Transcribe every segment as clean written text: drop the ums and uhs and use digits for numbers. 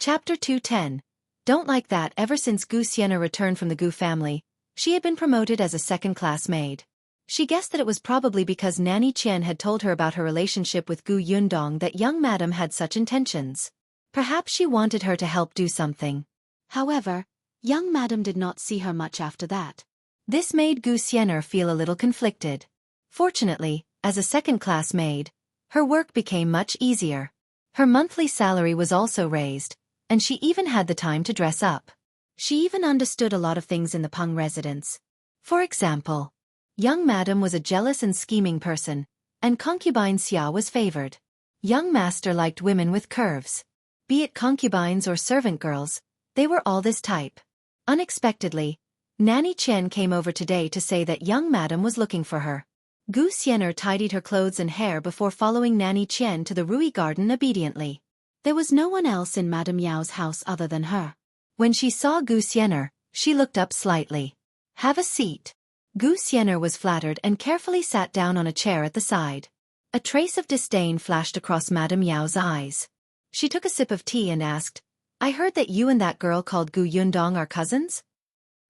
Chapter 210. Don't like that. Ever since Xian'er returned from the Gu family, she had been promoted as a second-class maid. She guessed that it was probably because Nanny Qian had told her about her relationship with Gu Yundong that young madam had such intentions. Perhaps she wanted her to help do something. However, young madam did not see her much after that. This made Xian'er feel a little conflicted. Fortunately, as a second-class maid, her work became much easier. Her monthly salary was also raised, and she even had the time to dress up. She even understood a lot of things in the Peng residence. For example, young madam was a jealous and scheming person, and concubine Xiao was favored. Young master liked women with curves. Be it concubines or servant girls, they were all this type. Unexpectedly, Nanny Qian came over today to say that young madam was looking for her. Xian'er tidied her clothes and hair before following Nanny Qian to the Rui garden obediently. There was no one else in Madame Yao's house other than her. When she saw Xian'er, she looked up slightly. Have a seat. Xian'er was flattered and carefully sat down on a chair at the side. A trace of disdain flashed across Madame Yao's eyes. She took a sip of tea and asked, I heard that you and that girl called Gu Yundong are cousins?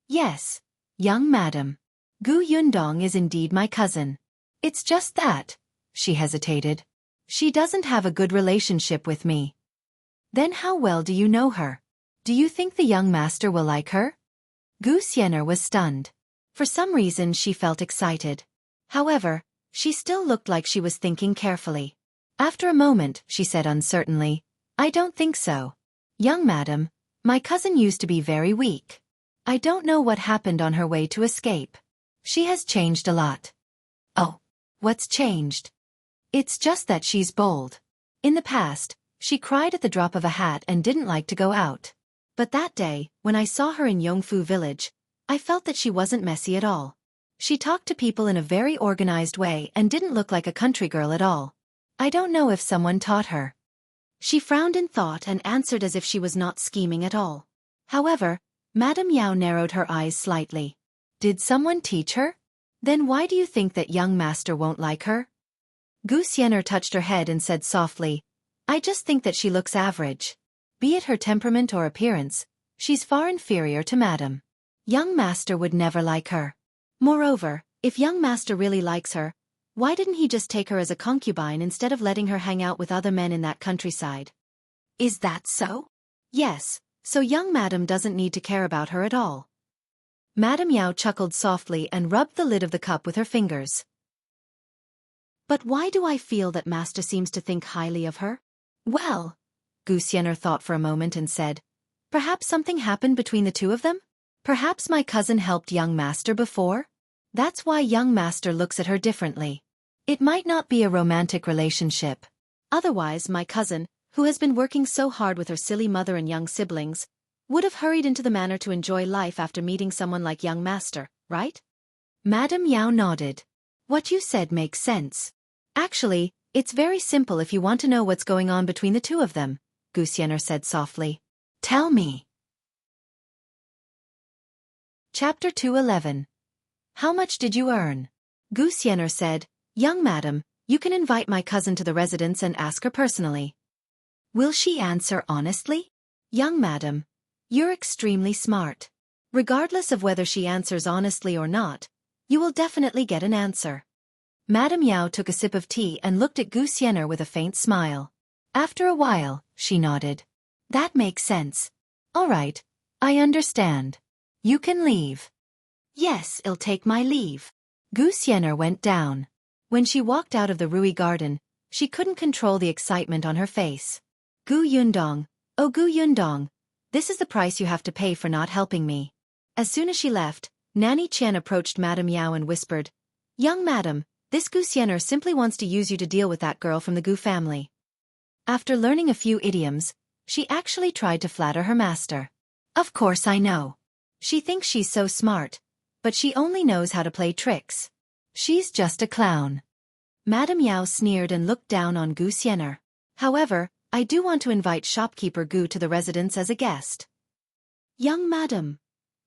Yes, young madam. Gu Yundong is indeed my cousin. It's just that, she hesitated. She doesn't have a good relationship with me. Then how well do you know her? Do you think the young master will like her? Xian'er was stunned. For some reason she felt excited. However, she still looked like she was thinking carefully. After a moment, she said uncertainly, I don't think so. Young madam, my cousin used to be very weak. I don't know what happened on her way to escape. She has changed a lot. Oh, what's changed? It's just that she's bold. In the past, she cried at the drop of a hat and didn't like to go out. But that day, when I saw her in Yongfu village, I felt that she wasn't messy at all. She talked to people in a very organized way and didn't look like a country girl at all. I don't know if someone taught her. She frowned in thought and answered as if she was not scheming at all. However, Madame Yao narrowed her eyes slightly. Did someone teach her? Then why do you think that young master won't like her? Xian'er touched her head and said softly, I just think that she looks average. Be it her temperament or appearance, she's far inferior to madam. Young master would never like her. Moreover, if young master really likes her, why didn't he just take her as a concubine instead of letting her hang out with other men in that countryside? Is that so? Yes, so young madam doesn't need to care about her at all. Madame Yao chuckled softly and rubbed the lid of the cup with her fingers. But why do I feel that master seems to think highly of her? Well, Xian'er thought for a moment and said, perhaps something happened between the two of them? Perhaps my cousin helped young master before? That's why young master looks at her differently. It might not be a romantic relationship. Otherwise my cousin, who has been working so hard with her silly mother and young siblings, would have hurried into the manor to enjoy life after meeting someone like young master, right? Madame Yao nodded. What you said makes sense. Actually, it's very simple if you want to know what's going on between the two of them, Xian'er said softly. Tell me. Chapter 211. How much did you earn? Xian'er said, Young madam, you can invite my cousin to the residence and ask her personally. Will she answer honestly? Young madam, you're extremely smart. Regardless of whether she answers honestly or not, you will definitely get an answer. Madame Yao took a sip of tea and looked at Xian'er with a faint smile. After a while, she nodded. That makes sense. All right, I understand. You can leave. Yes, I'll take my leave. Xian'er went down. When she walked out of the Rui garden, she couldn't control the excitement on her face. Gu Yundong, oh Gu Yundong, this is the price you have to pay for not helping me. As soon as she left, Nanny Qian approached Madame Yao and whispered, Young madam, this Xian'er simply wants to use you to deal with that girl from the Gu family. After learning a few idioms, she actually tried to flatter her master. Of course I know. She thinks she's so smart, but she only knows how to play tricks. She's just a clown. Madame Yao sneered and looked down on Xian'er. However, I do want to invite Shopkeeper Gu to the residence as a guest. Young madam.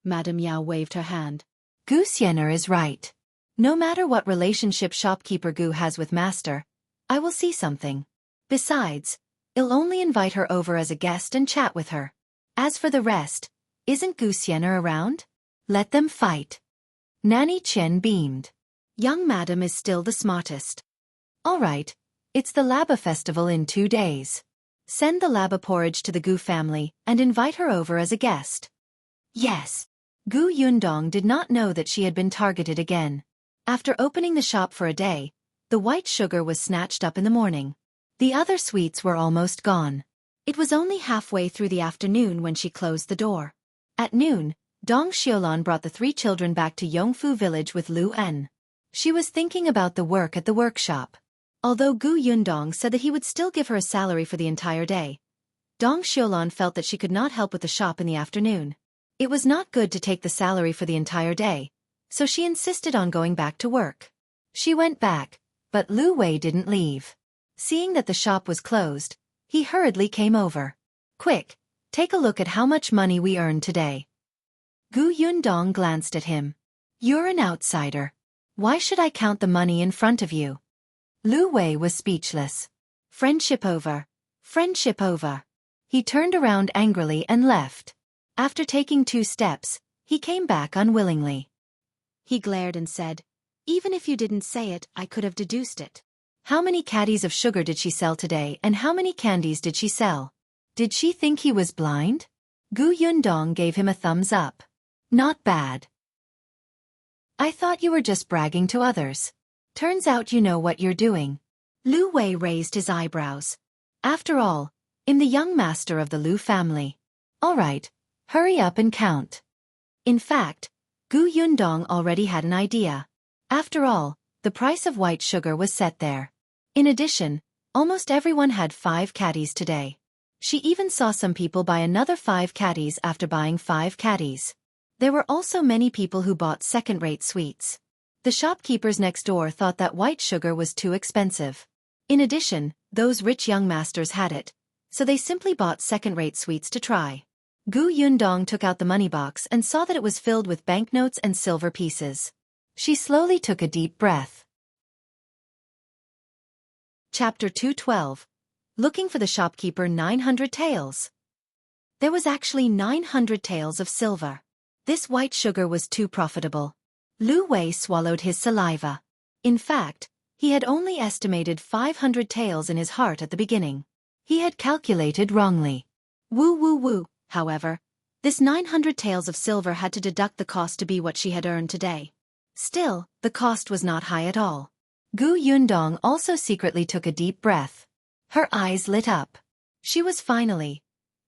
Madame Yao waved her hand. Xian'er is right. No matter what relationship Shopkeeper Gu has with master, I will see something. Besides, I'll only invite her over as a guest and chat with her. As for the rest, isn't Xian'er around? Let them fight. Nanny Qian beamed. Young madam is still the smartest. All right, it's the Laba festival in 2 days. Send the Laba porridge to the Gu family and invite her over as a guest. Yes. Gu Yundong did not know that she had been targeted again. After opening the shop for a day, the white sugar was snatched up in the morning. The other sweets were almost gone. It was only halfway through the afternoon when she closed the door. At noon, Dong Xiaolan brought the 3 children back to Yongfu village with Lu En. She was thinking about the work at the workshop. Although Gu Yundong said that he would still give her a salary for the entire day, Dong Xiaolan felt that she could not help with the shop in the afternoon. It was not good to take the salary for the entire day, so she insisted on going back to work. She went back, but Lu Wei didn't leave. Seeing that the shop was closed, he hurriedly came over. Quick, take a look at how much money we earned today. Gu Yundong glanced at him. You're an outsider. Why should I count the money in front of you? Lu Wei was speechless. Friendship over. Friendship over. He turned around angrily and left. After taking 2 steps, he came back unwillingly. He glared and said, even if you didn't say it, I could have deduced it. How many caddies of sugar did she sell today and how many candies did she sell? Did she think he was blind? Gu Yundong gave him a thumbs up. Not bad. I thought you were just bragging to others. Turns out you know what you're doing. Lu Wei raised his eyebrows. After all, I'm the young master of the Lu family. All right, hurry up and count. In fact, Gu Yundong already had an idea. After all, the price of white sugar was set there. In addition, almost everyone had 5 caddies today. She even saw some people buy another 5 caddies after buying 5 caddies. There were also many people who bought second-rate sweets. The shopkeepers next door thought that white sugar was too expensive. In addition, those rich young masters had it, so they simply bought second-rate sweets to try. Gu Yundong took out the money box and saw that it was filled with banknotes and silver pieces. She slowly took a deep breath. Chapter 212. Looking for the shopkeeper 900 taels. There was actually 900 taels of silver. This white sugar was too profitable. Lu Wei swallowed his saliva. In fact, he had only estimated 500 taels in his heart at the beginning. He had calculated wrongly. Woo. However, this 900 taels of silver had to deduct the cost to be what she had earned today. Still, the cost was not high at all. Gu Yundong also secretly took a deep breath. Her eyes lit up. She was finally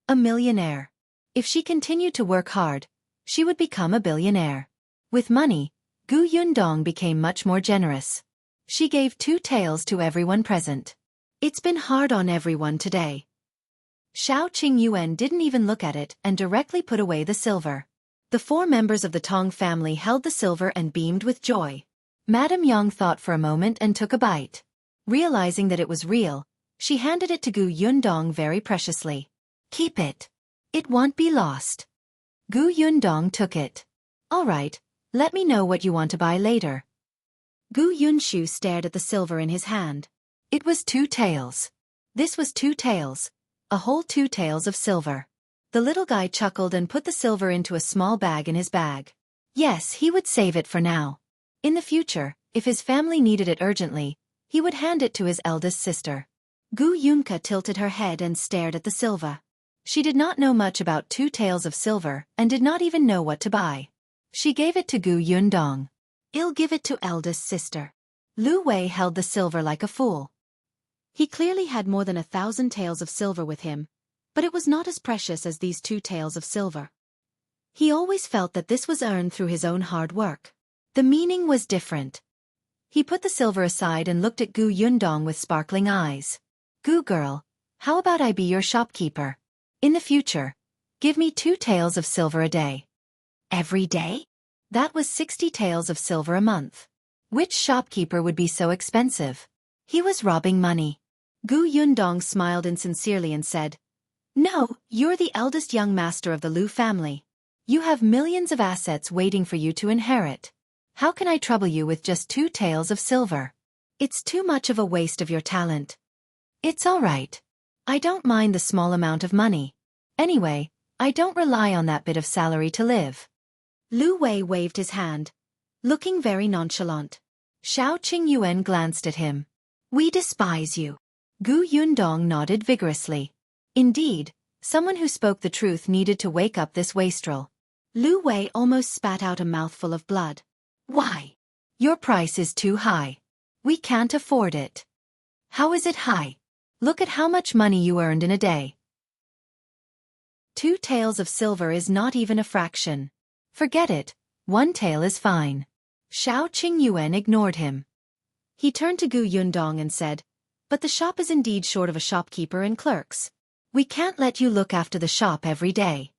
a millionaire. If she continued to work hard, she would become a billionaire. With money, Gu Yundong became much more generous. She gave 2 taels to everyone present. It's been hard on everyone today. Shao Qingyuan didn't even look at it and directly put away the silver. The 4 members of the Tong family held the silver and beamed with joy. Madame Yang thought for a moment and took a bite. Realizing that it was real, she handed it to Gu Yundong very preciously. Keep it. It won't be lost. Gu Yundong took it. All right, let me know what you want to buy later. Gu Yunshu stared at the silver in his hand. It was 2 taels. This was 2 taels, a whole 2 taels of silver. The little guy chuckled and put the silver into a small bag in his bag. Yes, he would save it for now. In the future, if his family needed it urgently, he would hand it to his eldest sister. Gu Yunka tilted her head and stared at the silver. She did not know much about 2 taels of silver and did not even know what to buy. She gave it to Gu Yundong. I'll give it to eldest sister. Lu Wei held the silver like a fool. He clearly had more than 1,000 taels of silver with him, but it was not as precious as these 2 taels of silver. He always felt that this was earned through his own hard work. The meaning was different. He put the silver aside and looked at Gu Yundong with sparkling eyes. Gu girl, how about I be your shopkeeper? In the future, give me 2 taels of silver a day. Every day? That was 60 taels of silver a month. Which shopkeeper would be so expensive? He was robbing money. Gu Yundong smiled insincerely and said, No, you're the eldest young master of the Lu family. You have millions of assets waiting for you to inherit. How can I trouble you with just 2 taels of silver? It's too much of a waste of your talent. It's all right. I don't mind the small amount of money. Anyway, I don't rely on that bit of salary to live. Lu Wei waved his hand, looking very nonchalant. Shao Qingyuan glanced at him. We despise you. Gu Yundong nodded vigorously. Indeed, someone who spoke the truth needed to wake up this wastrel. Lu Wei almost spat out a mouthful of blood. Why? Your price is too high. We can't afford it. How is it high? Look at how much money you earned in a day. 2 taels of silver is not even a fraction. Forget it, 1 tael is fine. Shao Qingyuan ignored him. He turned to Gu Yundong and said, but the shop is indeed short of a shopkeeper and clerks. We can't let you look after the shop every day.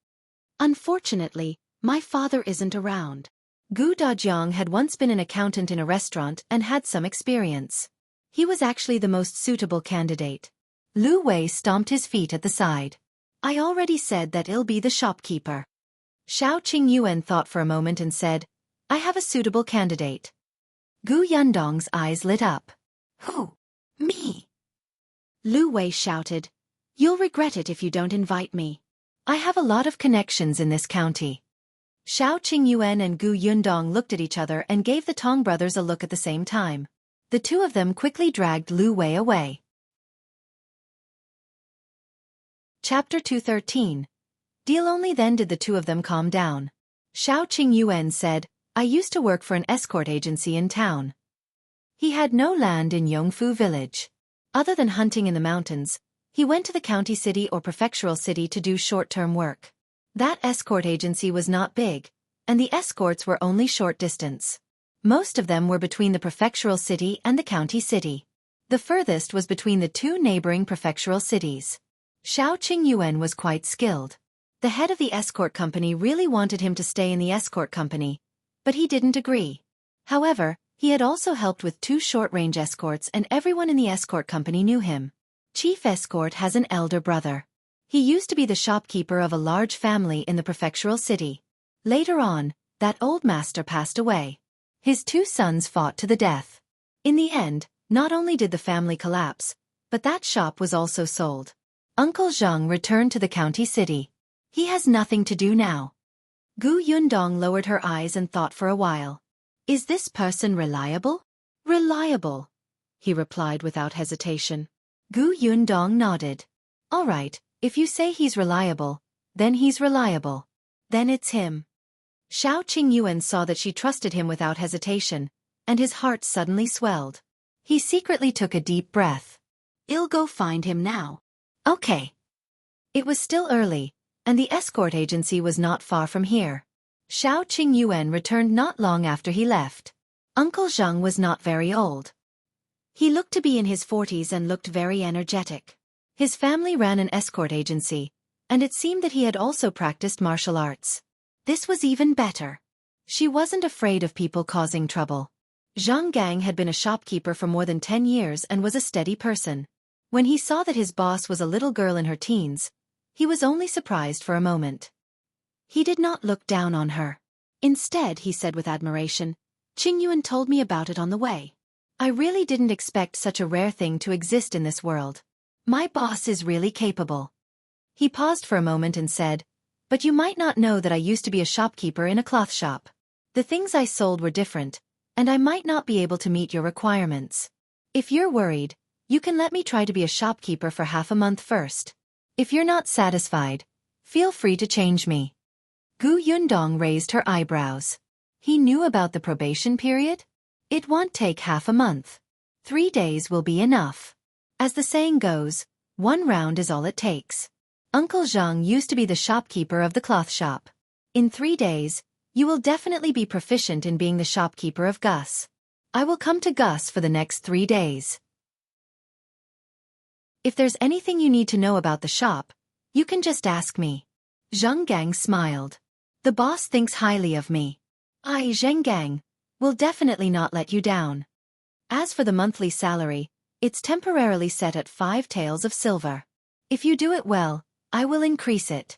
Unfortunately, my father isn't around. Gu Dajiang had once been an accountant in a restaurant and had some experience. He was actually the most suitable candidate. Lu Wei stomped his feet at the side. I already said that I'll be the shopkeeper. Shao Qingyuan thought for a moment and said, I have a suitable candidate. Gu Yundong's eyes lit up. Who? Me? Lu Wei shouted, You'll regret it if you don't invite me. I have a lot of connections in this county. Shao Qingyuan and Gu Yundong looked at each other and gave the Tong brothers a look at the same time. The two of them quickly dragged Lu Wei away. Chapter 213. Deal. Only then did the two of them calm down. Shao Qingyuan said, I used to work for an escort agency in town. He had no land in Yongfu village. Other than hunting in the mountains, he went to the county city or prefectural city to do short-term work. That escort agency was not big, and the escorts were only short distance. Most of them were between the prefectural city and the county city. The furthest was between the 2 neighboring prefectural cities. Shao Qingyuan was quite skilled. The head of the escort company really wanted him to stay in the escort company, but he didn't agree. However, he had also helped with 2 short-range escorts and everyone in the escort company knew him. Chief Escort has an elder brother. He used to be the shopkeeper of a large family in the prefectural city. Later on, that old master passed away. His 2 sons fought to the death. In the end, not only did the family collapse, but that shop was also sold. Uncle Zhong returned to the county city. He has nothing to do now. Gu Yundong lowered her eyes and thought for a while. Is this person reliable? Reliable, he replied without hesitation. Gu Yundong nodded. All right, if you say he's reliable, then he's reliable. Then it's him. Shao Qingyuan saw that she trusted him without hesitation, and his heart suddenly swelled. He secretly took a deep breath. I'll go find him now. Okay. It was still early, and the escort agency was not far from here. Shao Qingyuan returned not long after he left. Uncle Zhong was not very old. He looked to be in his 40s and looked very energetic. His family ran an escort agency, and it seemed that he had also practiced martial arts. This was even better. She wasn't afraid of people causing trouble. Zhang Gang had been a shopkeeper for more than 10 years and was a steady person. When he saw that his boss was a little girl in her teens, he was only surprised for a moment. He did not look down on her. Instead, he said with admiration, Qingyuan told me about it on the way. I really didn't expect such a rare thing to exist in this world. My boss is really capable. He paused for a moment and said, but you might not know that I used to be a shopkeeper in a cloth shop. The things I sold were different, and I might not be able to meet your requirements. If you're worried, you can let me try to be a shopkeeper for half a month first. If you're not satisfied, feel free to change me. Gu Yundong raised her eyebrows. He knew about the probation period? It won't take half a month. 3 days will be enough. As the saying goes, 1 round is all it takes. Uncle Zhang used to be the shopkeeper of the cloth shop. In 3 days, you will definitely be proficient in being the shopkeeper of Gus. I will come to Gus for the next 3 days. If there's anything you need to know about the shop, you can just ask me. Zhang Gang smiled. The boss thinks highly of me. I, Zhang Gang, will definitely not let you down. As for the monthly salary, it's temporarily set at 5 taels of silver. If you do it well, I will increase it.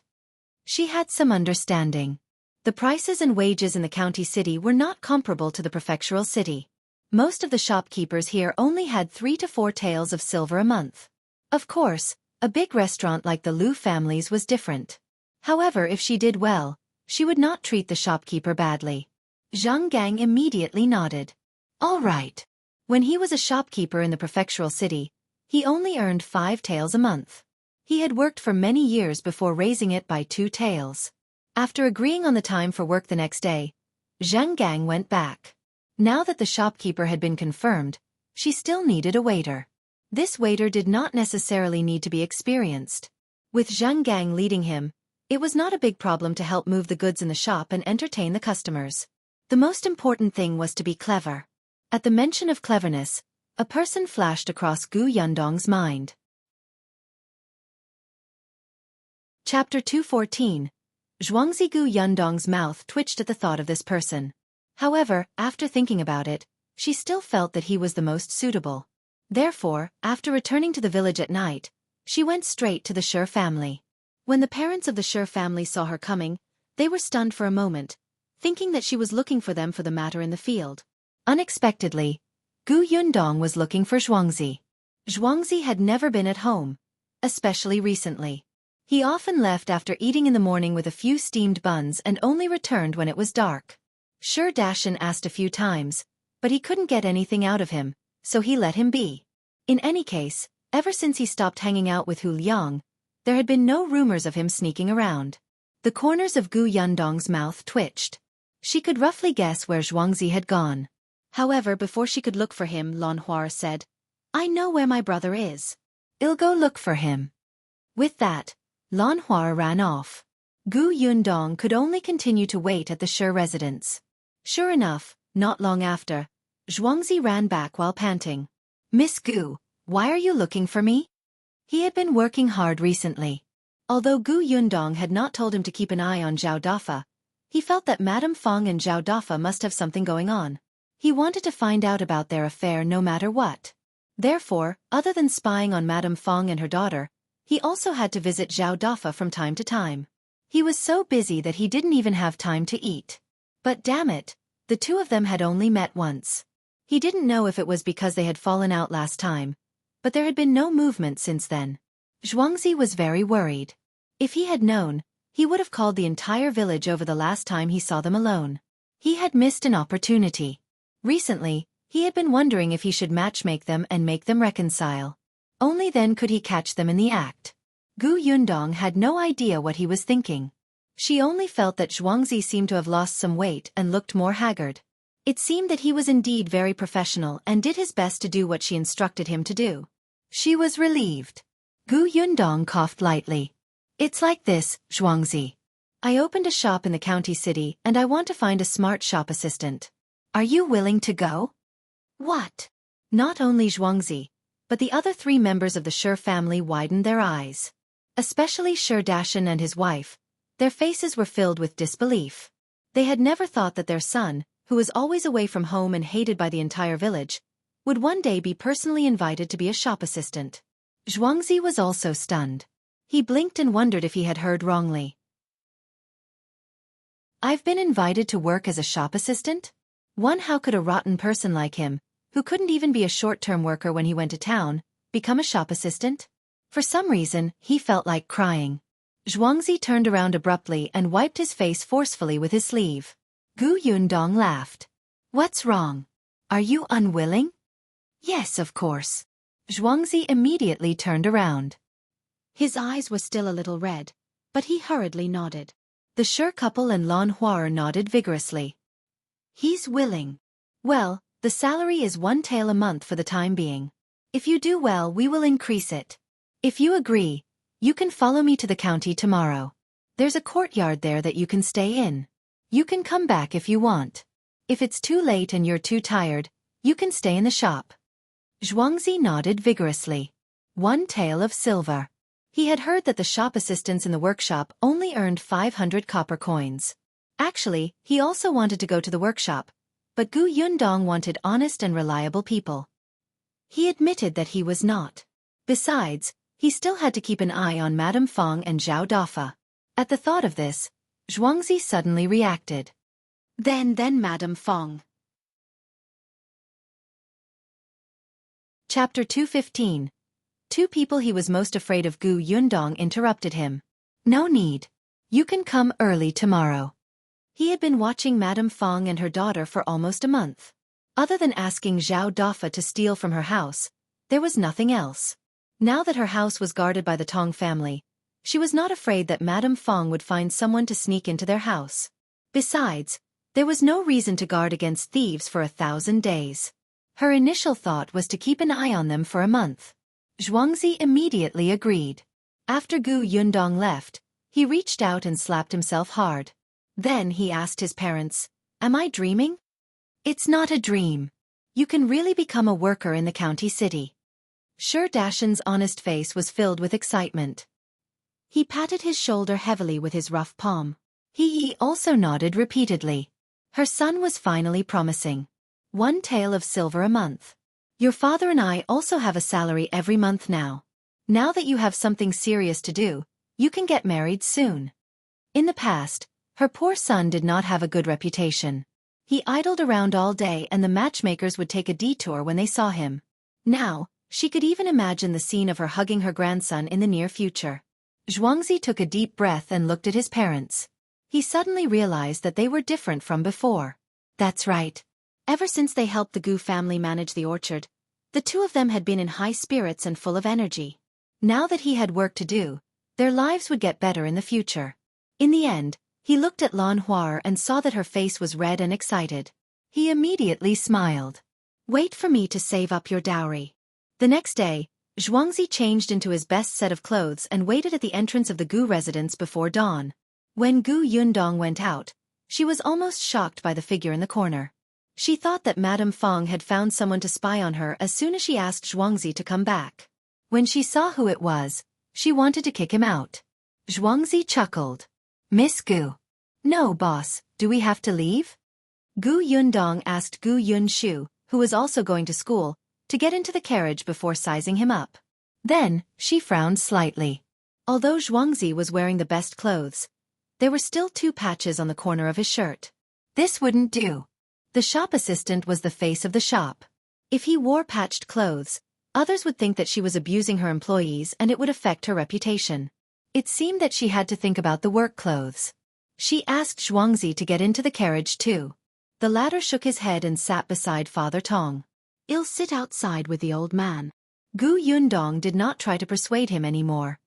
She had some understanding. The prices and wages in the county city were not comparable to the prefectural city. Most of the shopkeepers here only had 3 to 4 taels of silver a month. Of course, A big restaurant like the Liu family's was different. However, if she did well, she would not treat the shopkeeper badly. Zhang Gang immediately nodded. All right. When he was a shopkeeper in the prefectural city, he only earned 5 taels a month. He had worked for many years before raising it by 2 taels. After agreeing on the time for work the next day, Zhang Gang went back. Now that the shopkeeper had been confirmed, she still needed a waiter. This waiter did not necessarily need to be experienced. With Zhang Gang leading him, it was not a big problem to help move the goods in the shop and entertain the customers. The most important thing was to be clever. At the mention of cleverness, a person flashed across Gu Yundong's mind. Chapter 214. Zhuangzi. Gu Yundong's mouth twitched at the thought of this person. However, after thinking about it, she still felt that he was the most suitable. Therefore, after returning to the village at night, she went straight to the Shi family. When the parents of the Shi family saw her coming, they were stunned for a moment, thinking that she was looking for them for the matter in the field. Unexpectedly, Gu Yundong was looking for Zhuangzi. Zhuangzi had never been at home, especially recently. He often left after eating in the morning with a few steamed buns and only returned when it was dark. Shi asked a few times, but he couldn't get anything out of him, so he let him be. In any case, ever since he stopped hanging out with Hu Liang, there had been no rumors of him sneaking around. The corners of Gu Yundong's mouth twitched. She could roughly guess where Zhuangzi had gone. However, before she could look for him, Lan Hua said, "I know where my brother is. I'll go look for him." With that, Lan Hua ran off. Gu Yundong could only continue to wait at the Shi residence. Sure enough, not long after, Zhuangzi ran back while panting. "Miss Gu, why are you looking for me?" He had been working hard recently. Although Gu Yundong had not told him to keep an eye on Zhao Dafa, he felt that Madame Feng and Zhao Dafa must have something going on. He wanted to find out about their affair no matter what. Therefore, other than spying on Madame Feng and her daughter, he also had to visit Zhao Dafa from time to time. He was so busy that he didn't even have time to eat. But damn it, the two of them had only met once. He didn't know if it was because they had fallen out last time, but there had been no movement since then. Zhuangzi was very worried. If he had known, he would have called the entire village over the last time he saw them alone. He had missed an opportunity. Recently, he had been wondering if he should matchmake them and make them reconcile. Only then could he catch them in the act. Gu Yundong had no idea what he was thinking. She only felt that Zhuangzi seemed to have lost some weight and looked more haggard. It seemed that he was indeed very professional and did his best to do what she instructed him to do. She was relieved. Gu Yundong coughed lightly. "It's like this, Zhuangzi. I opened a shop in the county city and I want to find a smart shop assistant. Are you willing to go?" "What?" Not only Zhuangzi, but the other 3 members of the Shi family widened their eyes. Especially Shi and his wife. Their faces were filled with disbelief. They had never thought that their son, who was always away from home and hated by the entire village, would one day be personally invited to be a shop assistant. Zhuangzi was also stunned. He blinked and wondered if he had heard wrongly. "I've been invited to work as a shop assistant? How could a rotten person like him, who couldn't even be a short-term worker when he went to town, become a shop assistant?" For some reason, he felt like crying. Zhuangzi turned around abruptly and wiped his face forcefully with his sleeve. Gu Yundong laughed. "What's wrong? Are you unwilling?" "Yes, of course." Zhuangzi immediately turned around. His eyes were still a little red, but he hurriedly nodded. The Shi couple and Lan Hua nodded vigorously. "He's willing. Well, the salary is 1 tael a month for the time being. If you do well, we will increase it. If you agree, you can follow me to the county tomorrow. There's a courtyard there that you can stay in. You can come back if you want. If it's too late and you're too tired, you can stay in the shop." Zhuangzi nodded vigorously. 1 tael of silver. He had heard that the shop assistants in the workshop only earned 500 copper coins. Actually, he also wanted to go to the workshop, but Gu Yundong wanted honest and reliable people. He admitted that he was not. Besides, he still had to keep an eye on Madame Feng and Zhao Dafa. At the thought of this, Zhuangzi suddenly reacted. Then Madame Feng. Chapter 215. Two people he was most afraid of. Gu Yundong interrupted him. No need. You can come early tomorrow. He had been watching Madame Fong and her daughter for almost a month. Other than asking Zhao Dafa to steal from her house, there was nothing else. Now that her house was guarded by the Tong family, she was not afraid that Madame Fong would find someone to sneak into their house. Besides, there was no reason to guard against thieves for 1,000 days. Her initial thought was to keep an eye on them for a month. Zhuangzi immediately agreed. After Gu Yundong left, he reached out and slapped himself hard. Then he asked his parents, "Am I dreaming?" "It's not a dream. You can really become a worker in the county city." Shi Dashan's honest face was filled with excitement. He patted his shoulder heavily with his rough palm. He also nodded repeatedly. Her son was finally promising. 1 tael of silver a month. Your father and I also have a salary every month now. Now that you have something serious to do, you can get married soon. In the past, her poor son did not have a good reputation. He idled around all day and the matchmakers would take a detour when they saw him. Now, she could even imagine the scene of her hugging her grandson in the near future. Zhuangzi took a deep breath and looked at his parents. He suddenly realized that they were different from before. That's right. Ever since they helped the Gu family manage the orchard, the two of them had been in high spirits and full of energy. Now that he had work to do, their lives would get better in the future. In the end, he looked at Lan Huar and saw that her face was red and excited. He immediately smiled. Wait for me to save up your dowry. The next day, Zhuangzi changed into his best set of clothes and waited at the entrance of the Gu residence before dawn. When Gu Yundong went out, she was almost shocked by the figure in the corner. She thought that Madame Fong had found someone to spy on her as soon as she asked Zhuangzi to come back. When she saw who it was, she wanted to kick him out. Zhuangzi chuckled. Miss Gu. No, boss, do we have to leave? Gu Yundong asked Gu Yunshu, who was also going to school, to get into the carriage before sizing him up. Then, she frowned slightly. Although Zhuangzi was wearing the best clothes, there were still 2 patches on the corner of his shirt. This wouldn't do. The shop assistant was the face of the shop. If he wore patched clothes, others would think that she was abusing her employees and it would affect her reputation. It seemed that she had to think about the work clothes. She asked Zhuangzi to get into the carriage too. The latter shook his head and sat beside Father Tong. "I'll sit outside with the old man." Gu Yundong did not try to persuade him anymore.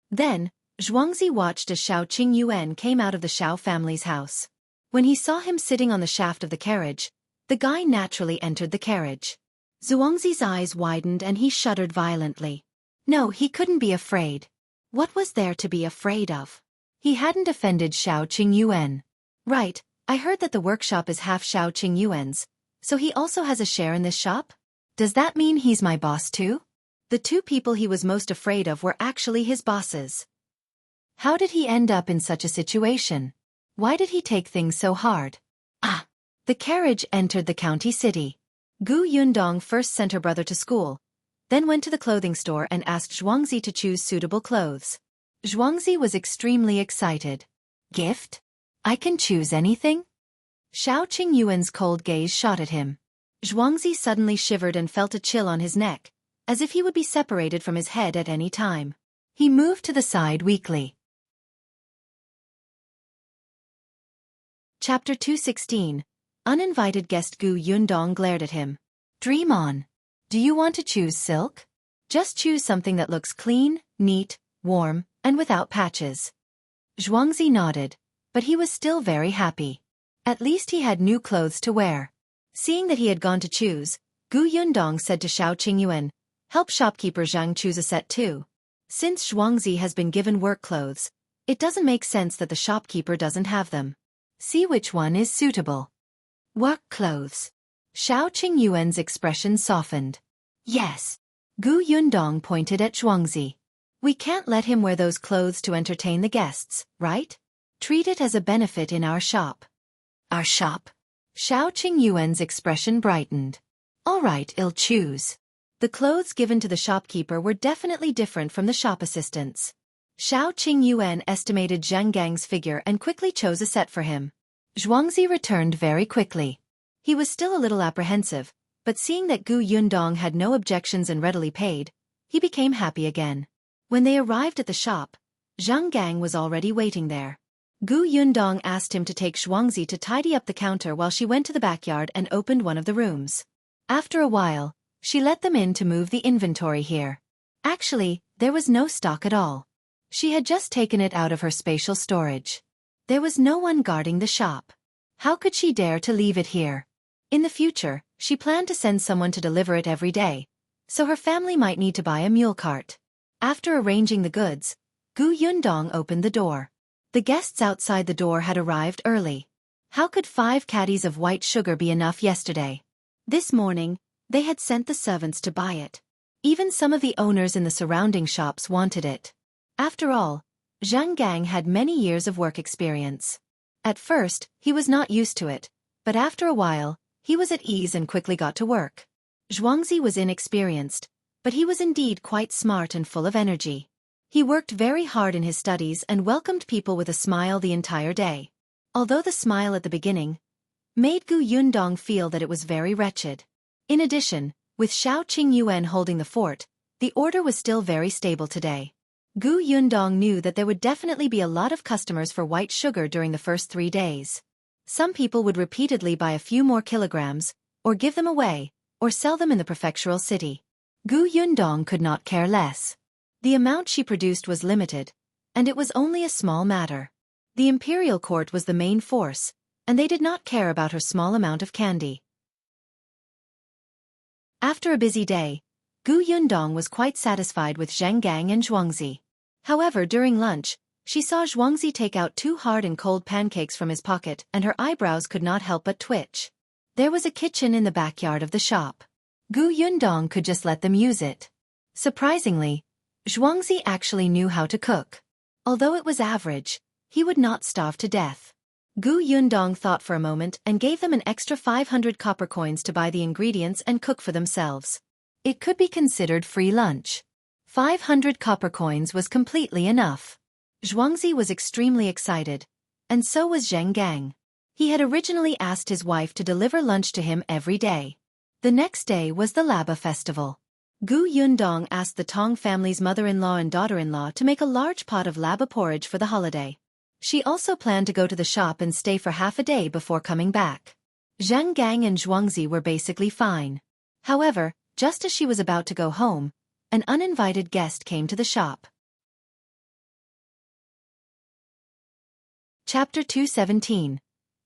Then, Zhuangzi watched as Shao Qingyuan came out of the Shao family's house. When he saw him sitting on the shaft of the carriage, the guy naturally entered the carriage. Zhuangzi's eyes widened and he shuddered violently. No, he couldn't be afraid. What was there to be afraid of? He hadn't offended Shao Qingyuan. Right, I heard that the workshop is half Shao Qingyuan's, so he also has a share in this shop? Does that mean he's my boss too? The 2 people he was most afraid of were actually his bosses. How did he end up in such a situation? Why did he take things so hard? Ah! The carriage entered the county city. Gu Yundong first sent her brother to school, then went to the clothing store and asked Zhuangzi to choose suitable clothes. Zhuangzi was extremely excited. Gift? I can choose anything? Shao Qingyuan's cold gaze shot at him. Zhuangzi suddenly shivered and felt a chill on his neck, as if he would be separated from his head at any time. He moved to the side weakly. Chapter 216. Uninvited guest. Gu Yundong glared at him. Dream on. Do you want to choose silk? Just choose something that looks clean, neat, warm, and without patches. Zhuangzi nodded, but he was still very happy. At least he had new clothes to wear. Seeing that he had gone to choose, Gu Yundong said to Shao Qingyuan, "Help shopkeeper Zhang choose a set too. Since Zhuangzi has been given work clothes, it doesn't make sense that the shopkeeper doesn't have them. See which one is suitable." Work clothes. Shao Qingyuan's expression softened. Yes. Gu Yundong pointed at Zhuangzi. We can't let him wear those clothes to entertain the guests, right? Treat it as a benefit in our shop. Our shop? Shao Qingyuan's expression brightened. All right, I'll choose. The clothes given to the shopkeeper were definitely different from the shop assistants. Shao Qingyuan estimated Zhang Gang's figure and quickly chose a set for him. Zhuangzi returned very quickly. He was still a little apprehensive, But seeing that Gu Yundong had no objections and readily paid, he became happy again. When they arrived at the shop, Zhang Gang was already waiting there. Gu Yundong asked him to take Zhuangzi to tidy up the counter while she went to the backyard and opened one of the rooms. After a while, she let them in to move the inventory here. Actually, there was no stock at all. She had just taken it out of her spatial storage. There was no one guarding the shop. How could she dare to leave it here? In the future, she planned to send someone to deliver it every day, so her family might need to buy a mule cart. After arranging the goods, Gu Yundong opened the door. The guests outside the door had arrived early. How could 5 caddies of white sugar be enough yesterday? This morning, they had sent the servants to buy it. Even some of the owners in the surrounding shops wanted it. After all, Zhang Gang had many years of work experience. At first, he was not used to it, but after a while, he was at ease and quickly got to work. Zhuangzi was inexperienced, but he was indeed quite smart and full of energy. He worked very hard in his studies and welcomed people with a smile the entire day. Although the smile at the beginning made Gu Yundong feel that it was very wretched. In addition, with Shao Qing'an holding the fort, the order was still very stable today. Gu Yundong knew that there would definitely be a lot of customers for white sugar during the first 3 days. Some people would repeatedly buy a few more kilograms, or give them away, or sell them in the prefectural city. Gu Yundong could not care less. The amount she produced was limited, and it was only a small matter. The imperial court was the main force, and they did not care about her small amount of candy. After a busy day, Gu Yundong was quite satisfied with Zhang Gang and Zhuangzi. However, during lunch, she saw Zhuangzi take out 2 hard and cold pancakes from his pocket and her eyebrows could not help but twitch. There was a kitchen in the backyard of the shop. Gu Yundong could just let them use it. Surprisingly, Zhuangzi actually knew how to cook. Although it was average, he would not starve to death. Gu Yundong thought for a moment and gave them an extra 500 copper coins to buy the ingredients and cook for themselves. It could be considered free lunch. 500 copper coins was completely enough. Zhuangzi was extremely excited, and so was Zhang Gang. He had originally asked his wife to deliver lunch to him every day. The next day was the Laba festival. Gu Yundong asked the Tong family's mother-in-law and daughter-in-law to make a large pot of Laba porridge for the holiday. She also planned to go to the shop and stay for half a day before coming back. Zhang Gang and Zhuangzi were basically fine. However, just as she was about to go home, an uninvited guest came to the shop. Chapter 217.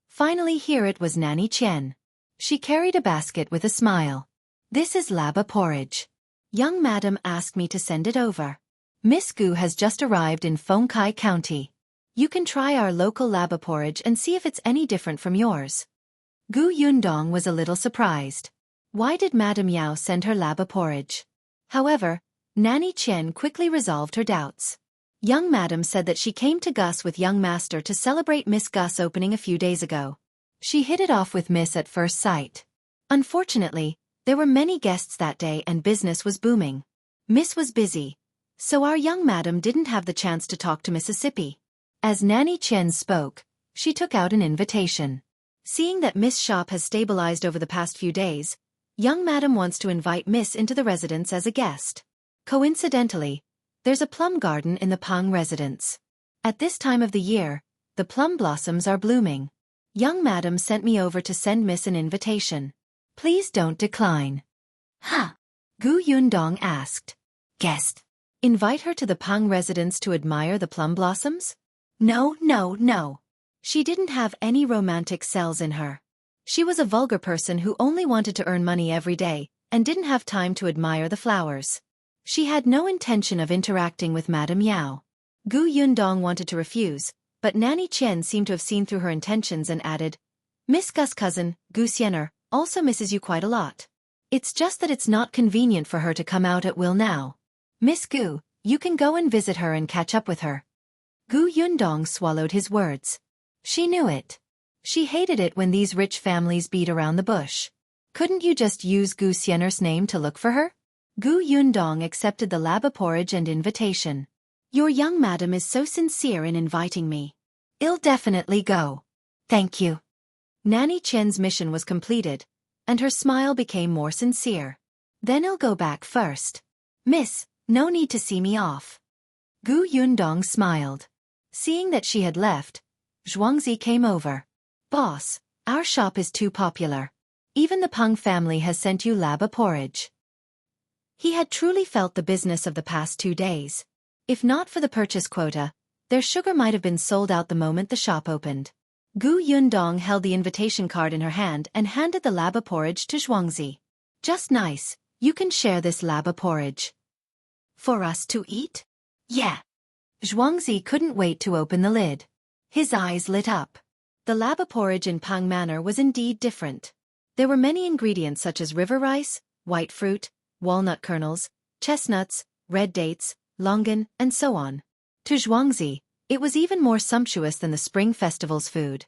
Finally here it was Nanny Qian. She carried a basket with a smile. "This is Laba porridge. Young madam asked me to send it over. Miss Gu has just arrived in Fengkai County. You can try our local Laba porridge and see if it's any different from yours." Gu Yundong was a little surprised. Why did Madame Yao send her Laba porridge? However, Nanny Qian quickly resolved her doubts. Young madam said that she came to Gus with young master to celebrate Miss Gus opening a few days ago. She hit it off with Miss at first sight. Unfortunately, there were many guests that day and business was booming. Miss was busy, so our young madam didn't have the chance to talk to Mississippi. As Nanny Qian spoke, she took out an invitation. Seeing that Miss' shop has stabilized over the past few days, young madam wants to invite Miss into the residence as a guest. Coincidentally, there's a plum garden in the Peng residence. At this time of the year, the plum blossoms are blooming. Young madam sent me over to send Miss an invitation. Please don't decline. Huh? Gu Yundong asked. Guest? Invite her to the Peng residence to admire the plum blossoms? No, no, no. She didn't have any romantic cells in her. She was a vulgar person who only wanted to earn money every day, and didn't have time to admire the flowers. She had no intention of interacting with Madame Yao. Gu Yundong wanted to refuse, but Nanny Qian seemed to have seen through her intentions and added, Miss Gus' cousin, Gu Xian'er, also misses you quite a lot. It's just that it's not convenient for her to come out at will now. Miss Gu, you can go and visit her and catch up with her. Gu Yundong swallowed his words. She knew it. She hated it when these rich families beat around the bush. Couldn't you just use Gu Xian'er's name to look for her? Gu Yundong accepted the Laba porridge and invitation. Your young madam is so sincere in inviting me. I'll definitely go. Thank you. Nanny Qian's mission was completed, and her smile became more sincere. Then I'll go back first. Miss, no need to see me off. Gu Yundong smiled. Seeing that she had left, Zhuangzi came over. Boss, our shop is too popular. Even the Peng family has sent you laba porridge. He had truly felt the business of the past 2 days. If not for the purchase quota, their sugar might have been sold out the moment the shop opened. Gu Yundong held the invitation card in her hand and handed the laba porridge to Zhuangzi. Just nice, you can share this laba porridge. For us to eat? Yeah. Zhuangzi couldn't wait to open the lid. His eyes lit up. The laba porridge in Peng Manor was indeed different. There were many ingredients such as river rice, white fruit, walnut kernels, chestnuts, red dates, longan, and so on. To Zhuangzi, it was even more sumptuous than the Spring Festival's food.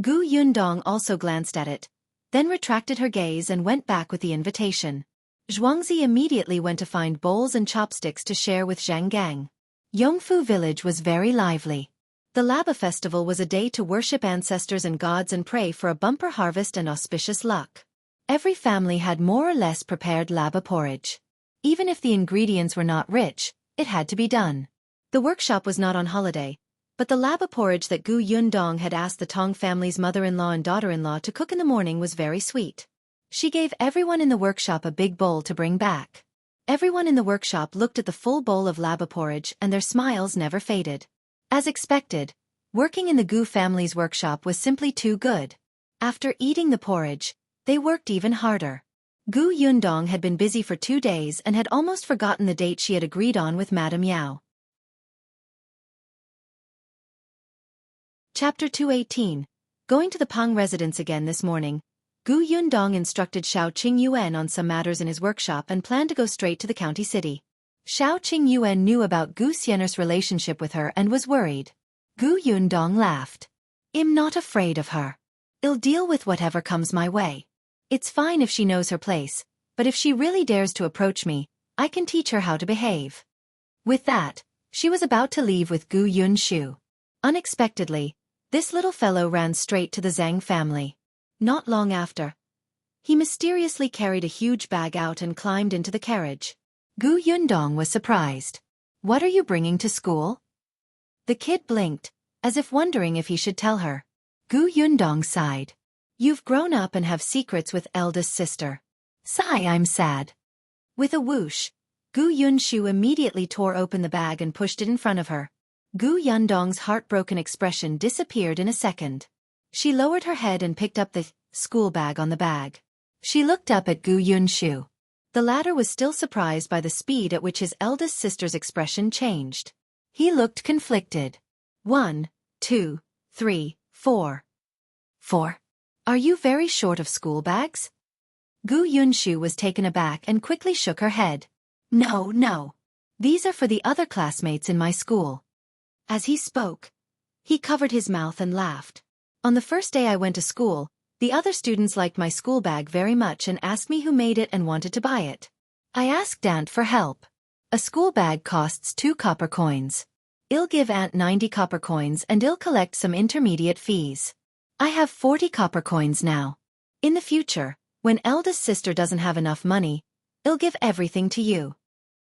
Gu Yundong also glanced at it, then retracted her gaze and went back with the invitation. Zhuangzi immediately went to find bowls and chopsticks to share with Zhang Gang. Yongfu village was very lively. The Laba festival was a day to worship ancestors and gods and pray for a bumper harvest and auspicious luck. Every family had more or less prepared laba porridge. Even if the ingredients were not rich, it had to be done. The workshop was not on holiday, but the laba porridge that Gu Yundong had asked the Tong family's mother-in-law and daughter-in-law to cook in the morning was very sweet. She gave everyone in the workshop a big bowl to bring back. Everyone in the workshop looked at the full bowl of laba porridge and their smiles never faded. As expected, working in the Gu family's workshop was simply too good. After eating the porridge, they worked even harder. Gu Yundong had been busy for 2 days and had almost forgotten the date she had agreed on with Madame Yao. Chapter 218. Going to the Peng residence again this morning, Gu Yundong instructed Shao Qing'an on some matters in his workshop and planned to go straight to the county city. Shao Qing'an knew about Gu Xian'er's relationship with her and was worried. Gu Yundong laughed. I'm not afraid of her. I'll deal with whatever comes my way. It's fine if she knows her place, but if she really dares to approach me, I can teach her how to behave. With that, she was about to leave with Gu Yunshu. Unexpectedly, this little fellow ran straight to the Zhang family. Not long after, he mysteriously carried a huge bag out and climbed into the carriage. Gu Yundong was surprised. What are you bringing to school? The kid blinked, as if wondering if he should tell her. Gu Yundong sighed. You've grown up and have secrets with eldest sister. Sigh, I'm sad. With a whoosh, Gu Yunshu immediately tore open the bag and pushed it in front of her. Gu Yundong's heartbroken expression disappeared in a second. She lowered her head and picked up the school bag on the bag. She looked up at Gu Yunshu. The latter was still surprised by the speed at which his eldest sister's expression changed. He looked conflicted. 1, 2, 3, 4. 4. Are you very short of school bags? Gu Yunshu was taken aback and quickly shook her head. No. These are for the other classmates in my school. As he spoke, he covered his mouth and laughed. On the first day I went to school, the other students liked my school bag very much and asked me who made it and wanted to buy it. I asked Aunt for help. A school bag costs 2 copper coins. I'll give Aunt 90 copper coins and I'll collect some intermediate fees. I have 40 copper coins now. In the future, when eldest sister doesn't have enough money, I'll give everything to you.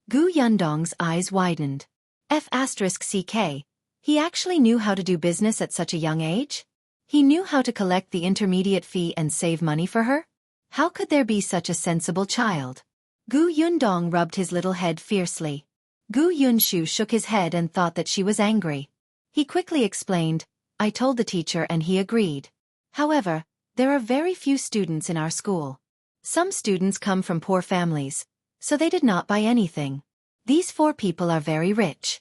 Gu Yundong's eyes widened. F*CK, he actually knew how to do business at such a young age? He knew how to collect the intermediate fee and save money for her? How could there be such a sensible child? Gu Yundong rubbed his little head fiercely. Gu Yunshu shook his head and thought that she was angry. He quickly explained, I told the teacher and he agreed. However, there are very few students in our school. Some students come from poor families, so they did not buy anything. These 4 people are very rich.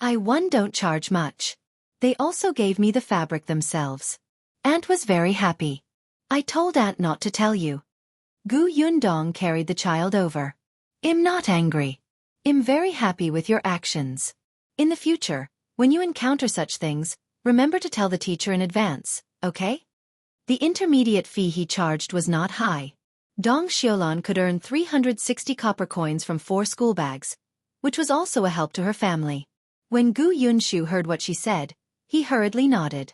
I don't charge much. They also gave me the fabric themselves. Aunt was very happy. I told Aunt not to tell you. Gu Yundong carried the child over. I'm not angry. I'm very happy with your actions. In the future, when you encounter such things, remember to tell the teacher in advance, okay? The intermediate fee he charged was not high. Dong Xiaolan could earn 360 copper coins from 4 school bags, which was also a help to her family. When Gu Yunshu heard what she said, he hurriedly nodded.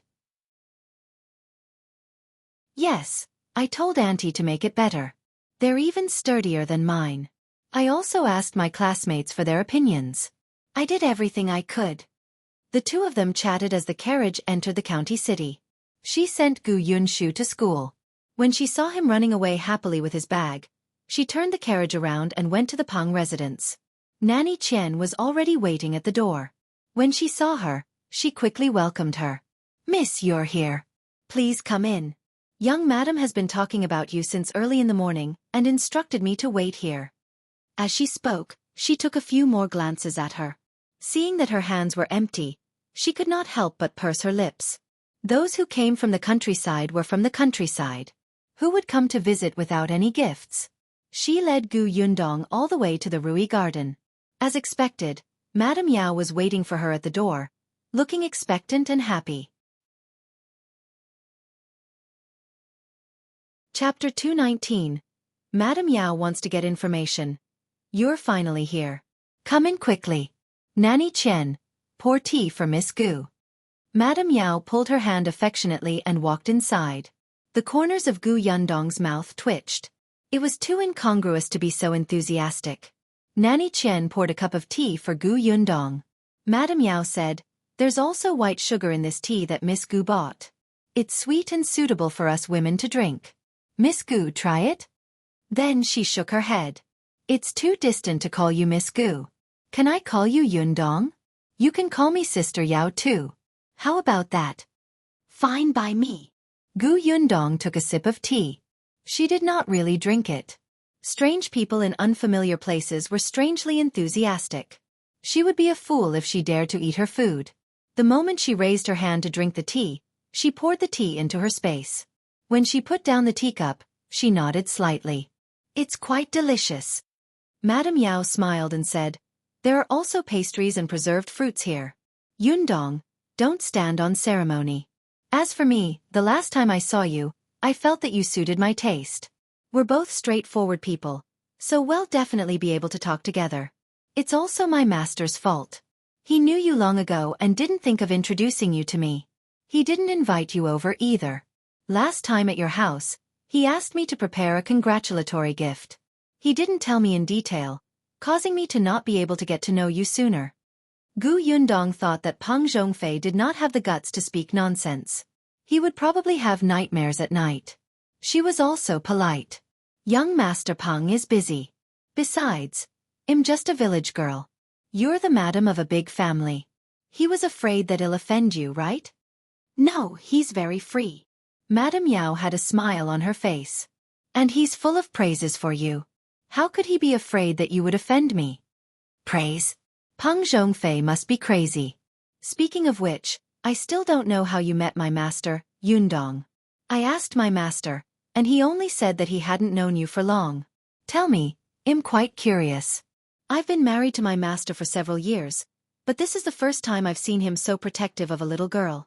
Yes, I told Auntie to make it better. They're even sturdier than mine. I also asked my classmates for their opinions. I did everything I could. The two of them chatted as the carriage entered the county city. She sent Gu Yunshu to school. When she saw him running away happily with his bag, she turned the carriage around and went to the Peng residence. Nanny Qian was already waiting at the door. When she saw her, she quickly welcomed her. Miss, you're here. Please come in. Young madam has been talking about you since early in the morning and instructed me to wait here. As she spoke, she took a few more glances at her. Seeing that her hands were empty, she could not help but purse her lips. Those who came from the countryside were from the countryside. Who would come to visit without any gifts? She led Gu Yundong all the way to the Rui Garden. As expected, Madame Yao was waiting for her at the door, looking expectant and happy. Chapter 219. Madame Yao wants to get information. You're finally here. Come in quickly. Nanny Qian, pour tea for Miss Gu. Madame Yao pulled her hand affectionately and walked inside. The corners of Gu Yundong's mouth twitched. It was too incongruous to be so enthusiastic. Nanny Qian poured a cup of tea for Gu Yundong. Madame Yao said, "There's also white sugar in this tea that Miss Gu bought. It's sweet and suitable for us women to drink. Miss Gu, try it?" Then she shook her head. "It's too distant to call you Miss Gu. Can I call you Yundong? You can call me Sister Yao too. How about that?" "Fine by me." Gu Yundong took a sip of tea. She did not really drink it. Strange people in unfamiliar places were strangely enthusiastic. She would be a fool if she dared to eat her food. The moment she raised her hand to drink the tea, she poured the tea into her space. When she put down the teacup, she nodded slightly. "It's quite delicious." Madame Yao smiled and said, "There are also pastries and preserved fruits here. Yundong, don't stand on ceremony. As for me, the last time I saw you, I felt that you suited my taste. We're both straightforward people, so we'll definitely be able to talk together. It's also my master's fault. He knew you long ago and didn't think of introducing you to me. He didn't invite you over either. Last time at your house, he asked me to prepare a congratulatory gift. He didn't tell me in detail, causing me to not be able to get to know you sooner." Gu Yundong thought that Peng Zhongfei did not have the guts to speak nonsense. He would probably have nightmares at night. She was also polite. "Young Master Peng is busy. Besides, I'm just a village girl. You're the madam of a big family. He was afraid that he'll offend you, right?" "No, he's very free." Madame Yao had a smile on her face. "And he's full of praises for you. How could he be afraid that you would offend me?" "Praise? Peng Zhongfei must be crazy. Speaking of which, I still don't know how you met my master, Yundong. I asked my master, and he only said that he hadn't known you for long. Tell me, I'm quite curious. I've been married to my master for several years, but this is the first time I've seen him so protective of a little girl."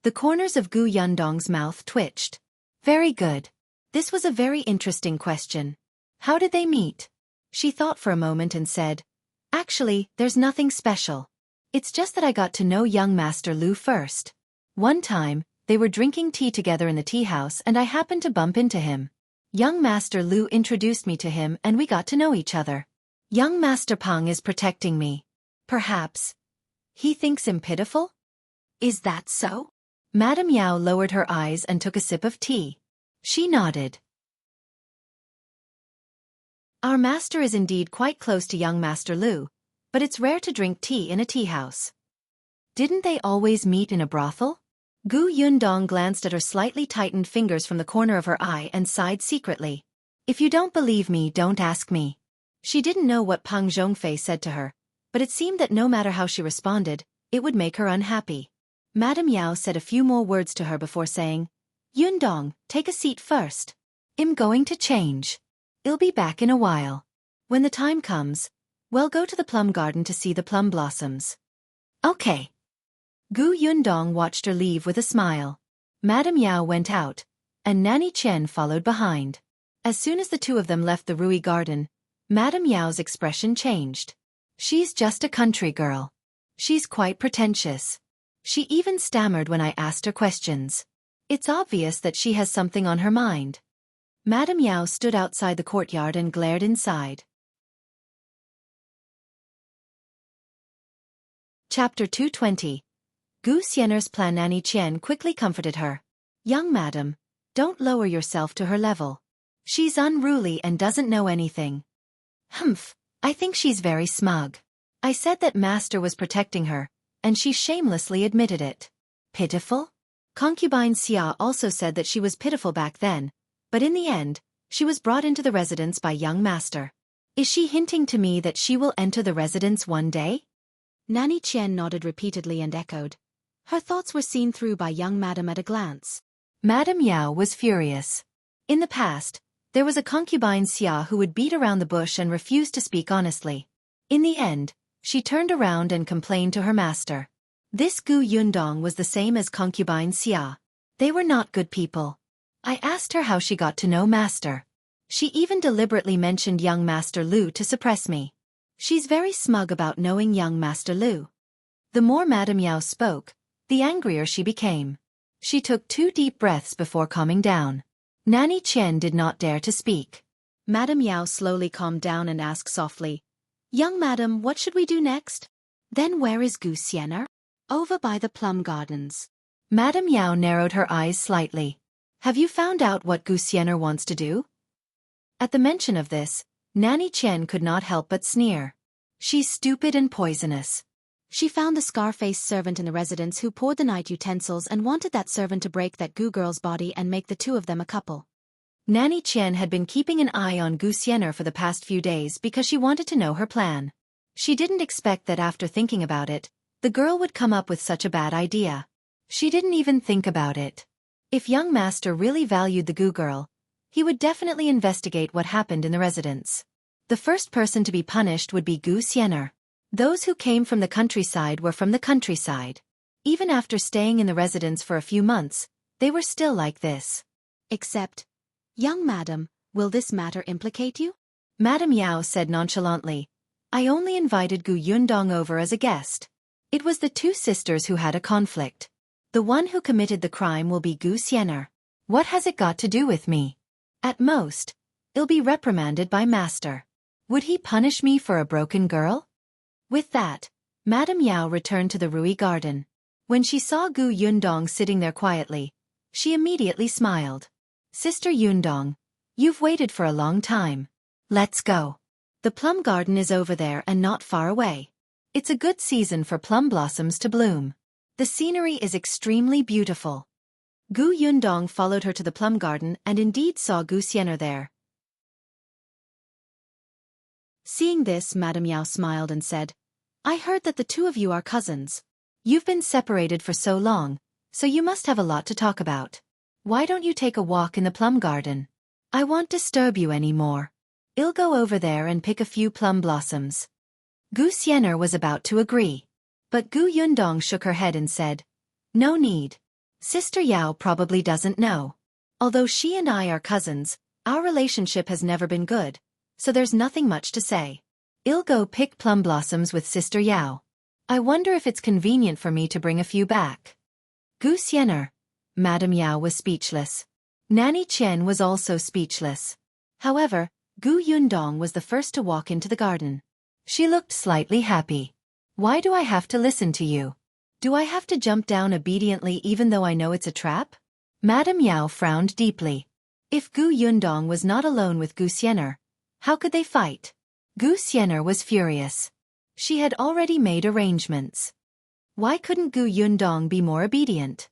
The corners of Gu Yundong's mouth twitched. Very good. This was a very interesting question. How did they meet? She thought for a moment and said, "Actually, there's nothing special. It's just that I got to know young Master Lu first. One time, they were drinking tea together in the tea house and I happened to bump into him. Young Master Lu introduced me to him and we got to know each other. Young Master Peng is protecting me. Perhaps he thinks I'm pitiful? Is that so?" Madame Yao lowered her eyes and took a sip of tea. She nodded. "Our master is indeed quite close to young Master Lu, but it's rare to drink tea in a tea house." "Didn't they always meet in a brothel?" Gu Yundong glanced at her slightly tightened fingers from the corner of her eye and sighed secretly. "If you don't believe me, don't ask me." She didn't know what Peng Zhongfei said to her, but it seemed that no matter how she responded, it would make her unhappy. Madame Yao said a few more words to her before saying, "Yundong, take a seat first. I'm going to change. I'll be back in a while. When the time comes, we'll go to the plum garden to see the plum blossoms." "Okay." Gu Yundong watched her leave with a smile. Madame Yao went out, and Nanny Qian followed behind. As soon as the two of them left the Rui Garden, Madame Yao's expression changed. She's just a country girl. She's quite pretentious. She even stammered when I asked her questions. It's obvious that she has something on her mind. Madame Yao stood outside the courtyard and glared inside. Chapter 220. Xian'er's plan. Nanny Qian quickly comforted her. Young madam, don't lower yourself to her level. She's unruly and doesn't know anything. Humph, I think she's very smug. I said that master was protecting her, and she shamelessly admitted it. Pitiful? Concubine Xia also said that she was pitiful back then, but in the end, she was brought into the residence by young master. Is she hinting to me that she will enter the residence one day? Nanny Qian nodded repeatedly and echoed. Her thoughts were seen through by young madam at a glance. Madame Yao was furious. In the past, there was a concubine Xia who would beat around the bush and refuse to speak honestly. In the end, she turned around and complained to her master. This Yundong was the same as concubine Xia. They were not good people. I asked her how she got to know master. She even deliberately mentioned young master Lu to suppress me. She's very smug about knowing young master Lu. The more Madame Yao spoke, the angrier she became. She took 2 deep breaths before calming down. Nanny Qian did not dare to speak. Madame Yao slowly calmed down and asked softly, Young madam, what should we do next? Then where is Xian'er? Over by the plum gardens. Madame Yao narrowed her eyes slightly. Have you found out what Xian'er wants to do? At the mention of this, Nanny Qian could not help but sneer. She's stupid and poisonous. She found the scar-faced servant in the residence who poured the night utensils and wanted that servant to break that girl's body and make the 2 of them a couple. Nanny Qian had been keeping an eye on Xian'er for the past few days because she wanted to know her plan. She didn't expect that after thinking about it, the girl would come up with such a bad idea. She didn't even think about it. If young master really valued the girl, he would definitely investigate what happened in the residence. The first person to be punished would be Xian'er. Those who came from the countryside were from the countryside. Even after staying in the residence for a few months, they were still like this. Except, young madam, will this matter implicate you? Madame Yao said nonchalantly, I only invited Yundong over as a guest. It was the 2 sisters who had a conflict. The one who committed the crime will be Xian'er. What has it got to do with me? At most, I'll be reprimanded by master. Would he punish me for a broken girl? With that, Madame Yao returned to the Rui garden. When she saw Yundong sitting there quietly, she immediately smiled. Sister Yundong, you've waited for a long time. Let's go. The plum garden is over there and not far away. It's a good season for plum blossoms to bloom. The scenery is extremely beautiful. Yundong followed her to the plum garden and indeed saw Xian'er there. Seeing this, Madame Yao smiled and said, I heard that the 2 of you are cousins. You've been separated for so long, so you must have a lot to talk about. Why don't you take a walk in the plum garden? I won't disturb you anymore. I'll go over there and pick a few plum blossoms. Xian'er was about to agree. But Yundong shook her head and said, No need. Sister Yao probably doesn't know. Although she and I are cousins, our relationship has never been good, so there's nothing much to say. I'll go pick plum blossoms with Sister Yao. I wonder if it's convenient for me to bring a few back. Xian'er. Madame Yao was speechless. Nanny Qian was also speechless. However, Yundong was the first to walk into the garden. She looked slightly happy. Why do I have to listen to you? Do I have to jump down obediently even though I know it's a trap? Madame Yao frowned deeply. If Yundong was not alone with Xian'er, how could they fight? Xian'er was furious. She had already made arrangements. Why couldn't Yundong be more obedient?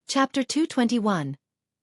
Chapter 221.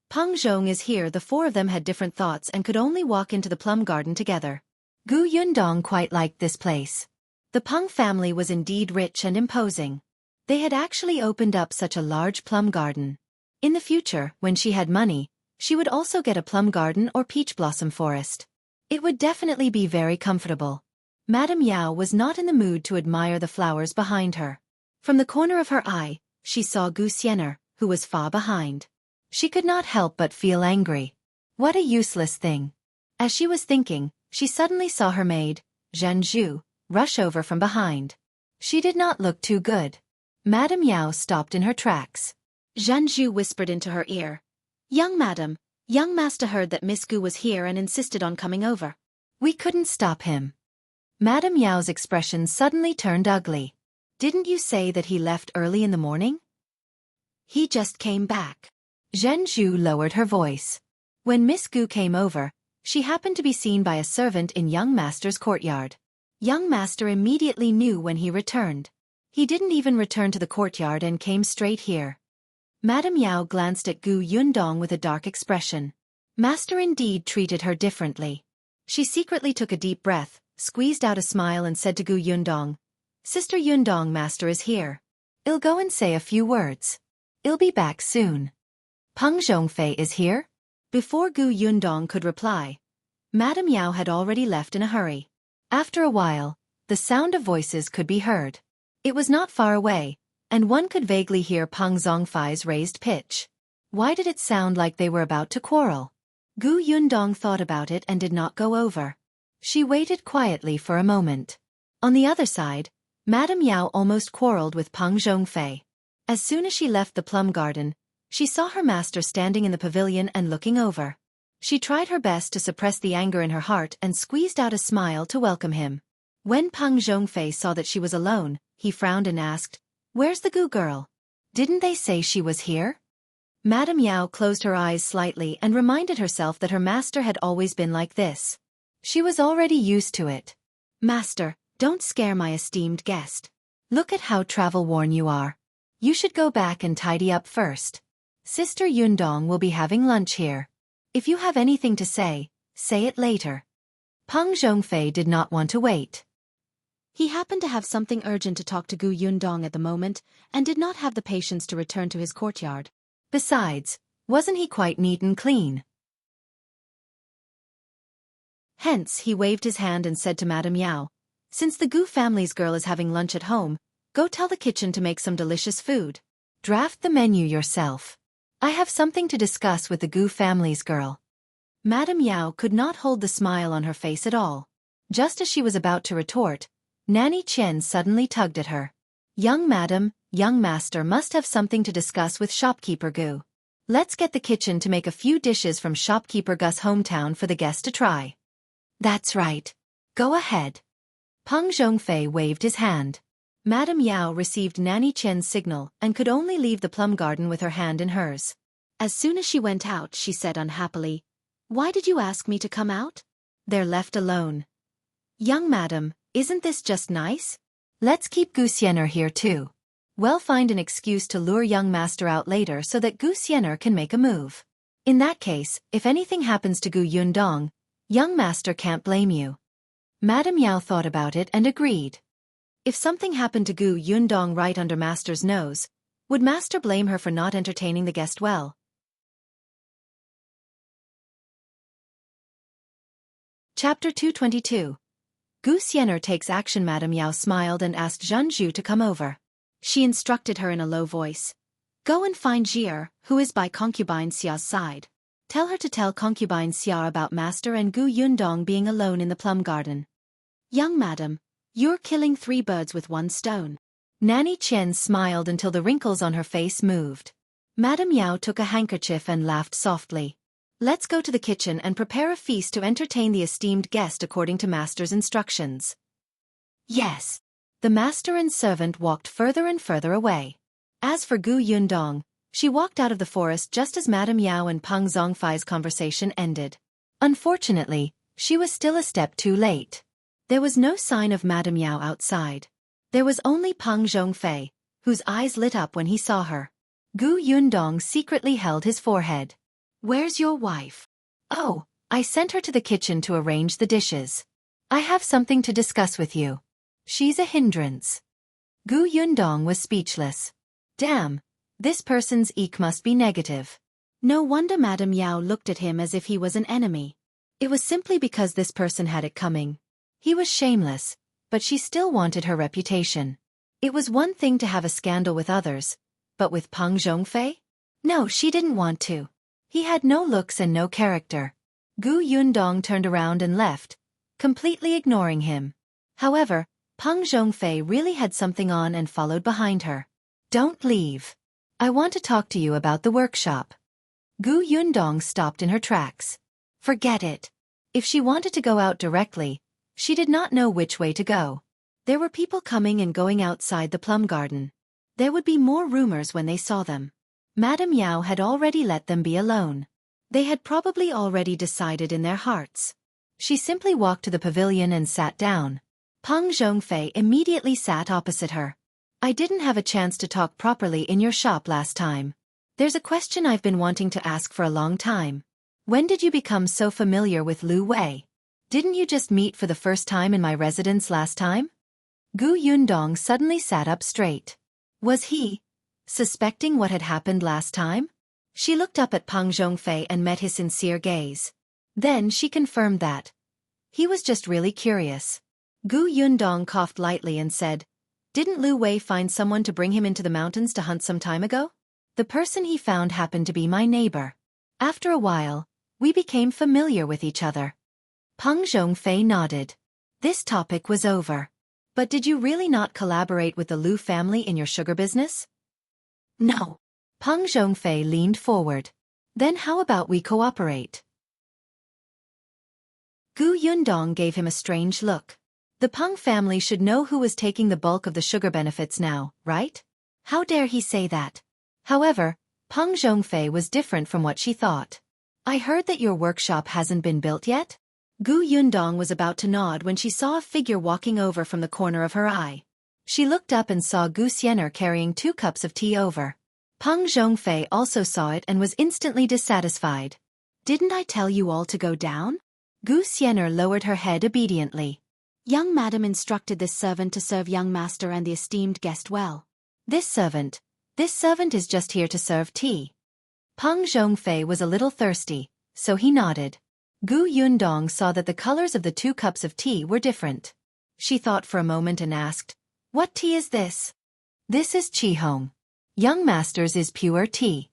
Peng Zhong is here. The 4 of them had different thoughts and could only walk into the plum garden together. Yundong quite liked this place. The Peng family was indeed rich and imposing. They had actually opened up such a large plum garden. In the future, when she had money, she would also get a plum garden or peach blossom forest. It would definitely be very comfortable. Madame Yao was not in the mood to admire the flowers behind her. From the corner of her eye, she saw Xian'er, who was far behind. She could not help but feel angry. What a useless thing. As she was thinking, she suddenly saw her maid, Jianghu, rush over from behind. She did not look too good. Madame Yao stopped in her tracks. Zhanzhu whispered into her ear. Young madam, young master heard that Miss Gu was here and insisted on coming over. We couldn't stop him. Madame Yao's expression suddenly turned ugly. Didn't you say that he left early in the morning? He just came back. Zhanzhu lowered her voice. When Miss Gu came over, she happened to be seen by a servant in young master's courtyard. Young master immediately knew when he returned. He didn't even return to the courtyard and came straight here. Madame Yao glanced at Gu Yundong with a dark expression. Master indeed treated her differently. She secretly took a deep breath, squeezed out a smile and said to Gu Yundong, Sister Yundong, master is here. I'll go and say a few words. I'll be back soon. Peng Zhongfei is here? Before Gu Yundong could reply, Madame Yao had already left in a hurry. After a while, the sound of voices could be heard. It was not far away, and one could vaguely hear Peng Zhongfei's raised pitch. Why did it sound like they were about to quarrel? Gu Yundong thought about it and did not go over. She waited quietly for a moment. On the other side, Madame Yao almost quarreled with Peng Zhongfei. As soon as she left the plum garden, she saw her master standing in the pavilion and looking over. She tried her best to suppress the anger in her heart and squeezed out a smile to welcome him. When Peng Zhongfei saw that she was alone, he frowned and asked, Where's the Gu girl? Didn't they say she was here? Madame Yao closed her eyes slightly and reminded herself that her master had always been like this. She was already used to it. Master, don't scare my esteemed guest. Look at how travel-worn you are. You should go back and tidy up first. Sister Yundong will be having lunch here. If you have anything to say it later. Peng Zhongfei did not want to wait. He happened to have something urgent to talk to Gu Yundong at the moment, and did not have the patience to return to his courtyard. Besides, wasn't he quite neat and clean? Hence he waved his hand and said to Madame Yao, Since the Gu family's girl is having lunch at home, go tell the kitchen to make some delicious food. Draft the menu yourself. I have something to discuss with the Gu family's girl. Madame Yao could not hold the smile on her face at all. Just as she was about to retort, Nanny Qian suddenly tugged at her. Young madam, young master must have something to discuss with Shopkeeper Gu. Let's get the kitchen to make a few dishes from Shopkeeper Gu's hometown for the guest to try. That's right. Go ahead. Peng Zhongfei waved his hand. Madame Yao received Nanny Qian's signal and could only leave the plum garden with her hand in hers. As soon as she went out, she said unhappily, Why did you ask me to come out? They're left alone. Young madam, isn't this just nice? Let's keep Xian'er here too. We'll find an excuse to lure young master out later so that Xian'er can make a move. In that case, if anything happens to Gu Yundong, young master can't blame you. Madame Yao thought about it and agreed. If something happened to Gu Yundong right under master's nose, would master blame her for not entertaining the guest well? Chapter 222. Xian'er takes action. Madame Yao smiled and asked Zhanzhu to come over. She instructed her in a low voice. Go and find Xian'er, who is by Concubine Xia's side. Tell her to tell Concubine Xia about master and Gu Yundong being alone in the plum garden. Young madam, you're killing 3 birds with 1 stone. Nanny Qian smiled until the wrinkles on her face moved. Madame Yao took a handkerchief and laughed softly. Let's go to the kitchen and prepare a feast to entertain the esteemed guest according to master's instructions. Yes. The master and servant walked further and further away. As for Gu Yundong, she walked out of the forest just as Madame Yao and Peng Zhongfei's conversation ended. Unfortunately, she was still a step too late. There was no sign of Madame Yao outside. There was only Peng Zhongfei, whose eyes lit up when he saw her. Gu Yundong secretly held his forehead. Where's your wife? Oh, I sent her to the kitchen to arrange the dishes. I have something to discuss with you. She's a hindrance. Gu Yundong was speechless. Damn, this person's eek must be negative. No wonder Madame Yao looked at him as if he was an enemy. It was simply because this person had it coming. He was shameless, but she still wanted her reputation. It was one thing to have a scandal with others, but with Peng Zhongfei? No, she didn't want to. He had no looks and no character. Gu Yundong turned around and left, completely ignoring him. However, Peng Zhongfei really had something on and followed behind her. Don't leave. I want to talk to you about the workshop. Gu Yundong stopped in her tracks. Forget it. If she wanted to go out directly, she did not know which way to go. There were people coming and going outside the plum garden. There would be more rumors when they saw them. Madame Yao had already let them be alone. They had probably already decided in their hearts. She simply walked to the pavilion and sat down. Peng Zhongfei immediately sat opposite her. I didn't have a chance to talk properly in your shop last time. There's a question I've been wanting to ask for a long time. When did you become so familiar with Lu Wei? Didn't you just meet for the first time in my residence last time? Gu Yundong suddenly sat up straight. Was he suspecting what had happened last time? She looked up at Peng Zhongfei and met his sincere gaze. Then she confirmed that he was just really curious. Gu Yundong coughed lightly and said, Didn't Lu Wei find someone to bring him into the mountains to hunt some time ago? The person he found happened to be my neighbor. After a while, we became familiar with each other. Peng Zhongfei nodded. This topic was over. But did you really not collaborate with the Lu family in your sugar business? No. Peng Zhongfei leaned forward. Then how about we cooperate? Gu Yundong gave him a strange look. The Peng family should know who was taking the bulk of the sugar benefits now, right? How dare he say that? However, Peng Zhongfei was different from what she thought. I heard that your workshop hasn't been built yet? Gu Yundong was about to nod when she saw a figure walking over from the corner of her eye. She looked up and saw Xian'er carrying 2 cups of tea over. Peng Zhongfei also saw it and was instantly dissatisfied. Didn't I tell you all to go down? Xian'er lowered her head obediently. Young madam instructed this servant to serve young master and the esteemed guest well. This servant is just here to serve tea. Peng Zhongfei was a little thirsty, so he nodded. Gu Yundong saw that the colors of the 2 cups of tea were different. She thought for a moment and asked, What tea is this? This is Qihong. Young master's is pure tea.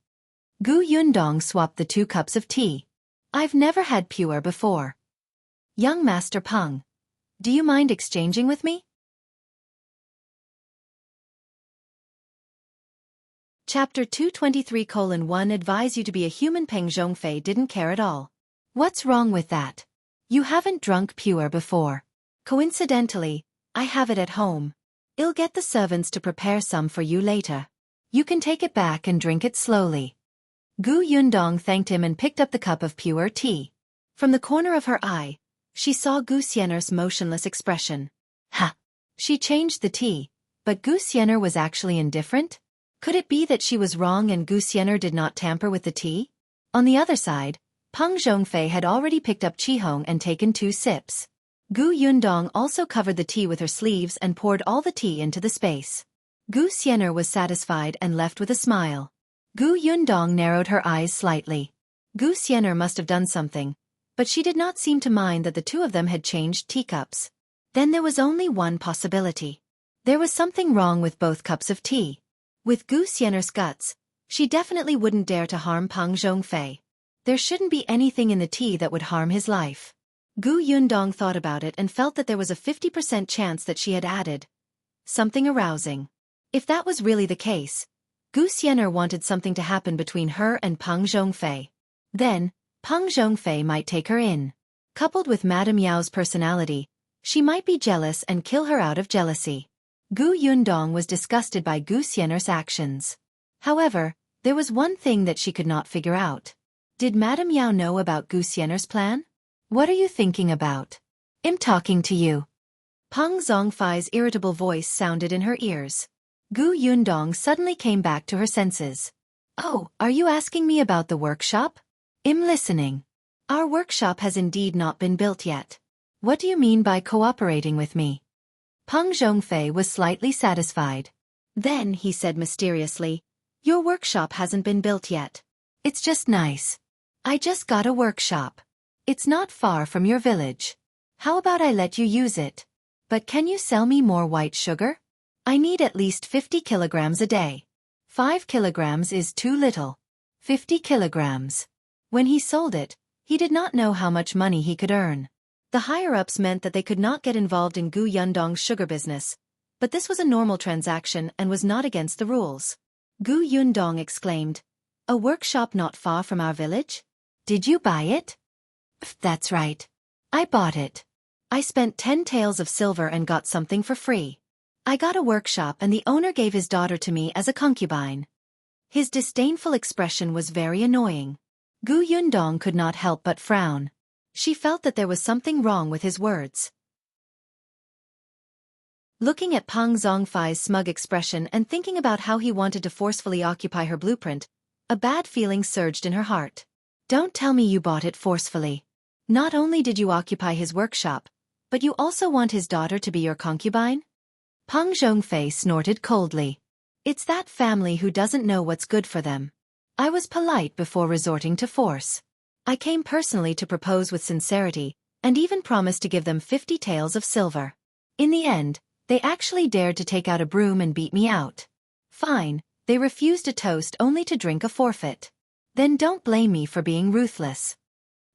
Gu Yundong swapped the 2 cups of tea. I've never had pure before. Young master Peng, do you mind exchanging with me? Chapter 223:1 Advise you to be a human. Peng Zhongfei didn't care at all. What's wrong with that? You haven't drunk pure before. Coincidentally, I have it at home. I'll get the servants to prepare some for you later. You can take it back and drink it slowly. Gu Yundong thanked him and picked up the cup of pure tea. From the corner of her eye, she saw Xian'er's motionless expression. Ha! She changed the tea, but Xian'er was actually indifferent? Could it be that she was wrong and Xian'er did not tamper with the tea? On the other side, Peng Zhongfei had already picked up Qihong and taken 2 sips. Gu Yundong also covered the tea with her sleeves and poured all the tea into the space. Xian'er was satisfied and left with a smile. Gu Yundong narrowed her eyes slightly. Xian'er must have done something, but she did not seem to mind that the 2 of them had changed teacups. Then there was only one possibility. There was something wrong with both cups of tea. With Xian'er's guts, she definitely wouldn't dare to harm Peng Zhongfei. There shouldn't be anything in the tea that would harm his life. Gu Yundong thought about it and felt that there was a 50% chance that she had added something arousing. If that was really the case, Xian'er wanted something to happen between her and Peng Zhongfei. Then, Peng Zhongfei might take her in. Coupled with Madame Yao's personality, she might be jealous and kill her out of jealousy. Gu Yundong was disgusted by Xian'er's actions. However, there was one thing that she could not figure out. Did Madame Yao know about Xian'er's plan? What are you thinking about? I'm talking to you. Peng Zhongfei's irritable voice sounded in her ears. Gu Yundong suddenly came back to her senses. Oh, are you asking me about the workshop? I'm listening. Our workshop has indeed not been built yet. What do you mean by cooperating with me? Peng Zhongfei was slightly satisfied. Then he said mysteriously, Your workshop hasn't been built yet. It's just nice. I just got a workshop. It's not far from your village. How about I let you use it? But can you sell me more white sugar? I need at least 50 kilograms a day. 5 kilograms is too little. 50 kilograms. When he sold it, he did not know how much money he could earn. The higher-ups meant that they could not get involved in Gu Yundong's sugar business, But this was a normal transaction and was not against the rules. Gu Yundong exclaimed, "A workshop not far from our village? Did you buy it?" "That's right. I bought it. I spent 10 taels of silver and got something for free. I got a workshop and the owner gave his daughter to me as a concubine." His disdainful expression was very annoying. Gu Yundong could not help but frown. She felt that there was something wrong with his words. Looking at Peng Zhongfei's smug expression and thinking about how he wanted to forcefully occupy her blueprint, a bad feeling surged in her heart. "Don't tell me you bought it forcefully. Not only did you occupy his workshop, but you also want his daughter to be your concubine?" Peng Zhongfei snorted coldly. "It's that family who doesn't know what's good for them. I was polite before resorting to force. I came personally to propose with sincerity, and even promised to give them 50 taels of silver. In the end, they actually dared to take out a broom and beat me out. Fine, they refused a toast only to drink a forfeit. Then don't blame me for being ruthless.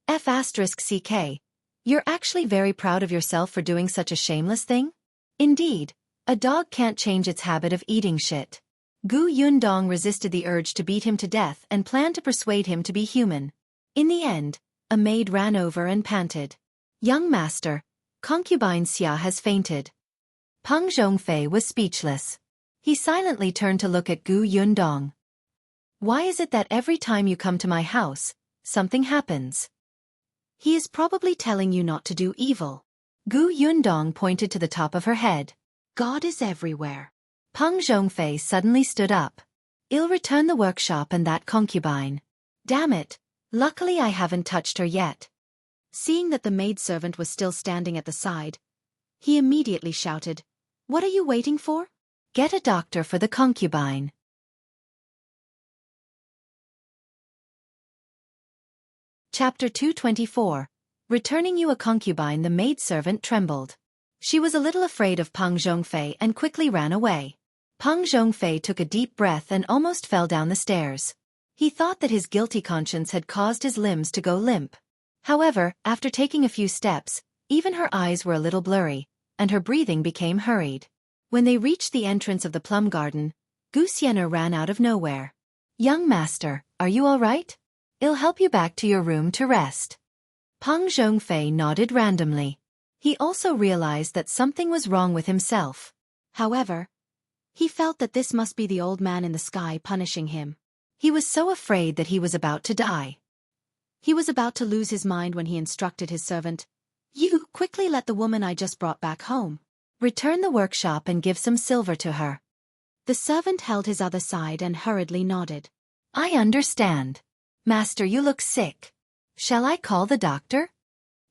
F***CK. You're actually very proud of yourself for doing such a shameless thing? Indeed, a dog can't change its habit of eating shit." Gu Yundong resisted the urge to beat him to death and planned to persuade him to be human. In the end, a maid ran over and panted, "Young master, concubine Xia has fainted." Peng Zhongfei was speechless. He silently turned to look at Gu Yundong. "Why is it that every time you come to my house, something happens?" "He is probably telling you not to do evil." Gu Yundong pointed to the top of her head. "God is everywhere." Peng Zhongfei suddenly stood up. "I'll return the workshop and that concubine. Damn it, luckily I haven't touched her yet." Seeing that the maidservant was still standing at the side, he immediately shouted, "What are you waiting for? Get a doctor for the concubine." Chapter 224. Returning you a concubine. The maidservant trembled. She was a little afraid of Peng Zhongfei and quickly ran away. Peng Zhongfei took a deep breath and almost fell down the stairs. He thought that his guilty conscience had caused his limbs to go limp. However, after taking a few steps, even her eyes were a little blurry, and her breathing became hurried. When they reached the entrance of the plum garden, Xian'er ran out of nowhere. "Young master, are you all right? I'll help you back to your room to rest." Peng Zhongfei nodded randomly. He also realized that something was wrong with himself. However, he felt that this must be the old man in the sky punishing him. He was so afraid that he was about to die. He was about to lose his mind when he instructed his servant, "You quickly let the woman I just brought back home. Return the workshop and give some silver to her." The servant held his other side and hurriedly nodded. "I understand. Master, you look sick. Shall I call the doctor?"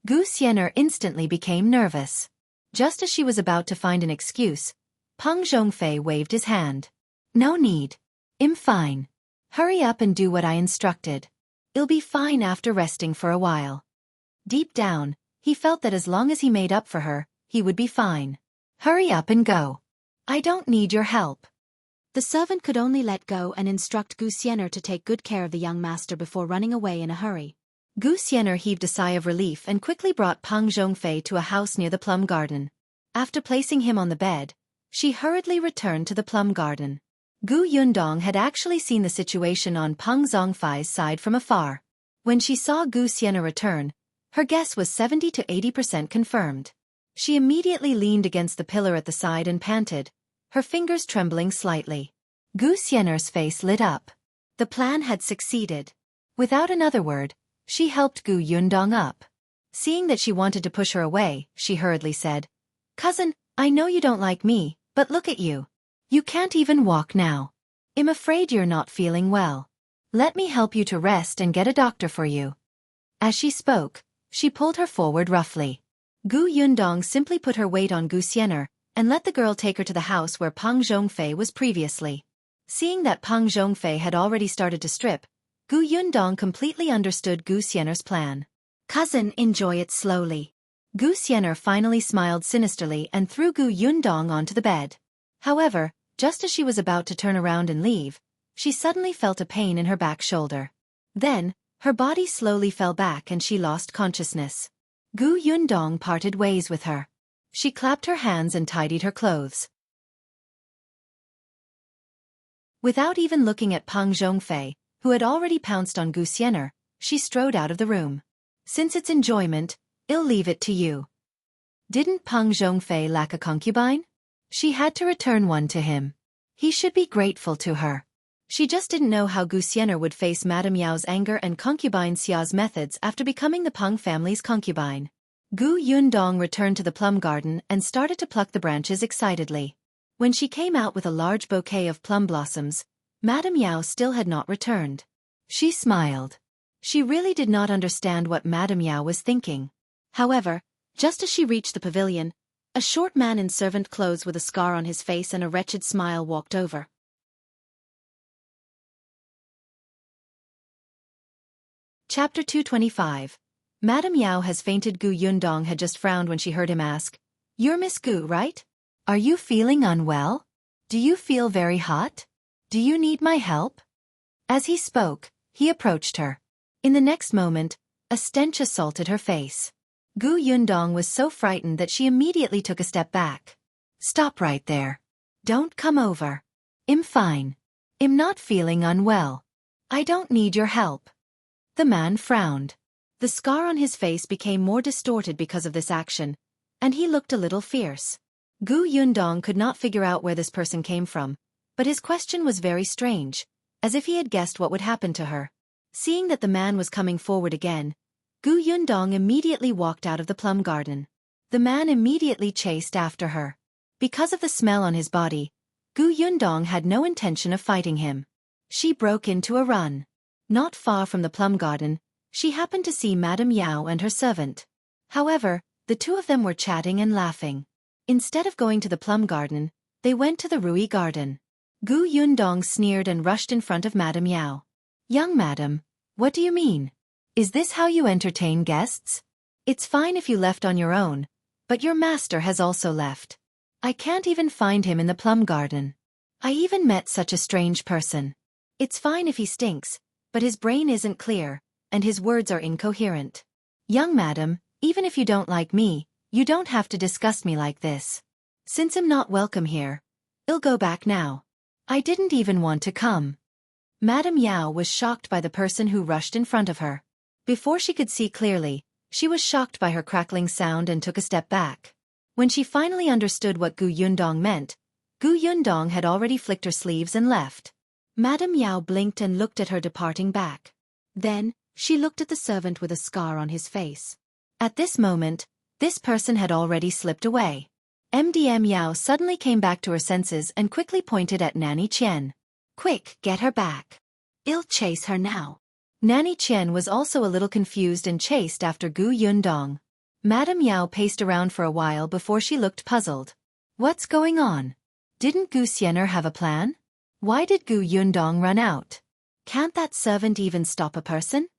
Xian'er instantly became nervous. Just as she was about to find an excuse, Peng Zhongfei waved his hand. "No need. I'm fine. Hurry up and do what I instructed. I'll be fine after resting for a while." Deep down, he felt that as long as he made up for her, he would be fine. "Hurry up and go. I don't need your help." The servant could only let go and instruct Xian'er to take good care of the young master before running away in a hurry. Xian'er heaved a sigh of relief and quickly brought Peng Zhongfei to a house near the plum garden. After placing him on the bed, she hurriedly returned to the plum garden. Gu Yundong had actually seen the situation on Peng Zhongfei's side from afar. When she saw Xian'er return, her guess was 70 to 80% confirmed. She immediately leaned against the pillar at the side and panted, her fingers trembling slightly. Xian'er's face lit up. The plan had succeeded. Without another word, she helped Gu Yundong up. Seeing that she wanted to push her away, she hurriedly said, "Cousin, I know you don't like me, but look at you. You can't even walk now. I'm afraid you're not feeling well. Let me help you to rest and get a doctor for you." As she spoke, she pulled her forward roughly. Gu Yundong simply put her weight on Xian'er and let the girl take her to the house where Peng Zhongfei was previously. Seeing that Peng Zhongfei had already started to strip, Gu Yundong completely understood Xian'er's plan. "Cousin, enjoy it slowly." Xian'er finally smiled sinisterly and threw Gu Yundong onto the bed. However, just as she was about to turn around and leave, she suddenly felt a pain in her back shoulder. Then, her body slowly fell back and she lost consciousness. Gu Yundong parted ways with her. She clapped her hands and tidied her clothes. Without even looking at Peng Zhongfei, who had already pounced on Xian'er, she strode out of the room. Since it's enjoyment, I'll leave it to you. Didn't Peng Zhongfei lack a concubine? She had to return one to him. He should be grateful to her. She just didn't know how Xian'er would face Madame Yao's anger and Concubine Xia's methods after becoming the Peng family's concubine. Yundong returned to the plum garden and started to pluck the branches excitedly. When she came out with a large bouquet of plum blossoms, Madame Yao still had not returned. She smiled. She really did not understand what Madame Yao was thinking. However, just as she reached the pavilion, a short man in servant clothes with a scar on his face and a wretched smile walked over. Chapter 225. Madame Yao has fainted. Yundong had just frowned when she heard him ask, "You're Miss Gu, right? Are you feeling unwell? Do you feel very hot? Do you need my help?" As he spoke, he approached her. In the next moment, a stench assaulted her face. Yundong was so frightened that she immediately took a step back. "Stop right there. Don't come over. I'm fine. I'm not feeling unwell. I don't need your help." The man frowned. The scar on his face became more distorted because of this action, and he looked a little fierce. Yundong could not figure out where this person came from, but his question was very strange, as if he had guessed what would happen to her. Seeing that the man was coming forward again, Yundong immediately walked out of the plum garden. The man immediately chased after her. Because of the smell on his body, Yundong had no intention of fighting him. She broke into a run. Not far from the plum garden, she happened to see Madame Yao and her servant. However, the two of them were chatting and laughing. Instead of going to the plum garden, they went to the Rui garden. Yundong sneered and rushed in front of Madame Yao. "Young madam, what do you mean? Is this how you entertain guests? It's fine if you left on your own, but your master has also left. I can't even find him in the plum garden. I even met such a strange person. It's fine if he stinks, but his brain isn't clear, and his words are incoherent. Young madam, even if you don't like me, you don't have to disgust me like this. Since I'm not welcome here, I'll go back now. I didn't even want to come." Madame Yao was shocked by the person who rushed in front of her. Before she could see clearly, she was shocked by her crackling sound and took a step back. When she finally understood what Yundong meant, Yundong had already flicked her sleeves and left. Madame Yao blinked and looked at her departing back. Then, she looked at the servant with a scar on his face. At this moment, this person had already slipped away. Madame Yao suddenly came back to her senses and quickly pointed at Nanny Qian. "Quick, get her back. I'll chase her now." Nanny Qian was also a little confused and chased after Yundong. Madame Yao paced around for a while before she looked puzzled. What's going on? Didn't Xian'er have a plan? Why did Yundong run out? Can't that servant even stop a person?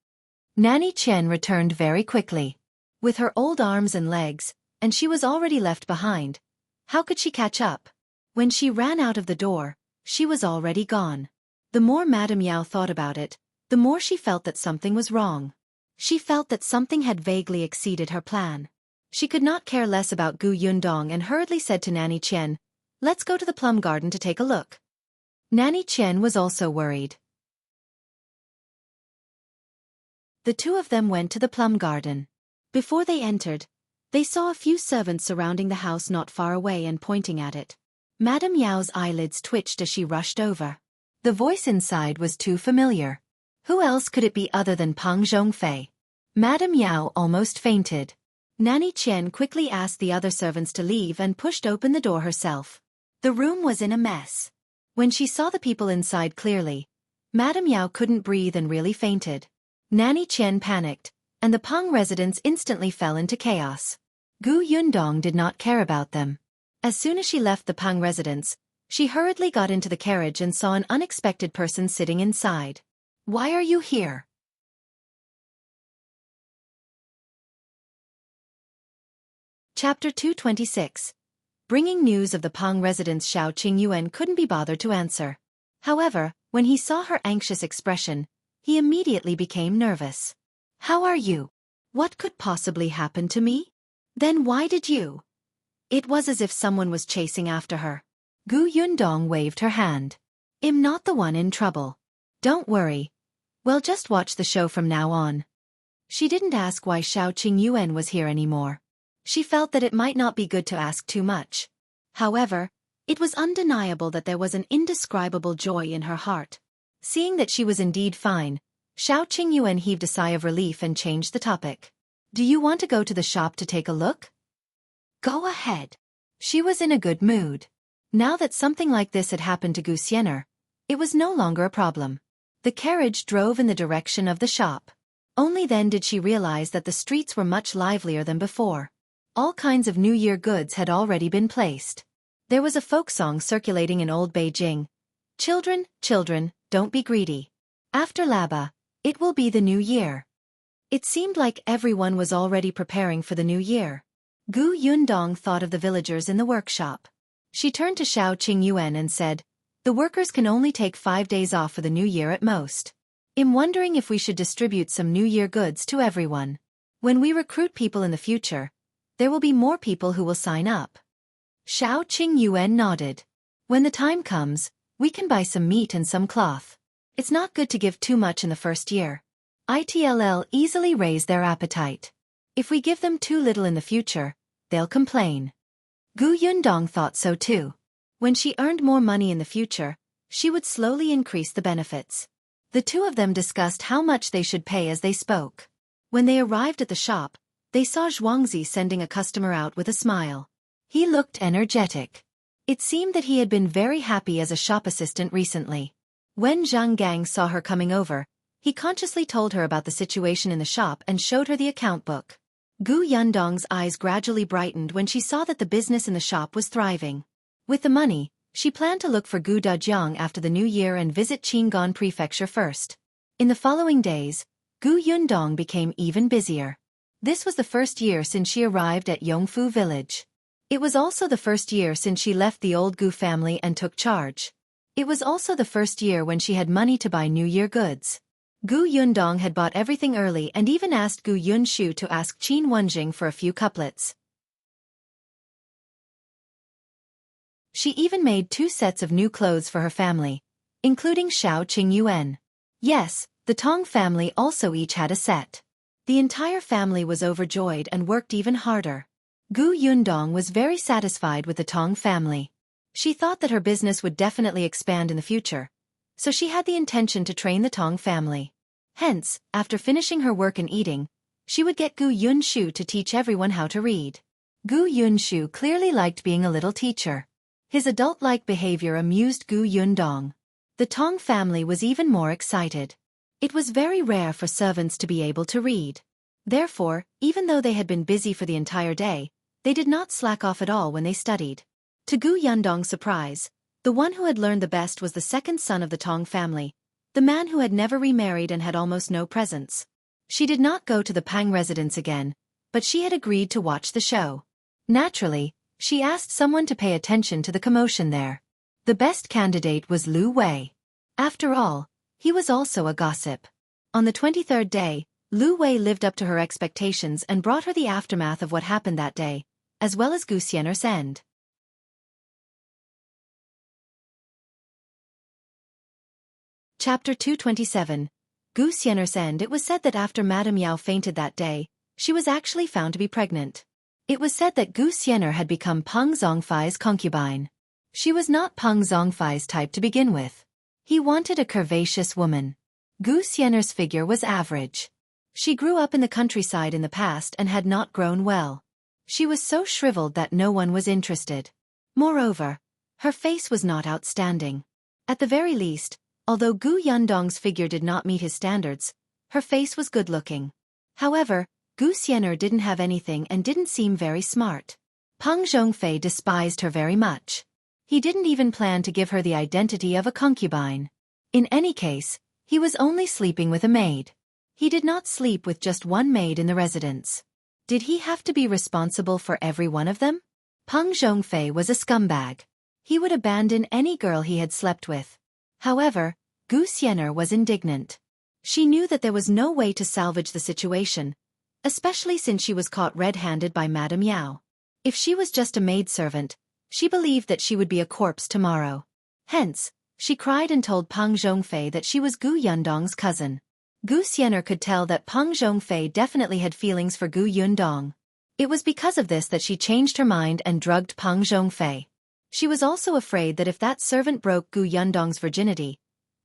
Nanny Qian returned very quickly. With her old arms and legs, and she was already left behind. How could she catch up? When she ran out of the door, she was already gone. The more Madame Yao thought about it, the more she felt that something was wrong. She felt that something had vaguely exceeded her plan. She could not care less about Yundong and hurriedly said to Nanny Qian, "Let's go to the plum garden to take a look." Nanny Qian was also worried. The two of them went to the plum garden. Before they entered, they saw a few servants surrounding the house not far away and pointing at it. Madame Yao's eyelids twitched as she rushed over. The voice inside was too familiar. Who else could it be other than Peng Zhongfei? Madame Yao almost fainted. Nanny Qian quickly asked the other servants to leave and pushed open the door herself. The room was in a mess. When she saw the people inside clearly, Madame Yao couldn't breathe and really fainted. Nanny Qian panicked, and the Peng residents instantly fell into chaos. Yundong did not care about them. As soon as she left the Peng residence, she hurriedly got into the carriage and saw an unexpected person sitting inside. "Why are you here?" Chapter 226. Bringing news of the Peng residence. Shao Qingyuan couldn't be bothered to answer. However, when he saw her anxious expression, he immediately became nervous. "How are you? What could possibly happen to me? Then why did you?" It was as if someone was chasing after her. Yundong waved her hand. I'm not the one in trouble. Don't worry. We'll just watch the show from now on. She didn't ask why Shao Qingyuan was here anymore. She felt that it might not be good to ask too much. However, it was undeniable that there was an indescribable joy in her heart. Seeing that she was indeed fine, Shao Qingyuan heaved a sigh of relief and changed the topic. Do you want to go to the shop to take a look? Go ahead. She was in a good mood. Now that something like this had happened to Xian'er, it was no longer a problem. The carriage drove in the direction of the shop. Only then did she realize that the streets were much livelier than before. All kinds of New Year goods had already been placed. There was a folk song circulating in old Beijing. Children, children, don't be greedy. After Laba, it will be the new year. It seemed like everyone was already preparing for the new year. Gu Yundong thought of the villagers in the workshop. She turned to Shao Qingyuan and said, the workers can only take 5 days off for the new year at most. I'm wondering if we should distribute some New Year goods to everyone. When we recruit people in the future, there will be more people who will sign up. Shao Qingyuan nodded. When the time comes, we can buy some meat and some cloth. It's not good to give too much in the first year. It'll easily raise their appetite. If we give them too little in the future, they'll complain. Gu Yundong thought so too. When she earned more money in the future, she would slowly increase the benefits. The two of them discussed how much they should pay as they spoke. When they arrived at the shop, they saw Zhuangzi sending a customer out with a smile. He looked energetic. It seemed that he had been very happy as a shop assistant recently. When Zhang Gang saw her coming over, he consciously told her about the situation in the shop and showed her the account book. Gu Yundong's eyes gradually brightened when she saw that the business in the shop was thriving. With the money, she planned to look for Gu Dajiang after the new year and visit Qing'an Prefecture first. In the following days, Gu Yundong became even busier. This was the first year since she arrived at Yongfu village. It was also the first year since she left the old Gu family and took charge. It was also the first year when she had money to buy New Year goods. Gu Yundong had bought everything early and even asked Gu Yunshu to ask Qin Wenjing for a few couplets. She even made 2 sets of new clothes for her family, including Shao Qingyuan. Yes, the Tong family also each had a set. The entire family was overjoyed and worked even harder. Gu Yundong was very satisfied with the Tong family. She thought that her business would definitely expand in the future, so she had the intention to train the Tong family. Hence, after finishing her work and eating, she would get Gu Yunshu to teach everyone how to read. Gu Yunshu clearly liked being a little teacher. His adult-like behavior amused Gu Yundong. The Tong family was even more excited. It was very rare for servants to be able to read. Therefore, even though they had been busy for the entire day, they did not slack off at all when they studied. To Gu Yundong's surprise, the one who had learned the best was the second son of the Tong family, the man who had never remarried and had almost no presents. She did not go to the Peng residence again, but she had agreed to watch the show. Naturally, she asked someone to pay attention to the commotion there. The best candidate was Lu Wei. After all, he was also a gossip. On the 23rd day, Lu Wei lived up to her expectations and brought her the aftermath of what happened that day, as well as Gu Xian'er's end. Chapter 227. Gu Xian'er's end. It was said that after Madame Yao fainted that day, she was actually found to be pregnant. It was said that Gu Xian'er had become Peng Zongfei's concubine. She was not Peng Zongfei's type to begin with. He wanted a curvaceous woman. Gu Xian'er's figure was average. She grew up in the countryside in the past and had not grown well. She was so shriveled that no one was interested. Moreover, her face was not outstanding. At the very least, although Gu Yundong's figure did not meet his standards, her face was good-looking. However, Gu Xian'er didn't have anything and didn't seem very smart. Peng Zhongfei despised her very much. He didn't even plan to give her the identity of a concubine. In any case, he was only sleeping with a maid. He did not sleep with just one maid in the residence. Did he have to be responsible for every one of them? Peng Zhongfei was a scumbag. He would abandon any girl he had slept with. However, Gu Xian'er was indignant. She knew that there was no way to salvage the situation, especially since she was caught red-handed by Madame Yao. If she was just a maidservant, she believed that she would be a corpse tomorrow. Hence, She cried and told Peng Zhongfei that she was Gu Yundong's cousin. Gu Xian'er could tell that Peng Zhongfei definitely had feelings for Gu Yundong. It was because of this that she changed her mind and drugged Peng Zhongfei. She was also afraid that if that servant broke Gu Yundong's virginity,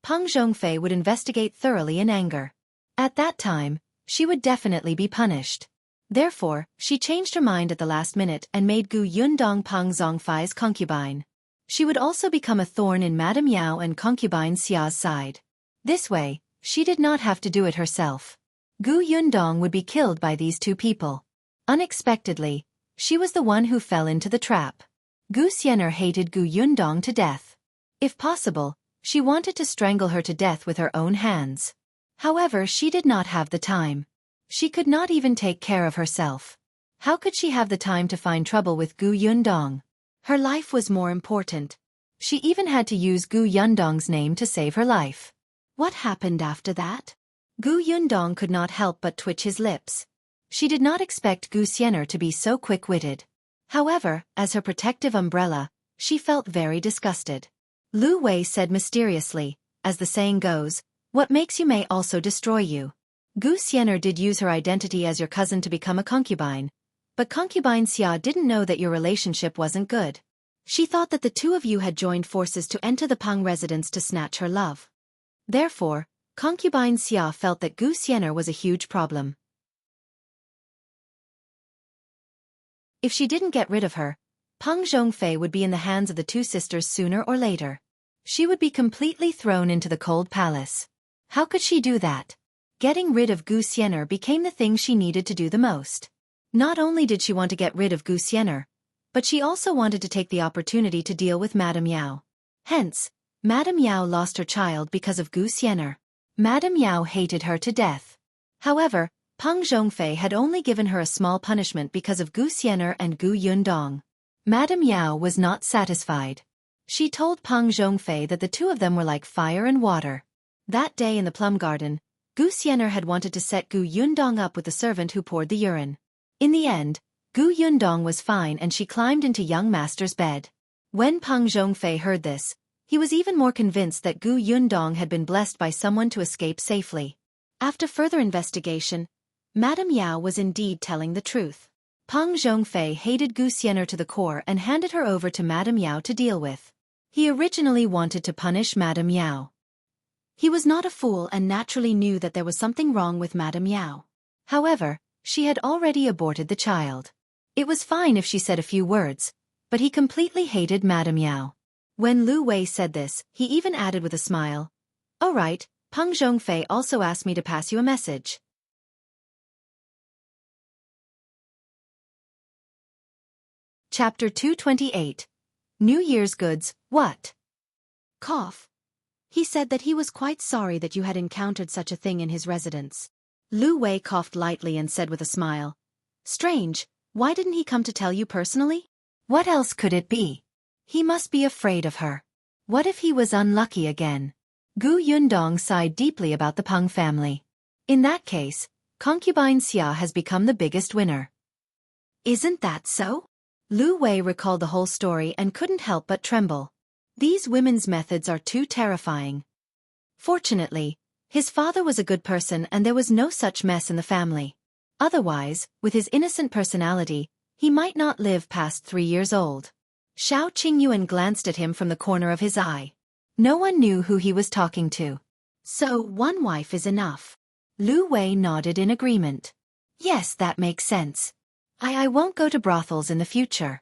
Peng Zhongfei would investigate thoroughly in anger. At that time, she would definitely be punished. Therefore, she changed her mind at the last minute and made Gu Yundong Peng Zhongfei's concubine. She would also become a thorn in Madame Yao and Concubine Xia's side. This way, she did not have to do it herself. Gu Yundong would be killed by these two people. Unexpectedly, she was the one who fell into the trap. Gu Xian'er hated Gu Yundong to death. If possible, she wanted to strangle her to death with her own hands. However, she did not have the time. She could not even take care of herself. How could she have the time to find trouble with Gu Yundong? Her life was more important. She even had to use Gu Yundong's name to save her life. What happened after that? Gu Yundong could not help but twitch his lips. She did not expect Gu Xian'er to be so quick-witted. However, as her protective umbrella, she felt very disgusted. Lu Wei said mysteriously, as the saying goes, "What makes you may also destroy you." Gu Xian'er did use her identity as your cousin to become a concubine, but Concubine Xia didn't know that your relationship wasn't good. She thought that the two of you had joined forces to enter the Peng residence to snatch her love. Therefore, Concubine Xia felt that Gu Xian'er was a huge problem. If she didn't get rid of her, Peng Zhongfei would be in the hands of the two sisters sooner or later. She would be completely thrown into the cold palace. How could she do that? Getting rid of Gu Xian'er became the thing she needed to do the most. Not only did she want to get rid of Gu Xian'er, but she also wanted to take the opportunity to deal with Madame Yao. Hence, Madame Yao lost her child because of Gu Xian'er. Madame Yao hated her to death. However, Peng Zhongfei had only given her a small punishment because of Gu Xian'er and Gu Yundong. Madame Yao was not satisfied. She told Peng Zhongfei that the two of them were like fire and water. That day in the plum garden, Gu Xian'er had wanted to set Gu Yundong up with the servant who poured the urine. In the end, Gu Yundong was fine and she climbed into young master's bed. When Peng Zhongfei heard this, he was even more convinced that Gu Yundong had been blessed by someone to escape safely. After further investigation, Madame Yao was indeed telling the truth. Peng Zhongfei hated Gu Xian'er to the core and handed her over to Madame Yao to deal with. He originally wanted to punish Madame Yao. He was not a fool and naturally knew that there was something wrong with Madame Yao. However, she had already aborted the child. It was fine if she said a few words, but he completely hated Madame Yao. When Lu Wei said this, he even added with a smile, "All right, Peng Zhongfei also asked me to pass you a message." Chapter 228. New Year's Goods, What? Cough. He said that he was quite sorry that you had encountered such a thing in his residence. Lu Wei coughed lightly and said with a smile, "Strange, why didn't he come to tell you personally?" What else could it be? He must be afraid of her. What if he was unlucky again? Gu Yundong sighed deeply about the Peng family. In that case, Concubine Xia has become the biggest winner. Isn't that so? Lu Wei recalled the whole story and couldn't help but tremble. These women's methods are too terrifying. Fortunately, his father was a good person and there was no such mess in the family. Otherwise, with his innocent personality, he might not live past 3 years old. Shao Qingyuan glanced at him from the corner of his eye. No one knew who he was talking to. So, one wife is enough. Lu Wei nodded in agreement. Yes, that makes sense. I won't go to brothels in the future.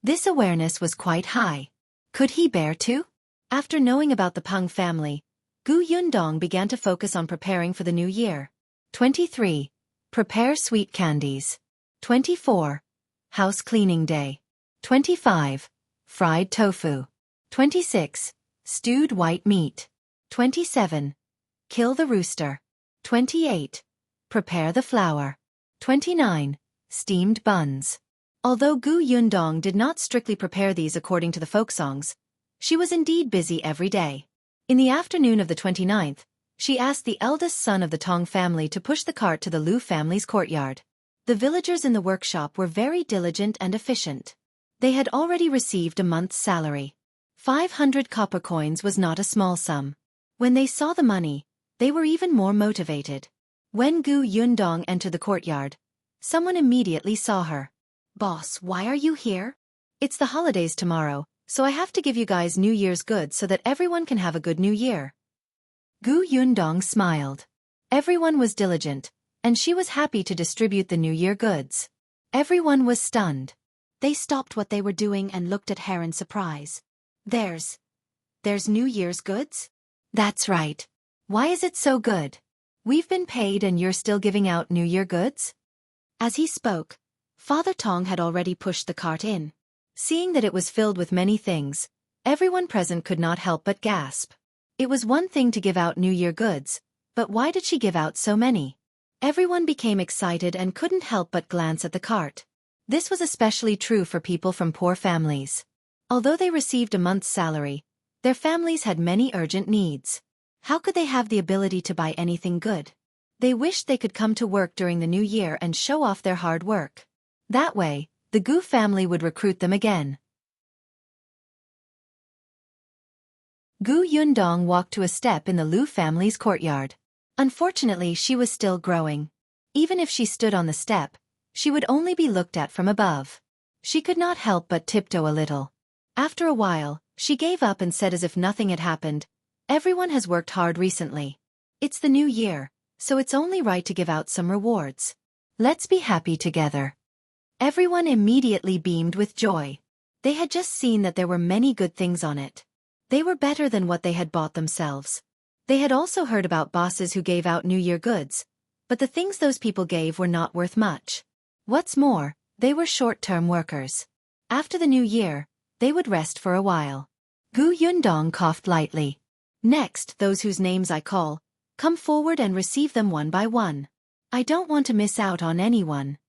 This awareness was quite high. Could he bear to? After knowing about the Peng family, Gu Yundong began to focus on preparing for the new year. 23. Prepare sweet candies. 24. House cleaning day. 25. Fried tofu. 26. Stewed white meat. 27. Kill the rooster. 28. Prepare the flour. 29. Steamed buns. Although Gu Yundong did not strictly prepare these according to the folk songs, she was indeed busy every day. In the afternoon of the 29th, she asked the eldest son of the Tong family to push the cart to the Lu family's courtyard. The villagers in the workshop were very diligent and efficient. They had already received a month's salary. 500 copper coins was not a small sum. When they saw the money, they were even more motivated. When Gu Yundong entered the courtyard, someone immediately saw her. Boss, why are you here? It's the holidays tomorrow, so I have to give you guys New Year's goods so that everyone can have a good New Year. Gu Yundong smiled. Everyone was diligent, and she was happy to distribute the New Year goods. Everyone was stunned. They stopped what they were doing and looked at her in surprise. There's New Year's goods? That's right. Why is it so good? We've been paid and you're still giving out New Year goods? As he spoke, Father Tong had already pushed the cart in. Seeing that it was filled with many things, everyone present could not help but gasp. It was one thing to give out New Year goods, but why did she give out so many? Everyone became excited and couldn't help but glance at the cart. This was especially true for people from poor families. Although they received a month's salary, their families had many urgent needs. How could they have the ability to buy anything good? They wished they could come to work during the new year and show off their hard work. That way, the Gu family would recruit them again. Gu Yundong walked to a step in the Lu family's courtyard. Unfortunately, she was still growing. Even if she stood on the step, she would only be looked at from above. She could not help but tiptoe a little. After a while, she gave up and said as if nothing had happened, "Everyone has worked hard recently. It's the new year, so it's only right to give out some rewards. Let's be happy together." Everyone immediately beamed with joy. They had just seen that there were many good things on it. They were better than what they had bought themselves. They had also heard about bosses who gave out New Year goods, but the things those people gave were not worth much. What's more, they were short-term workers. After the new year, they would rest for a while. Gu Yundong coughed lightly. "Next, those whose names I call, come forward and receive them one by one. I don't want to miss out on anyone."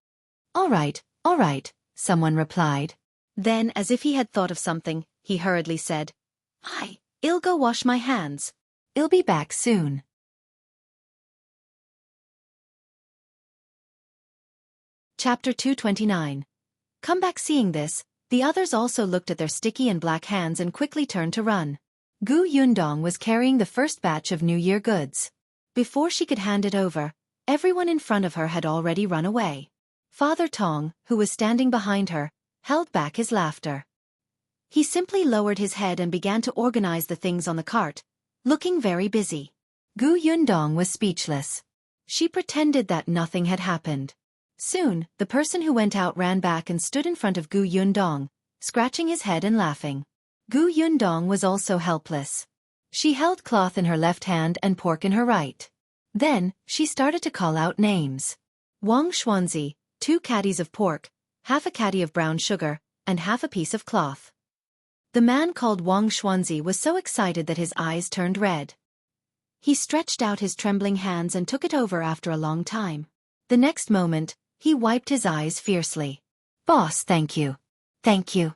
All right, someone replied. Then, as if he had thought of something, he hurriedly said, "I'll go wash my hands. I'll be back soon." Chapter 229. Come back. Seeing this, the others also looked at their sticky and black hands and quickly turned to run. Gu Yundong was carrying the first batch of New Year goods. Before she could hand it over, everyone in front of her had already run away. Father Tong, who was standing behind her, held back his laughter. He simply lowered his head and began to organize the things on the cart, looking very busy. Gu Yundong was speechless. She pretended that nothing had happened. Soon, the person who went out ran back and stood in front of Gu Yundong, scratching his head and laughing. Gu Yundong was also helpless. She held cloth in her left hand and pork in her right. Then, she started to call out names. Zhuangzi, 2 caddies of pork, half a caddy of brown sugar, and half a piece of cloth. The man called Zhuangzi was so excited that his eyes turned red. He stretched out his trembling hands and took it over after a long time. The next moment, he wiped his eyes fiercely. "Boss, thank you. Thank you."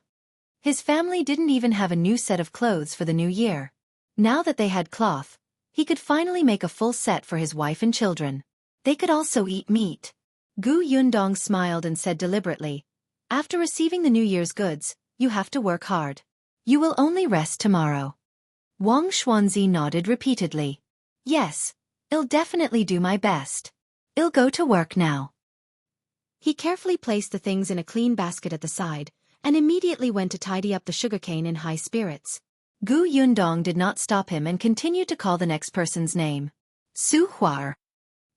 His family didn't even have a new set of clothes for the new year. Now that they had cloth, he could finally make a full set for his wife and children. They could also eat meat. Gu Yundong smiled and said deliberately, "After receiving the New Year's goods, you have to work hard. You will only rest tomorrow." Zhuangzi nodded repeatedly. "Yes, I'll definitely do my best. I'll go to work now." He carefully placed the things in a clean basket at the side, and immediately went to tidy up the sugarcane in high spirits. Gu Yundong did not stop him and continued to call the next person's name. "Su Huar."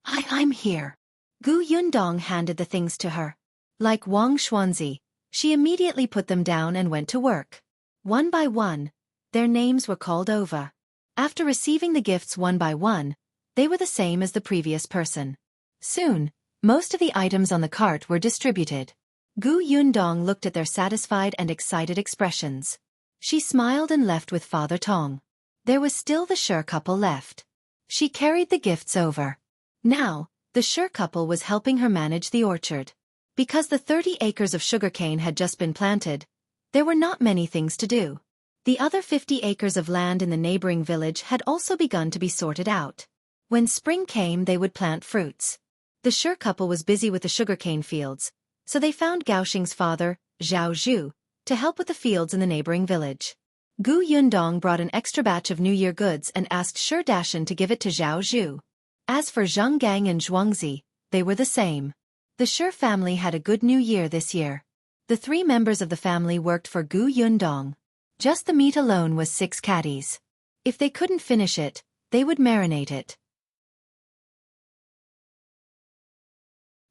I'm here." Gu Yundong handed the things to her. Like Zhuangzi, she immediately put them down and went to work. One by one, their names were called over. After receiving the gifts one by one, they were the same as the previous person. Soon, most of the items on the cart were distributed. Gu Yundong looked at their satisfied and excited expressions. She smiled and left with Father Tong. There was still the Sure couple left. She carried the gifts over. Now, the Sure couple was helping her manage the orchard. Because the 30 acres of sugarcane had just been planted, there were not many things to do. The other 50 acres of land in the neighboring village had also begun to be sorted out. When spring came, they would plant fruits. The Sure couple was busy with the sugarcane fields, so they found Gaoxing's father, Zhao Zhu, to help with the fields in the neighboring village. Gu Yundong brought an extra batch of New Year goods and asked Shi Dashan to give it to Zhao Zhu. As for Zhong Gang and Zhuangzi, they were the same. The Shi family had a good New Year this year. The 3 members of the family worked for Gu Yundong. Just the meat alone was 6 caddies. If they couldn't finish it, they would marinate it.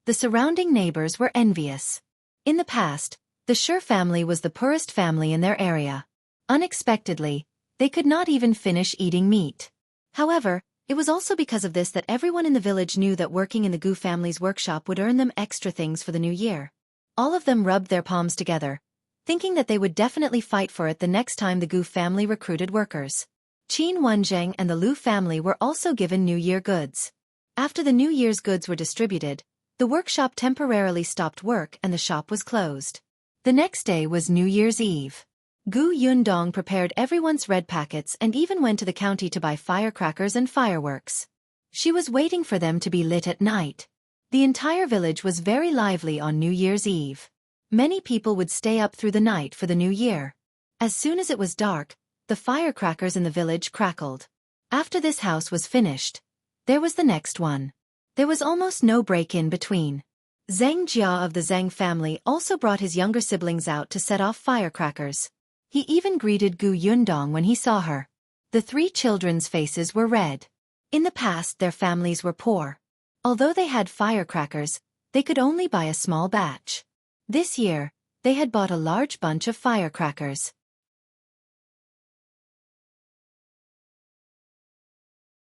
The surrounding neighbors were envious. In the past, the Shi family was the poorest family in their area. Unexpectedly, they could not even finish eating meat. However, it was also because of this that everyone in the village knew that working in the Gu family's workshop would earn them extra things for the new year. All of them rubbed their palms together, thinking that they would definitely fight for it the next time the Gu family recruited workers. Qin Wanzheng and the Lu family were also given New Year goods. After the New Year's goods were distributed, the workshop temporarily stopped work and the shop was closed. The next day was New Year's Eve. Gu Yundong prepared everyone's red packets and even went to the county to buy firecrackers and fireworks. She was waiting for them to be lit at night. The entire village was very lively on New Year's Eve. Many people would stay up through the night for the new year. As soon as it was dark, the firecrackers in the village crackled. After this house was finished, there was the next one. There was almost no break in between. Zheng Jia of the Zheng family also brought his younger siblings out to set off firecrackers. He even greeted Gu Yundong when he saw her. The 3 children's faces were red. In the past their families were poor. Although they had firecrackers, they could only buy a small batch. This year, they had bought a large bunch of firecrackers.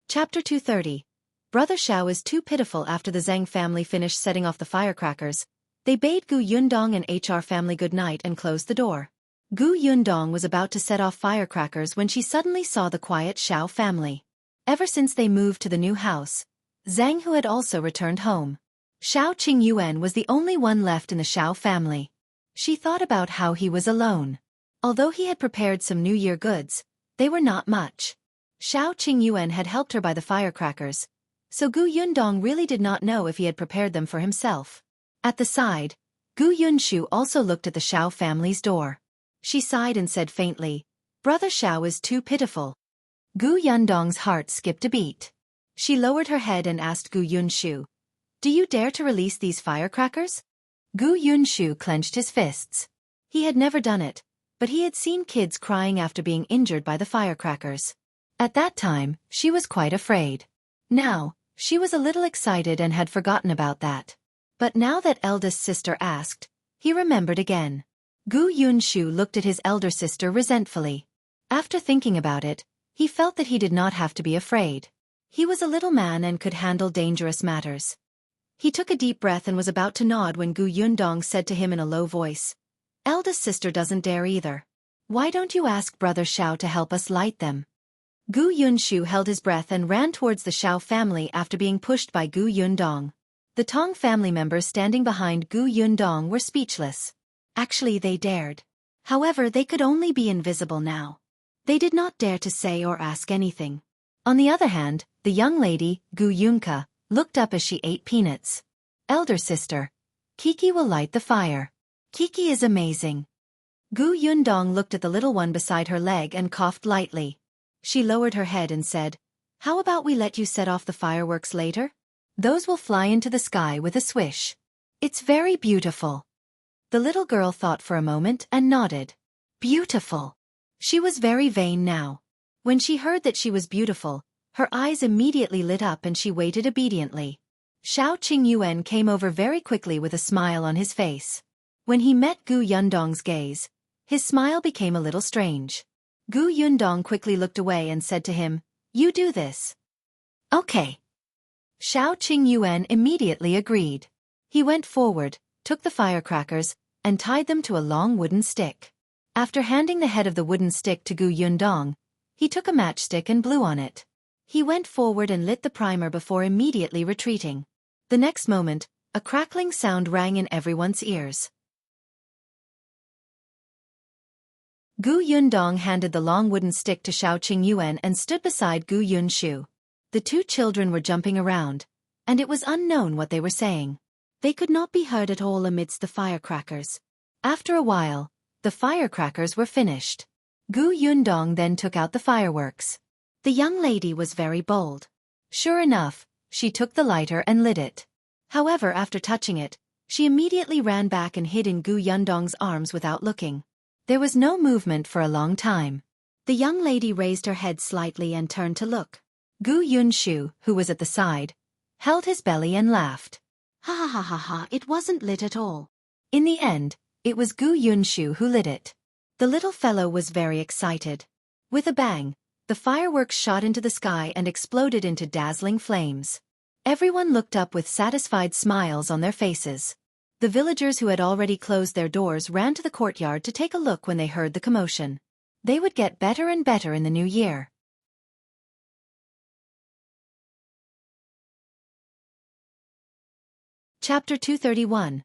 Chapter 230. Brother Shao is too pitiful. After the Zheng family finished setting off the firecrackers, they bade Gu Yundong and HR family good night and closed the door. Gu Yundong was about to set off firecrackers when she suddenly saw the quiet Shao family. Ever since they moved to the new house, Jianghu had also returned home. Shao Qing'an was the only one left in the Shao family. She thought about how he was alone. Although he had prepared some New Year goods, they were not much. Shao Qing'an had helped her buy the firecrackers, so Gu Yundong really did not know if he had prepared them for himself. At the side, Gu Yunshu also looked at the Shao family's door. She sighed and said faintly, "Brother Shao is too pitiful." Gu Yundong's heart skipped a beat. She lowered her head and asked Gu Yunshu, "Do you dare to release these firecrackers?" Gu Yunshu clenched his fists. He had never done it, but he had seen kids crying after being injured by the firecrackers. At that time, she was quite afraid. Now, she was a little excited and had forgotten about that. But now that eldest sister asked, he remembered again. Gu Yunshu looked at his elder sister resentfully. After thinking about it, he felt that he did not have to be afraid. He was a little man and could handle dangerous matters. He took a deep breath and was about to nod when Gu Yundong said to him in a low voice, "Eldest sister doesn't dare either. Why don't you ask Brother Shao to help us light them?" Gu Yunshu held his breath and ran towards the Shao family after being pushed by Gu Yundong. The Tong family members standing behind Gu Yundong were speechless. Actually, they dared. However, they could only be invisible now. They did not dare to say or ask anything. On the other hand, the young lady, Gu Yunka, looked up as she ate peanuts. "Elder sister, Kiki will light the fire. Kiki is amazing." Gu Yundong looked at the little one beside her leg and coughed lightly. She lowered her head and said, "How about we let you set off the fireworks later? Those will fly into the sky with a swish. It's very beautiful." The little girl thought for a moment and nodded. Beautiful. She was very vain now. When she heard that she was beautiful, her eyes immediately lit up and she waited obediently. Shao Qingyuan came over very quickly with a smile on his face. When he met Gu Yundong's gaze, his smile became a little strange. Gu Yundong quickly looked away and said to him, "You do this." "Okay." Shao Qingyuan immediately agreed. He went forward, took the firecrackers, and tied them to a long wooden stick. After handing the head of the wooden stick to Gu Yundong, he took a matchstick and blew on it. He went forward and lit the primer before immediately retreating. The next moment, a crackling sound rang in everyone's ears. Gu Yundong handed the long wooden stick to Shao Qingyuan and stood beside Gu Yunshu. The 2 children were jumping around, and it was unknown what they were saying. They could not be heard at all amidst the firecrackers. After a while, the firecrackers were finished. Gu Yundong then took out the fireworks. The young lady was very bold. Sure enough, she took the lighter and lit it. However, after touching it, she immediately ran back and hid in Gu Yundong's arms without looking. There was no movement for a long time. The young lady raised her head slightly and turned to look. Gu Yunshu, who was at the side, held his belly and laughed. Ha ha ha ha ha, it wasn't lit at all. In the end, it was Gu Yunshu who lit it. The little fellow was very excited. With a bang, the fireworks shot into the sky and exploded into dazzling flames. Everyone looked up with satisfied smiles on their faces. The villagers who had already closed their doors ran to the courtyard to take a look when they heard the commotion. They would get better and better in the new year. Chapter 231.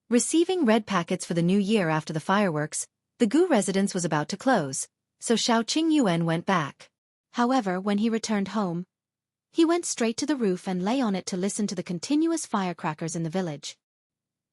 Receiving red packets for the new year. After the fireworks, the Gu residence was about to close, so Shao Qingyuan went back. However, when he returned home, he went straight to the roof and lay on it to listen to the continuous firecrackers in the village.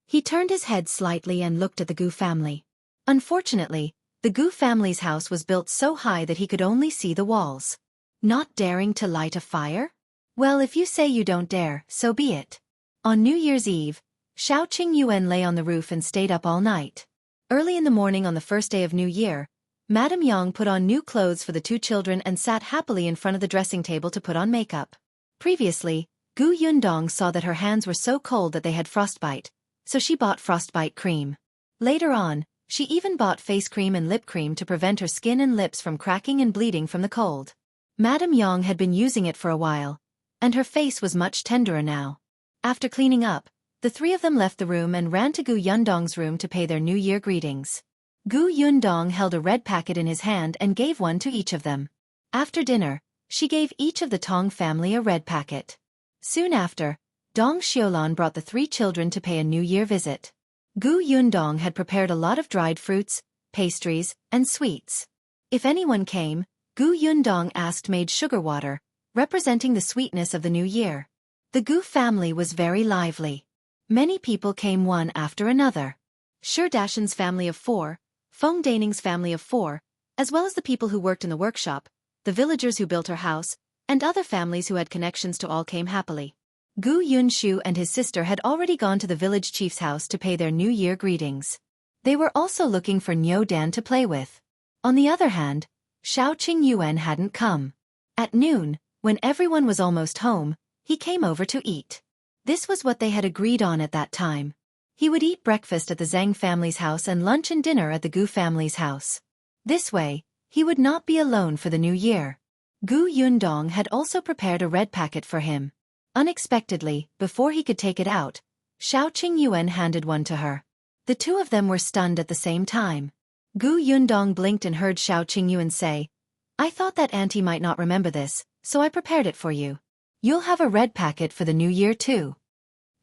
He turned his head slightly and looked at the Gu family. Unfortunately, the Gu family's house was built so high that he could only see the walls. Not daring to light a fire? Well, if you say you don't dare, so be it. On New Year's Eve, Shao Qingyuan lay on the roof and stayed up all night. Early in the morning on the first day of New Year, Madame Yang put on new clothes for the two children and sat happily in front of the dressing table to put on makeup. Previously, Gu Yundong saw that her hands were so cold that they had frostbite, so she bought frostbite cream. Later on, she even bought face cream and lip cream to prevent her skin and lips from cracking and bleeding from the cold. Madame Yang had been using it for a while, and her face was much tenderer now. After cleaning up, the three of them left the room and ran to Gu Yundong's room to pay their New Year greetings. Gu Yundong held a red packet in his hand and gave one to each of them. After dinner, she gave each of the Tong family a red packet. Soon after, Dong Xiaolan brought the three children to pay a New Year visit. Gu Yundong had prepared a lot of dried fruits, pastries, and sweets. If anyone came, Gu Yundong asked made sugar water, representing the sweetness of the new year. The Gu family was very lively. Many people came one after another. Shi Dashan's family of 4, Feng Daning's family of 4, as well as the people who worked in the workshop, the villagers who built her house, and other families who had connections to all came happily. Gu Yunshu and his sister had already gone to the village chief's house to pay their New Year greetings. They were also looking for Niu Dan to play with. On the other hand, Shao Qingyuan hadn't come. At noon, when everyone was almost home, he came over to eat. This was what they had agreed on at that time. He would eat breakfast at the Zhang family's house and lunch and dinner at the Gu family's house. This way, he would not be alone for the new year. Gu Yundong had also prepared a red packet for him. Unexpectedly, before he could take it out, Shao Qingyuan handed one to her. The two of them were stunned at the same time. Gu Yundong blinked and heard Shao Qingyuan say, "I thought that auntie might not remember this, so I prepared it for you. You'll have a red packet for the new year too."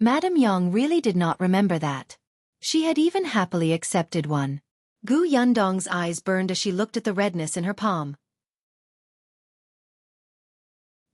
Madame Yang really did not remember that. She had even happily accepted one. Gu Yundong's eyes burned as she looked at the redness in her palm.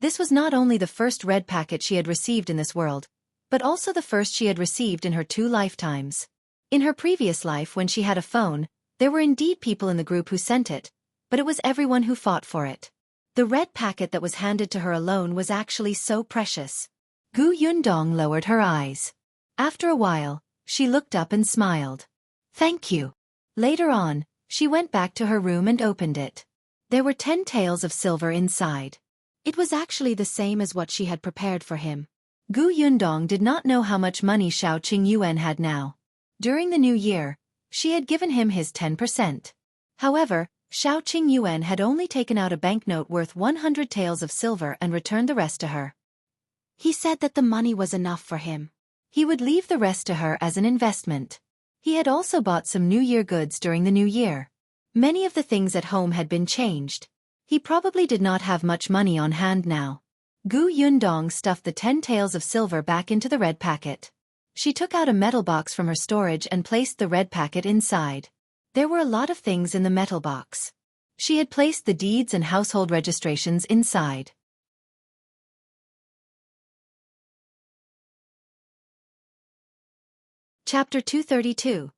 This was not only the first red packet she had received in this world, but also the first she had received in her 2 lifetimes. In her previous life when she had a phone, there were indeed people in the group who sent it, but it was everyone who fought for it. The red packet that was handed to her alone was actually so precious. Gu Yundong lowered her eyes. After a while, she looked up and smiled. "Thank you." Later on, she went back to her room and opened it. There were 10 taels of silver inside. It was actually the same as what she had prepared for him. Gu Yundong did not know how much money Shao Qingyuan had now. During the new year, she had given him his 10%. However, Shao Qingyuan had only taken out a banknote worth 100 taels of silver and returned the rest to her. He said that the money was enough for him. He would leave the rest to her as an investment. He had also bought some New Year goods during the new year. Many of the things at home had been changed. He probably did not have much money on hand now. Gu Yundong stuffed the 10 taels of silver back into the red packet. She took out a metal box from her storage and placed the red packet inside. There were a lot of things in the metal box. She had placed the deeds and household registrations inside. Chapter 232.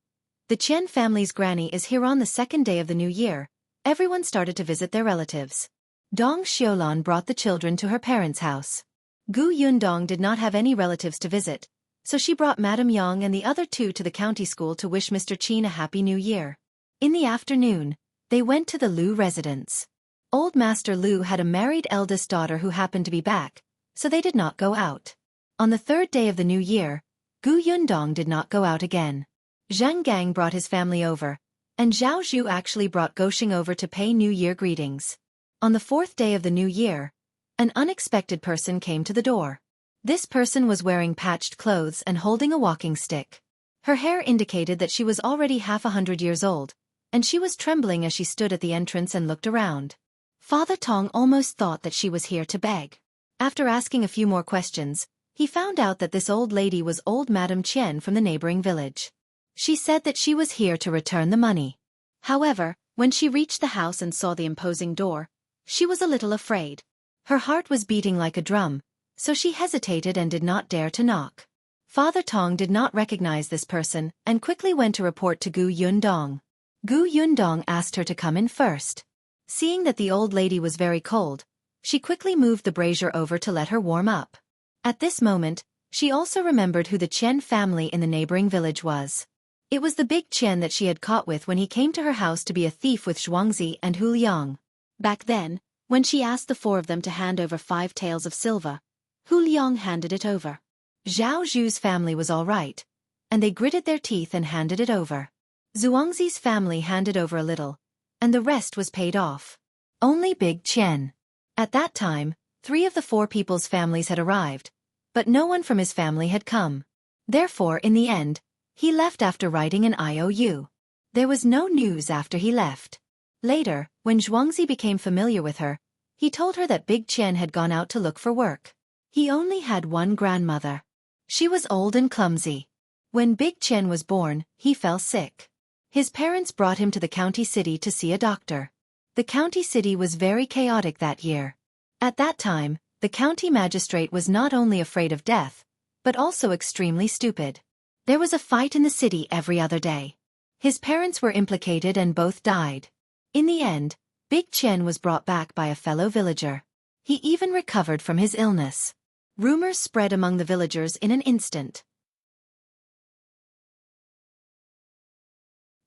The Qian family's granny is here on the second day of the new year, Everyone started to visit their relatives. Dong Xiulan brought the children to her parents' house. Gu Yundong did not have any relatives to visit, so she brought Madame Yang and the other two to the county school to wish Mr. Qin a happy new year. In the afternoon, they went to the Lu residence. Old Master Lu had a married eldest daughter who happened to be back, so they did not go out. On the third day of the new year, Gu Yundong did not go out again. Zhang Gang brought his family over, and Zhao Zhu actually brought Goxing over to pay New Year greetings. On the fourth day of the new year, an unexpected person came to the door. This person was wearing patched clothes and holding a walking stick. Her hair indicated that she was already half 100 years old, and she was trembling as she stood at the entrance and looked around. Father Tong almost thought that she was here to beg. After asking a few more questions, he found out that this old lady was old Madame Qian from the neighboring village. She said that she was here to return the money. However, when she reached the house and saw the imposing door, she was a little afraid. Her heart was beating like a drum, so she hesitated and did not dare to knock. Father Tong did not recognize this person and quickly went to report to Gu Yundong. Gu Yundong asked her to come in first. Seeing that the old lady was very cold, she quickly moved the brazier over to let her warm up. At this moment, she also remembered who the Qian family in the neighboring village was. It was the big Qian that she had caught with when he came to her house to be a thief with Zhuangzi and Hu Liang. Back then, when she asked the four of them to hand over 5 taels of silver, Hu Liang handed it over. Zhao Zhu's family was all right, and they gritted their teeth and handed it over. Zhuangzi's family handed over a little, and the rest was paid off. Only Big Qian. At that time, 3 of the 4 people's families had arrived, but no one from his family had come. Therefore, in the end, he left after writing an IOU. There was no news after he left. Later, when Zhuangzi became familiar with her, he told her that Big Qian had gone out to look for work. He only had one grandmother. She was old and clumsy. When Big Qian was born, he fell sick. His parents brought him to the county city to see a doctor. The county city was very chaotic that year. At that time, the county magistrate was not only afraid of death, but also extremely stupid. There was a fight in the city every other day. His parents were implicated and both died. In the end, Big Qian was brought back by a fellow villager. He even recovered from his illness. Rumors spread among the villagers in an instant.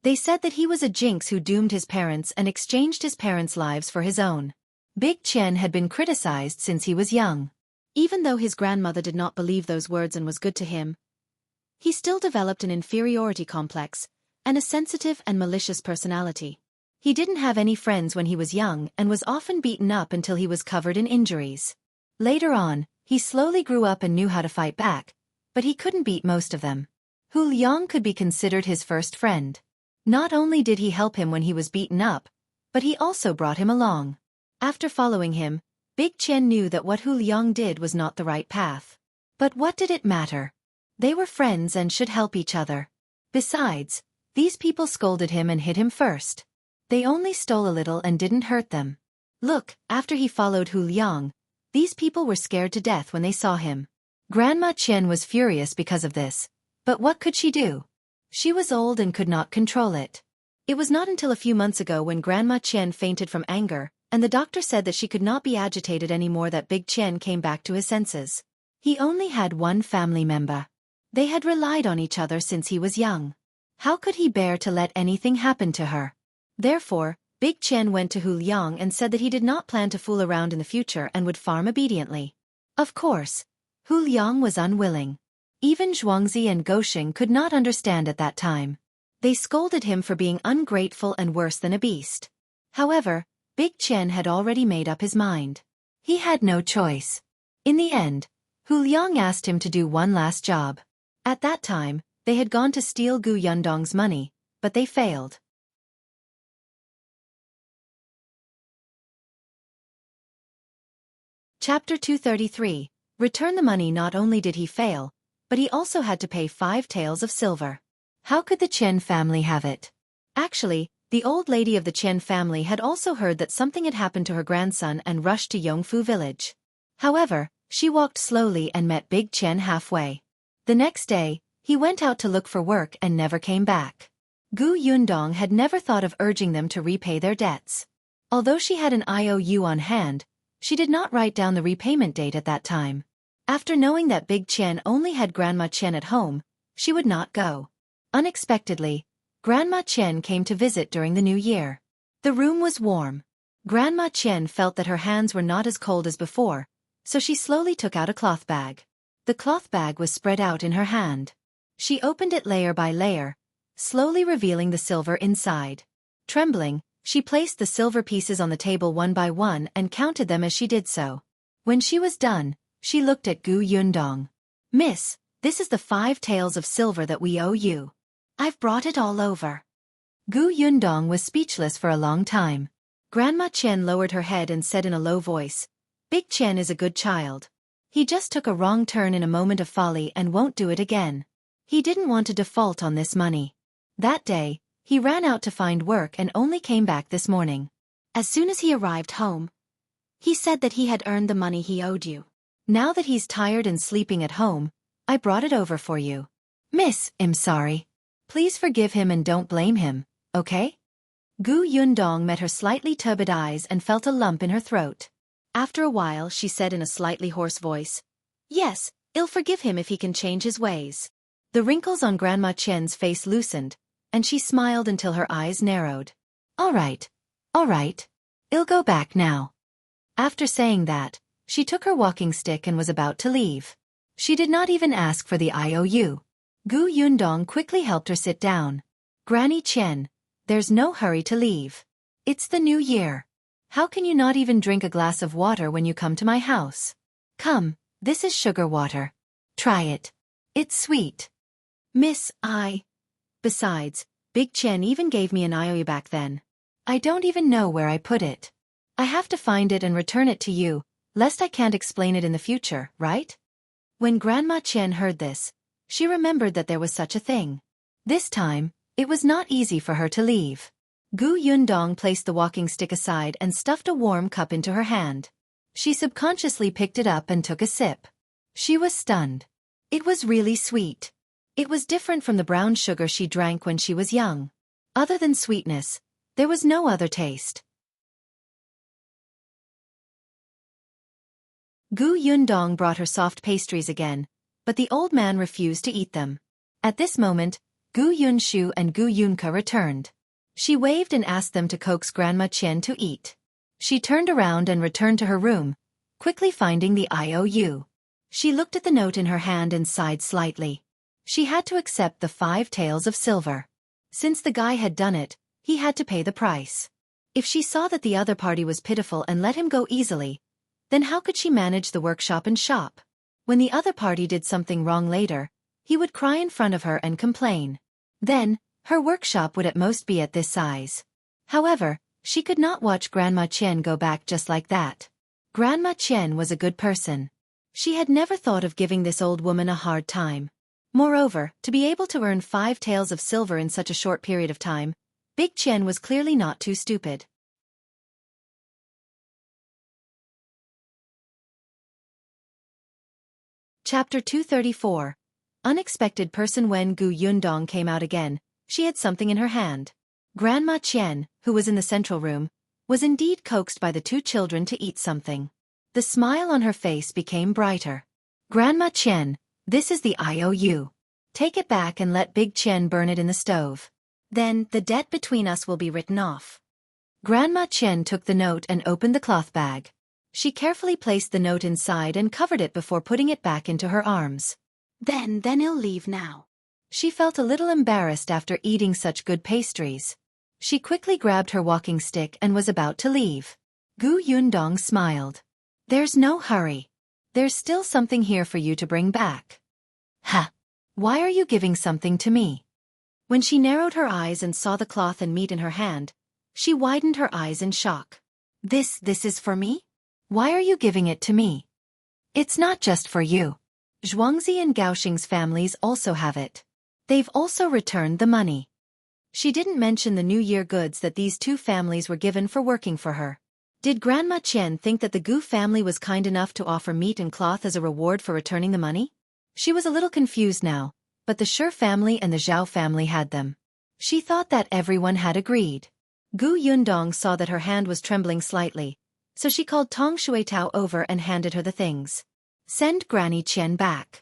They said that he was a jinx who doomed his parents and exchanged his parents' lives for his own. Big Qian had been criticized since he was young. Even though his grandmother did not believe those words and was good to him, he still developed an inferiority complex and a sensitive and malicious personality. He didn't have any friends when he was young and was often beaten up until he was covered in injuries. Later on, he slowly grew up and knew how to fight back, but he couldn't beat most of them. Hu Liang could be considered his first friend. Not only did he help him when he was beaten up, but he also brought him along. After following him, Big Qian knew that what Hu Liang did was not the right path. But what did it matter? They were friends and should help each other. Besides, these people scolded him and hit him first. They only stole a little and didn't hurt them. Look, after he followed Hu Liang, these people were scared to death when they saw him. Grandma Qian was furious because of this, but what could she do? She was old and could not control it. It was not until a few months ago when Grandma Qian fainted from anger, and the doctor said that she could not be agitated anymore that Big Qian came back to his senses. He only had one family member. They had relied on each other since he was young. How could he bear to let anything happen to her? Therefore, Big Qian went to Hu Liang and said that he did not plan to fool around in the future and would farm obediently. Of course, Hu Liang was unwilling. Even Zhuangzi and Goxing could not understand at that time. They scolded him for being ungrateful and worse than a beast. However, Big Qian had already made up his mind. He had no choice. In the end, Hu Liang asked him to do one last job. At that time, they had gone to steal Gu Yundong's money, but they failed. Chapter 233. Return the money. Not only did he fail, but he also had to pay 5 taels of silver. How could the Qian family have it? Actually, the old lady of the Qian family had also heard that something had happened to her grandson and rushed to Yongfu village. However, she walked slowly and met Big Qian halfway. The next day, he went out to look for work and never came back. Gu Yundong had never thought of urging them to repay their debts. Although she had an IOU on hand, she did not write down the repayment date at that time. After knowing that Big Qian only had Grandma Qian at home, she would not go. Unexpectedly, Grandma Qian came to visit during the new year. The room was warm. Grandma Qian felt that her hands were not as cold as before, so she slowly took out a cloth bag. The cloth bag was spread out in her hand. She opened it layer by layer, slowly revealing the silver inside. Trembling, she placed the silver pieces on the table one by one and counted them as she did so. When she was done, she looked at Gu Yundong. "Miss, this is the 5 taels of silver that we owe you. I've brought it all over." Gu Yundong was speechless for a long time. Grandma Qian lowered her head and said in a low voice, "Big Qian is a good child. He just took a wrong turn in a moment of folly and won't do it again. He didn't want to default on this money. That day, he ran out to find work and only came back this morning. As soon as he arrived home, he said that he had earned the money he owed you. Now that he's tired and sleeping at home, I brought it over for you. Miss, I'm sorry. Please forgive him and don't blame him, okay?" Gu Yundong met her slightly turbid eyes and felt a lump in her throat. After a while she said in a slightly hoarse voice, "Yes, I'll forgive him if he can change his ways." The wrinkles on Grandma Qian's face loosened, and she smiled until her eyes narrowed. All right. I'll go back now." After saying that, she took her walking stick and was about to leave. She did not even ask for the IOU. Gu Yundong quickly helped her sit down. "Granny Qian, there's no hurry to leave. It's the new year. How can you not even drink a glass of water when you come to my house? Come, this is sugar water. Try it. It's sweet." "Miss, Besides, Big Qian even gave me an IOU back then. I don't even know where I put it. I have to find it and return it to you, lest I can't explain it in the future, right?" When Grandma Qian heard this, she remembered that there was such a thing. This time, it was not easy for her to leave. Gu Yundong placed the walking stick aside and stuffed a warm cup into her hand. She subconsciously picked it up and took a sip. She was stunned. It was really sweet. It was different from the brown sugar she drank when she was young. Other than sweetness, there was no other taste. Gu Yundong brought her soft pastries again, but the old man refused to eat them. At this moment, Gu Yunshu and Gu Yunka returned. She waved and asked them to coax Grandma Qian to eat. She turned around and returned to her room, quickly finding the IOU. She looked at the note in her hand and sighed slightly. She had to accept the 5 taels of silver. Since the guy had done it, he had to pay the price. If she saw that the other party was pitiful and let him go easily, then how could she manage the workshop and shop? When the other party did something wrong later, he would cry in front of her and complain. Then, her workshop would at most be at this size. However, she could not watch Grandma Qian go back just like that. Grandma Qian was a good person. She had never thought of giving this old woman a hard time. Moreover, to be able to earn 5 taels of silver in such a short period of time, Big Qian was clearly not too stupid. Chapter 234. Unexpected person. When Gu Yundong came out again, she had something in her hand. Grandma Qian, who was in the central room, was indeed coaxed by the 2 children to eat something. The smile on her face became brighter. "Grandma Qian, this is the IOU. Take it back and let Big Qian burn it in the stove. Then, the debt between us will be written off." Grandma Qian took the note and opened the cloth bag. She carefully placed the note inside and covered it before putting it back into her arms. Then I'll leave now." She felt a little embarrassed after eating such good pastries. She quickly grabbed her walking stick and was about to leave. Gu Yundong smiled. "There's no hurry. There's still something here for you to bring back." "Ha! Why are you giving something to me?" When she narrowed her eyes and saw the cloth and meat in her hand, she widened her eyes in shock. This is for me? Why are you giving it to me?" "It's not just for you. Zhuangzi and Gaoxing's families also have it. They've also returned the money." She didn't mention the New Year goods that these 2 families were given for working for her. Did Grandma Qian think that the Gu family was kind enough to offer meat and cloth as a reward for returning the money? She was a little confused now, but the Shi family and the Zhao family had them. She thought that everyone had agreed. Gu Yundong saw that her hand was trembling slightly, so she called Tong Shuitao over and handed her the things. Send Granny Qian back.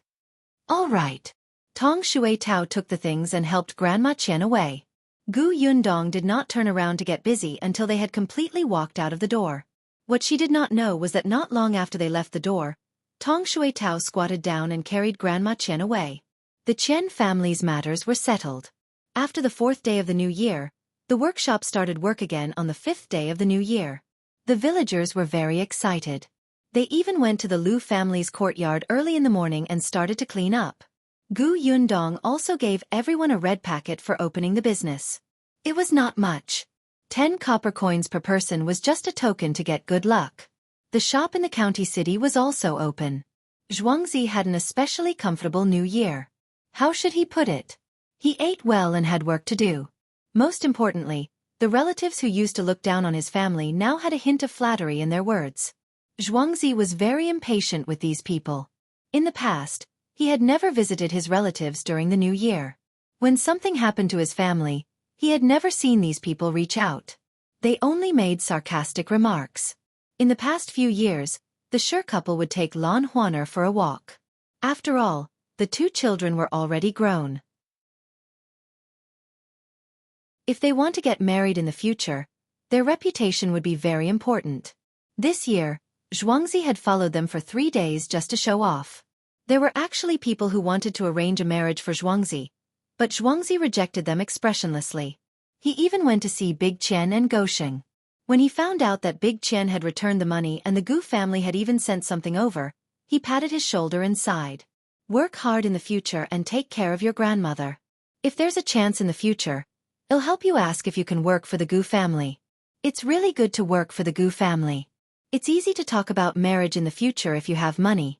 All right. Tong Shuitao took the things and helped Grandma Qian away. Gu Yundong did not turn around to get busy until they had completely walked out of the door. What she did not know was that not long after they left the door, Tong Shuitao squatted down and carried Grandma Qian away. The Qian family's matters were settled. After the 4th day of the new year, the workshop started work again on the 5th day of the new year. The villagers were very excited. They even went to the Lu family's courtyard early in the morning and started to clean up. Gu Yundong also gave everyone a red packet for opening the business. It was not much. 10 copper coins per person was just a token to get good luck. The shop in the county city was also open. Zhuangzi had an especially comfortable new year. How should he put it? He ate well and had work to do. Most importantly, the relatives who used to look down on his family now had a hint of flattery in their words. Zhuangzi was very impatient with these people. In the past, he had never visited his relatives during the new year. When something happened to his family, he had never seen these people reach out. They only made sarcastic remarks. In the past few years, the Shi couple would take Lan Huaner for a walk. After all, the 2 children were already grown. If they want to get married in the future, their reputation would be very important. This year, Zhuangzi had followed them for 3 days just to show off. There were actually people who wanted to arrange a marriage for Zhuangzi, but Zhuangzi rejected them expressionlessly. He even went to see Big Qian and Gosheng. When he found out that Big Qian had returned the money and the Gu family had even sent something over, he patted his shoulder and sighed. Work hard in the future and take care of your grandmother. If there's a chance in the future, it'll help you ask if you can work for the Gu family. It's really good to work for the Gu family. It's easy to talk about marriage in the future if you have money.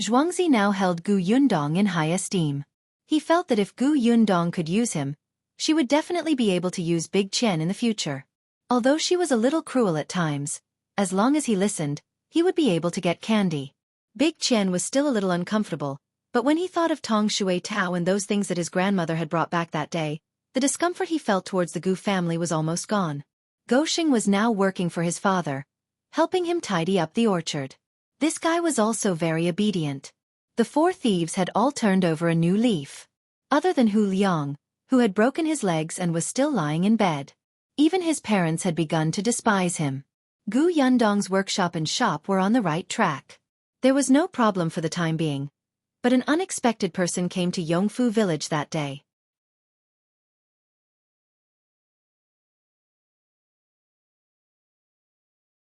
Zhuangzi now held Gu Yundong in high esteem. He felt that if Gu Yundong could use him, she would definitely be able to use Big Qian in the future. Although she was a little cruel at times, as long as he listened, he would be able to get candy. Big Qian was still a little uncomfortable, but when he thought of Tong Shuitao and those things that his grandmother had brought back that day, the discomfort he felt towards the Gu family was almost gone. Gosheng was now working for his father, helping him tidy up the orchard. This guy was also very obedient. The 4 thieves had all turned over a new leaf. Other than Hu Liang, who had broken his legs and was still lying in bed. Even his parents had begun to despise him. Gu Yundong's workshop and shop were on the right track. There was no problem for the time being. But an unexpected person came to Yongfu village that day.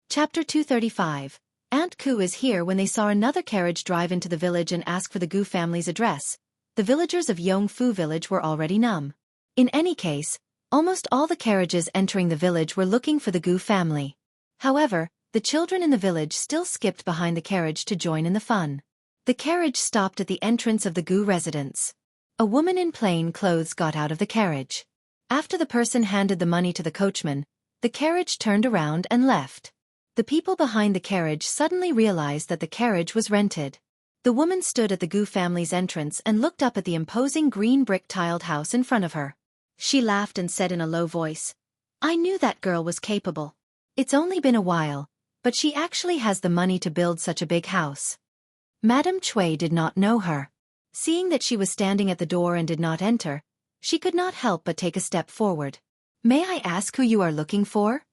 Chapter 235. Aunt Ku is here. When they saw another carriage drive into the village and ask for the Gu family's address, the villagers of Yongfu village were already numb. In any case, almost all the carriages entering the village were looking for the Gu family. However, the children in the village still skipped behind the carriage to join in the fun. The carriage stopped at the entrance of the Gu residence. A woman in plain clothes got out of the carriage. After the person handed the money to the coachman, the carriage turned around and left. The people behind the carriage suddenly realized that the carriage was rented. The woman stood at the Gu family's entrance and looked up at the imposing green brick-tiled house in front of her. She laughed and said in a low voice, "I knew that girl was capable. It's only been a while, but she actually has the money to build such a big house." Madame Cui did not know her. Seeing that she was standing at the door and did not enter, she could not help but take a step forward. "May I ask who you are looking for?"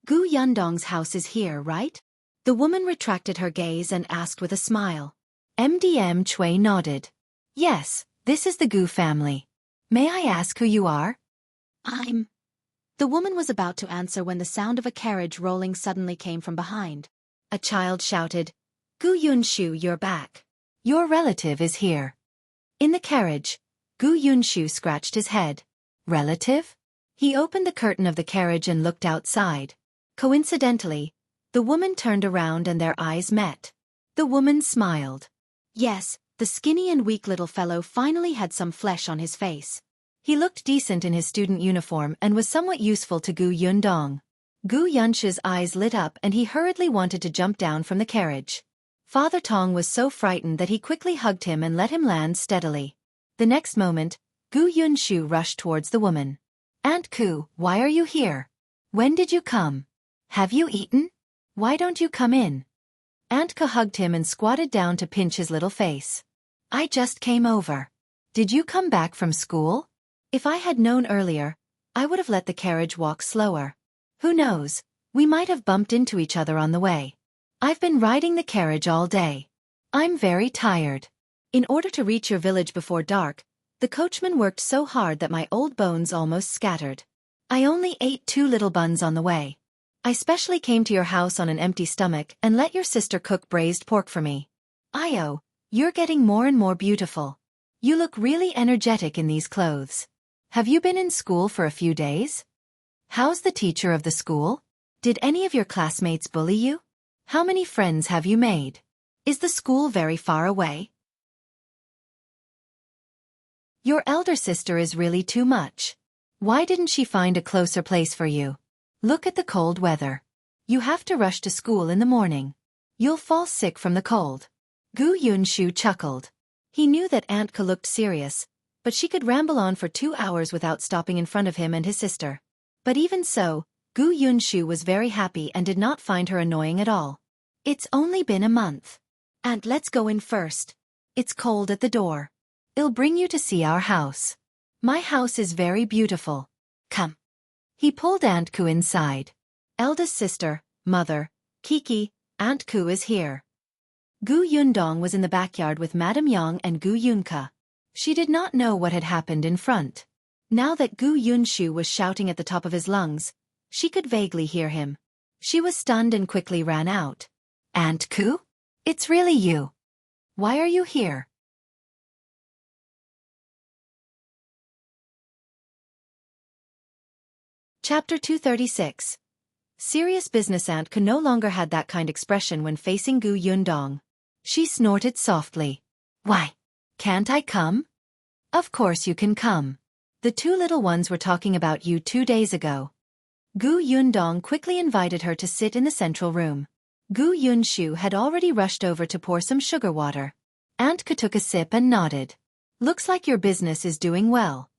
"Gu Yundong's house is here, right?" The woman retracted her gaze and asked with a smile. MDM Cui nodded. "Yes, this is the Gu family. May I ask who you are?" "I'm..." The woman was about to answer when the sound of a carriage rolling suddenly came from behind. A child shouted, "Gu Yunshu, you're back. Your relative is here." In the carriage, Gu Yunshu scratched his head. "Relative?" He opened the curtain of the carriage and looked outside. Coincidentally, the woman turned around and their eyes met. The woman smiled. Yes, the skinny and weak little fellow finally had some flesh on his face. He looked decent in his student uniform and was somewhat useful to Gu Yundong. Gu Yunshu's eyes lit up and he hurriedly wanted to jump down from the carriage. Father Tong was so frightened that he quickly hugged him and let him land steadily. The next moment, Gu Yunshu rushed towards the woman. Aunt Ku, why are you here? When did you come? Have you eaten? Why don't you come in? Aunt Ku hugged him and squatted down to pinch his little face. I just came over. Did you come back from school? If I had known earlier, I would have let the carriage walk slower. Who knows, we might have bumped into each other on the way. I've been riding the carriage all day. I'm very tired. In order to reach your village before dark, the coachman worked so hard that my old bones almost scattered. I only ate 2 little buns on the way. I specially came to your house on an empty stomach and let your sister cook braised pork for me. Io, you're getting more and more beautiful. You look really energetic in these clothes. Have you been in school for a few days? How's the teacher of the school? Did any of your classmates bully you? How many friends have you made? Is the school very far away? Your elder sister is really too much. Why didn't she find a closer place for you? Look at the cold weather. You have to rush to school in the morning. You'll fall sick from the cold. Gu Yunshu chuckled. He knew that Aunt Ku looked serious, but she could ramble on for 2 hours without stopping in front of him and his sister. But even so, Gu Yunshu was very happy and did not find her annoying at all. It's only been a month. Aunt, let's go in first. It's cold at the door. I'll bring you to see our house. My house is very beautiful. Come. He pulled Aunt Ku inside. Eldest sister, mother, Kiki, Aunt Ku is here. Gu Yundong was in the backyard with Madame Yang and Gu Yunka. She did not know what had happened in front. Now that Gu Yunshu was shouting at the top of his lungs, she could vaguely hear him. She was stunned and quickly ran out. Aunt Ku? It's really you. Why are you here? Chapter 236. Serious business. Aunt Ku no longer had that kind expression when facing Gu Yundong. She snorted softly. Why? Can't I come? Of course you can come. The 2 little ones were talking about you 2 days ago. Gu Yundong quickly invited her to sit in the central room. Gu Yunshu had already rushed over to pour some sugar water. Aunt Ku took a sip and nodded. Looks like your business is doing well.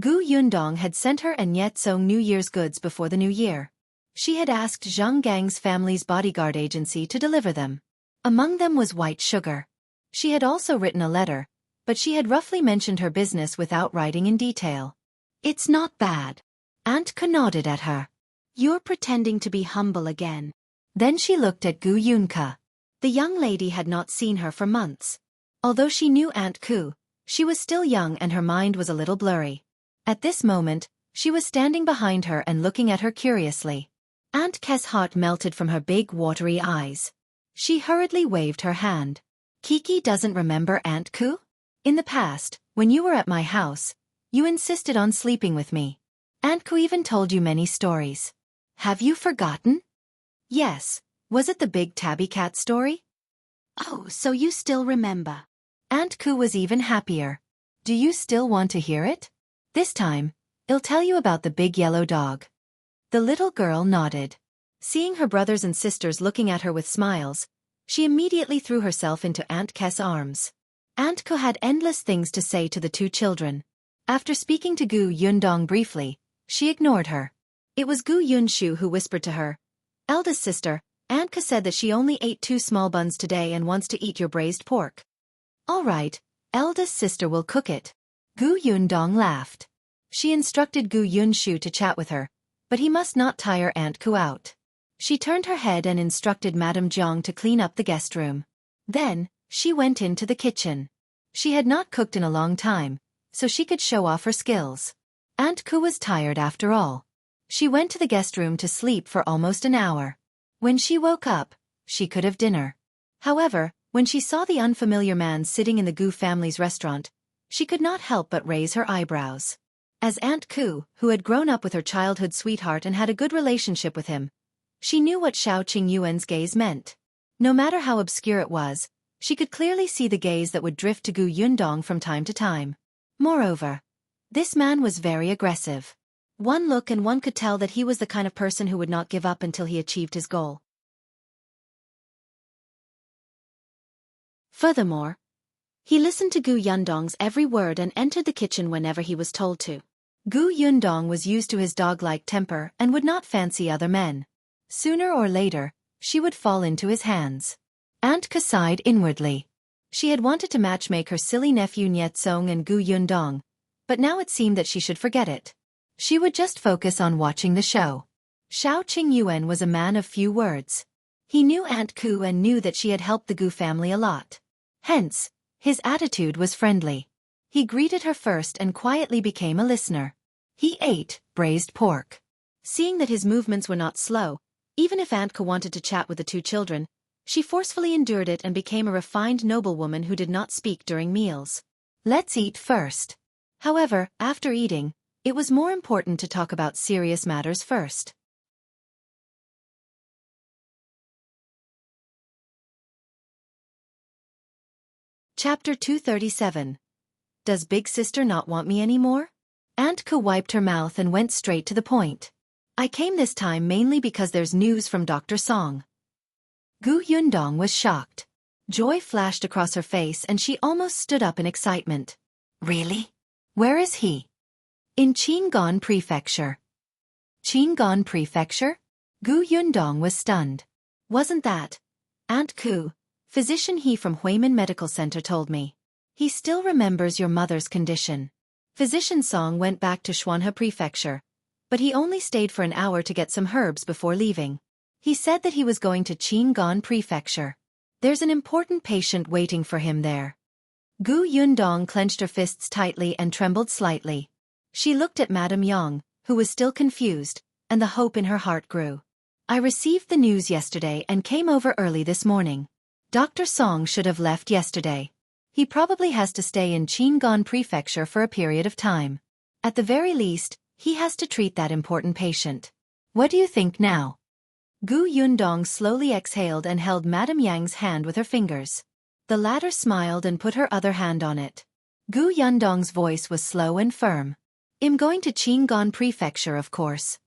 Gu Yundong had sent her and Yetzong New Year's goods before the new year. She had asked Zhang Gang's family's bodyguard agency to deliver them. Among them was white sugar. She had also written a letter, but she had roughly mentioned her business without writing in detail. It's not bad. Aunt Ku nodded at her. You're pretending to be humble again. Then she looked at Gu Yunka. The young lady had not seen her for months. Although she knew Aunt Ku, she was still young and her mind was a little blurry. At this moment, she was standing behind her and looking at her curiously. Aunt Ku's heart melted from her big watery eyes. She hurriedly waved her hand. Kiki doesn't remember Aunt Ku? In the past, when you were at my house, you insisted on sleeping with me. Aunt Ku even told you many stories. Have you forgotten? Yes. Was it the big tabby cat story? Oh, so you still remember. Aunt Ku was even happier. Do you still want to hear it? This time, I'll tell you about the big yellow dog. The little girl nodded. Seeing her brothers and sisters looking at her with smiles, she immediately threw herself into Aunt Ku's arms. Aunt Ku had endless things to say to the 2 children. After speaking to Gu Yundong briefly, she ignored her. It was Gu Yunshu who whispered to her. Eldest sister, Aunt Ku said that she only ate 2 small buns today and wants to eat your braised pork. All right, eldest sister will cook it. Gu Yundong laughed. She instructed Gu Yunshu to chat with her, but he must not tire Aunt Ku out. She turned her head and instructed Madame Zhong to clean up the guest room. Then, she went into the kitchen. She had not cooked in a long time, so she could show off her skills. Aunt Ku was tired after all. She went to the guest room to sleep for almost an hour. When she woke up, she could have dinner. However, when she saw the unfamiliar man sitting in the Gu family's restaurant, she could not help but raise her eyebrows. As Aunt Ku, who had grown up with her childhood sweetheart and had a good relationship with him, she knew what Shao Qingyuan's gaze meant. No matter how obscure it was, she could clearly see the gaze that would drift to Gu Yundong from time to time. Moreover, this man was very aggressive. One look and one could tell that he was the kind of person who would not give up until he achieved his goal. Furthermore, He listened to Gu Yundong's every word and entered the kitchen whenever he was told to. Gu Yundong was used to his dog-like temper and would not fancy other men. Sooner or later, she would fall into his hands. Aunt Ke sighed inwardly. She had wanted to matchmake her silly nephew Zhong and Gu Yundong, but now it seemed that she should forget it. She would just focus on watching the show. Shao Qing'an was a man of few words. He knew Aunt Ku and knew that she had helped the Gu family a lot. Hence, his attitude was friendly. He greeted her first and quietly became a listener. He ate braised pork. Seeing that his movements were not slow, even if Aunt Ku wanted to chat with the two children, she forcefully endured it and became a refined noblewoman who did not speak during meals. Let's eat first. However, after eating, it was more important to talk about serious matters first. Chapter 237. Does Big Sister not want me anymore? Aunt Ku wiped her mouth and went straight to the point. I came this time mainly because there's news from Dr. Song. Gu Yundong was shocked. Joy flashed across her face and she almost stood up in excitement. Really? Where is he? In Qing'an Prefecture. Qing'an Prefecture? Gu Yundong was stunned. Wasn't that Aunt Ku, physician he from Huimin Medical Center told me. He still remembers your mother's condition. Physician Song went back to Xian'er Prefecture, but he only stayed for an hour to get some herbs before leaving. He said that he was going to Qing'an Prefecture. There's an important patient waiting for him there. Gu Yundong clenched her fists tightly and trembled slightly. She looked at Madame Yang, who was still confused, and the hope in her heart grew. I received the news yesterday and came over early this morning. Dr. Song should have left yesterday. He probably has to stay in Qing'an Prefecture for a period of time. At the very least, he has to treat that important patient. What do you think now? Gu Yundong slowly exhaled and held Madame Yang's hand with her fingers. The latter smiled and put her other hand on it. Gu Yundong's voice was slow and firm. I'm going to Qing'an Prefecture, of course.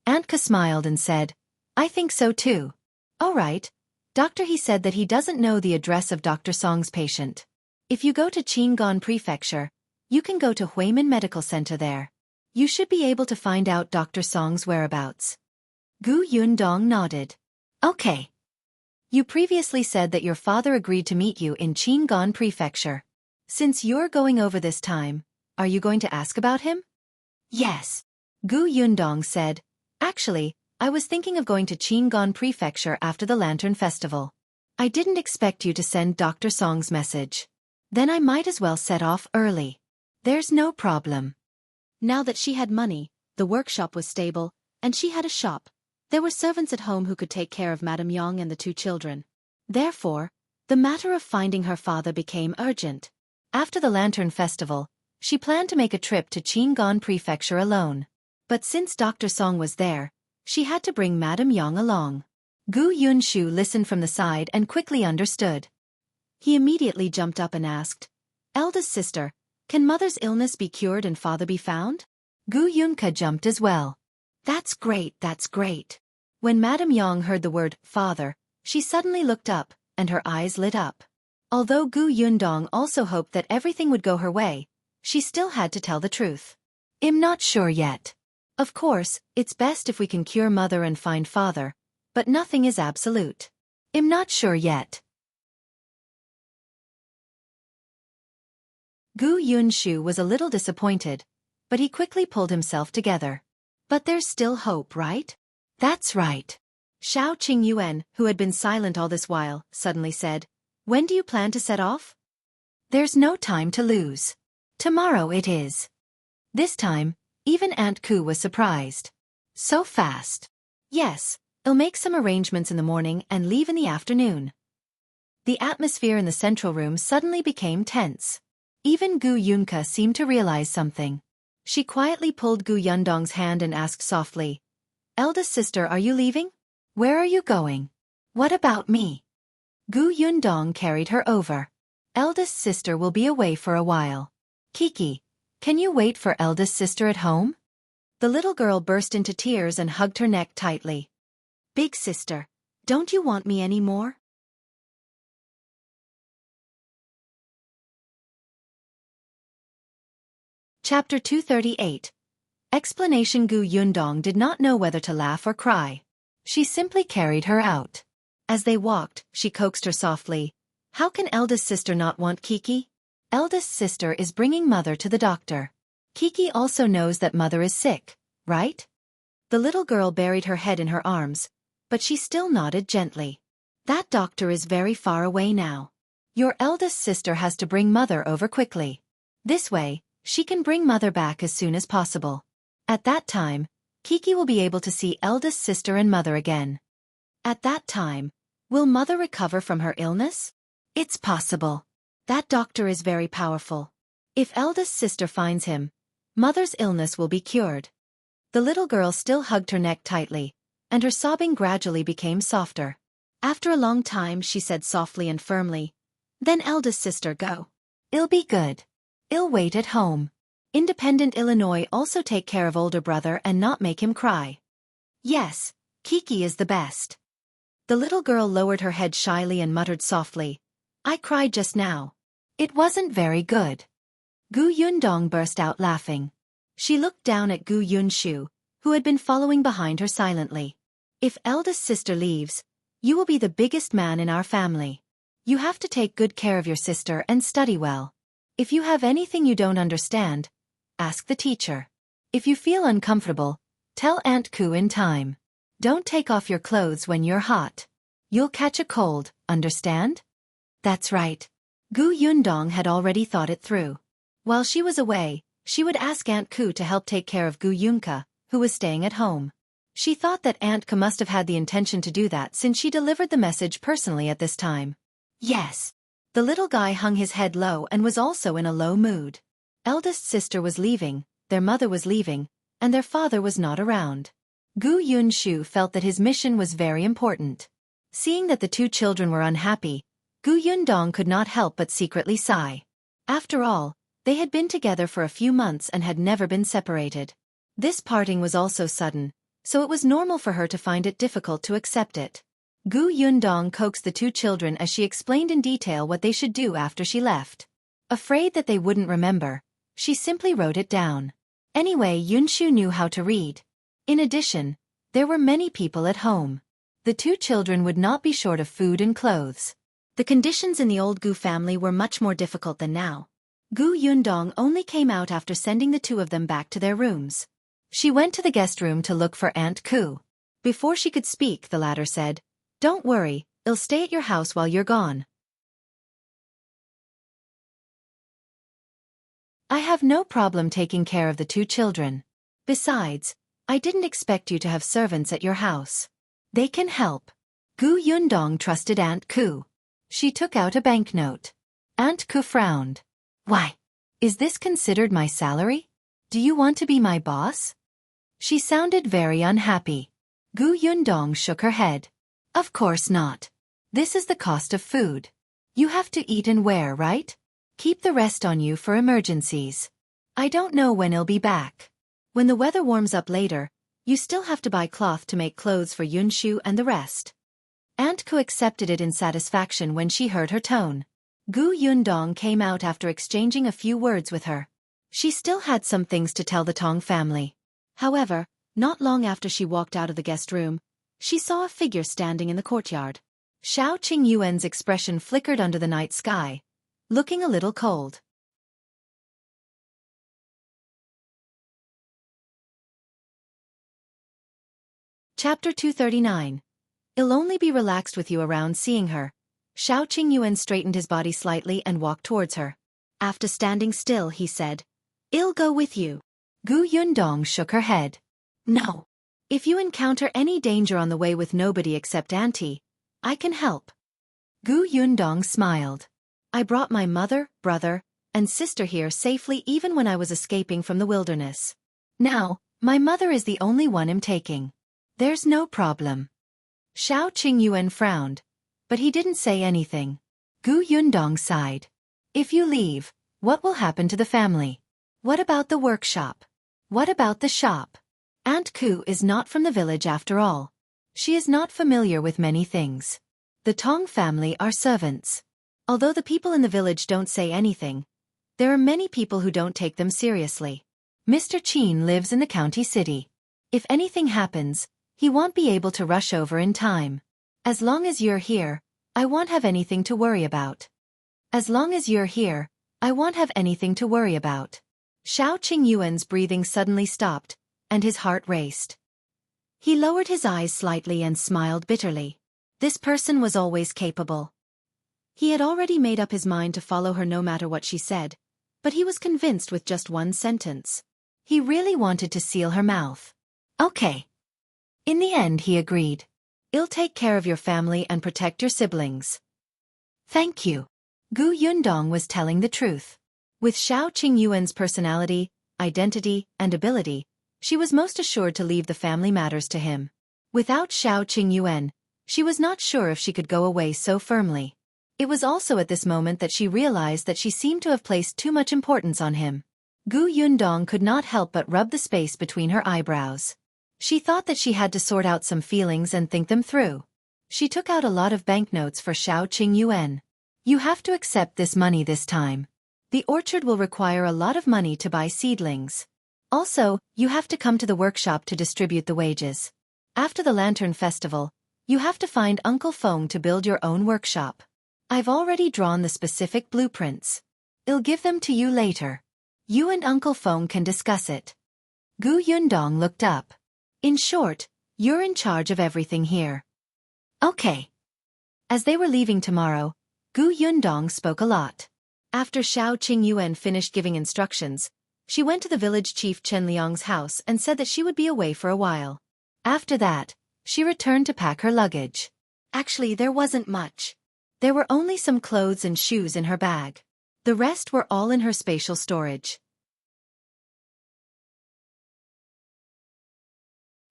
Aunt Ke smiled and said, I think so too. All right. Doctor, he said that he doesn't know the address of Dr. Song's patient. If you go to Qing'an Prefecture, you can go to Huimin Medical Center there. You should be able to find out Dr. Song's whereabouts. Gu Yundong nodded. Okay. You previously said that your father agreed to meet you in Qing'an Prefecture. Since you're going over this time, are you going to ask about him? Yes. Gu Yundong said, actually, I was thinking of going to Qing'an Prefecture after the Lantern Festival. I didn't expect you to send Dr. Song's message. Then I might as well set off early. There's no problem. Now that she had money, the workshop was stable, and she had a shop. There were servants at home who could take care of Madame Yang and the two children. Therefore, the matter of finding her father became urgent. After the Lantern Festival, she planned to make a trip to Qing'an Prefecture alone. But since Dr. Song was there, she had to bring Madame Yang along. Gu Yunshu listened from the side and quickly understood. He immediately jumped up and asked, Eldest sister, can mother's illness be cured and father be found? Gu Yunka jumped as well. That's great, that's great. When Madame Yang heard the word father, she suddenly looked up, and her eyes lit up. Although Gu Yundong also hoped that everything would go her way, she still had to tell the truth. I'm not sure yet. Of course, it's best if we can cure mother and find father, but nothing is absolute. I'm not sure yet. Gu Yunshu was a little disappointed, but he quickly pulled himself together. But there's still hope, right? That's right. Shao Qingyuan, who had been silent all this while, suddenly said, When do you plan to set off? There's no time to lose. Tomorrow it is. This time, even Aunt Ku was surprised. So fast. Yes, I'll make some arrangements in the morning and leave in the afternoon. The atmosphere in the central room suddenly became tense. Even Gu Yunka seemed to realize something. She quietly pulled Gu Yundong's hand and asked softly, Eldest sister, are you leaving? Where are you going? What about me? Gu Yundong carried her over. Eldest sister will be away for a while. Kiki, can you wait for eldest sister at home? The little girl burst into tears and hugged her neck tightly. Big sister, don't you want me anymore? Chapter 238. Explanation. Gu Yundong did not know whether to laugh or cry. She simply carried her out. As they walked, she coaxed her softly. How can eldest sister not want Kiki? Eldest sister is bringing mother to the doctor. Kiki also knows that mother is sick, right? The little girl buried her head in her arms, but she still nodded gently. That doctor is very far away now. Your eldest sister has to bring mother over quickly. This way, she can bring mother back as soon as possible. At that time, Kiki will be able to see eldest sister and mother again. At that time, will mother recover from her illness? It's possible. That doctor is very powerful. If eldest sister finds him, mother's illness will be cured. The little girl still hugged her neck tightly, and her sobbing gradually became softer. After a long time she said softly and firmly, Then eldest sister go. I'll be good. I'll wait at home. Independent Illinois also take care of older brother and not make him cry. Yes, Kiki is the best. The little girl lowered her head shyly and muttered softly, I cried just now. It wasn't very good. Gu Yundong burst out laughing. She looked down at Gu Yunshu, who had been following behind her silently. If eldest sister leaves, you will be the biggest man in our family. You have to take good care of your sister and study well. If you have anything you don't understand, ask the teacher. If you feel uncomfortable, tell Aunt Ku in time. Don't take off your clothes when you're hot. You'll catch a cold, understand? That's right. Gu Yundong had already thought it through. While she was away, she would ask Aunt Ku to help take care of Gu Yunka, who was staying at home. She thought that Aunt Ku must have had the intention to do that since she delivered the message personally at this time. Yes. The little guy hung his head low and was also in a low mood. Eldest sister was leaving, their mother was leaving, and their father was not around. Gu Yunshu felt that his mission was very important. Seeing that the two children were unhappy, Gu Yundong could not help but secretly sigh. After all, they had been together for a few months and had never been separated. This parting was also sudden, so it was normal for her to find it difficult to accept it. Gu Yundong coaxed the two children as she explained in detail what they should do after she left. Afraid that they wouldn't remember, she simply wrote it down. Anyway, Yunshu knew how to read. In addition, there were many people at home. The two children would not be short of food and clothes. The conditions in the old Gu family were much more difficult than now. Gu Yundong only came out after sending the two of them back to their rooms. She went to the guest room to look for Aunt Ku. Before she could speak, the latter said, Don't worry, I'll stay at your house while you're gone. I have no problem taking care of the two children. Besides, I didn't expect you to have servants at your house. They can help. Gu Yundong trusted Aunt Ku. She took out a banknote. Aunt Ku frowned. Why? Is this considered my salary? Do you want to be my boss? She sounded very unhappy. Gu Yundong shook her head. Of course not. This is the cost of food. You have to eat and wear, right? Keep the rest on you for emergencies. I don't know when I'll be back. When the weather warms up later, you still have to buy cloth to make clothes for Yunshu and the rest. Aunt Ku accepted it in satisfaction when she heard her tone. Gu Yundong came out after exchanging a few words with her. She still had some things to tell the Tong family. However, not long after she walked out of the guest room, she saw a figure standing in the courtyard. Shao Qingyuan's expression flickered under the night sky, looking a little cold. Chapter 239. I'll only be relaxed with you around seeing her. Shao Qingyuan straightened his body slightly and walked towards her. After standing still, he said, I'll go with you. Gu Yundong shook her head. No. If you encounter any danger on the way with nobody except Auntie, I can help. Gu Yundong smiled. I brought my mother, brother, and sister here safely even when I was escaping from the wilderness. Now, my mother is the only one I'm taking. There's no problem. Shao Qingyuan frowned, but he didn't say anything. Gu Yundong sighed. If you leave, what will happen to the family? What about the workshop? What about the shop? Aunt Ku is not from the village after all. She is not familiar with many things. The Tong family are servants. Although the people in the village don't say anything, There are many people who don't take them seriously. Mr. Qian lives in the county city. If anything happens, he won't be able to rush over in time. As long as you're here, I won't have anything to worry about. As long as you're here, I won't have anything to worry about. Shao Qingyuan's breathing suddenly stopped, and his heart raced. He lowered his eyes slightly and smiled bitterly. This person was always capable. He had already made up his mind to follow her no matter what she said, but he was convinced with just one sentence. He really wanted to seal her mouth. Okay. In the end he agreed. I'll take care of your family and protect your siblings. Thank you. Gu Yundong was telling the truth. With Shao Qingyuan's personality, identity, and ability, she was most assured to leave the family matters to him. Without Shao Qingyuan, she was not sure if she could go away so firmly. It was also at this moment that she realized that she seemed to have placed too much importance on him. Gu Yundong could not help but rub the space between her eyebrows. She thought that she had to sort out some feelings and think them through. She took out a lot of banknotes for Shao Qingyuan. You have to accept this money this time. The orchard will require a lot of money to buy seedlings. Also, you have to come to the workshop to distribute the wages. After the Lantern Festival, you have to find Uncle Feng to build your own workshop. I've already drawn the specific blueprints. I'll give them to you later. You and Uncle Feng can discuss it. Gu Yundong looked up. In short, you're in charge of everything here. Okay. As they were leaving tomorrow, Gu Yundong spoke a lot. After Shao Qingyuan finished giving instructions, she went to the village chief Chen Liang's house and said that she would be away for a while. After that, she returned to pack her luggage. Actually, there wasn't much. There were only some clothes and shoes in her bag. The rest were all in her spatial storage.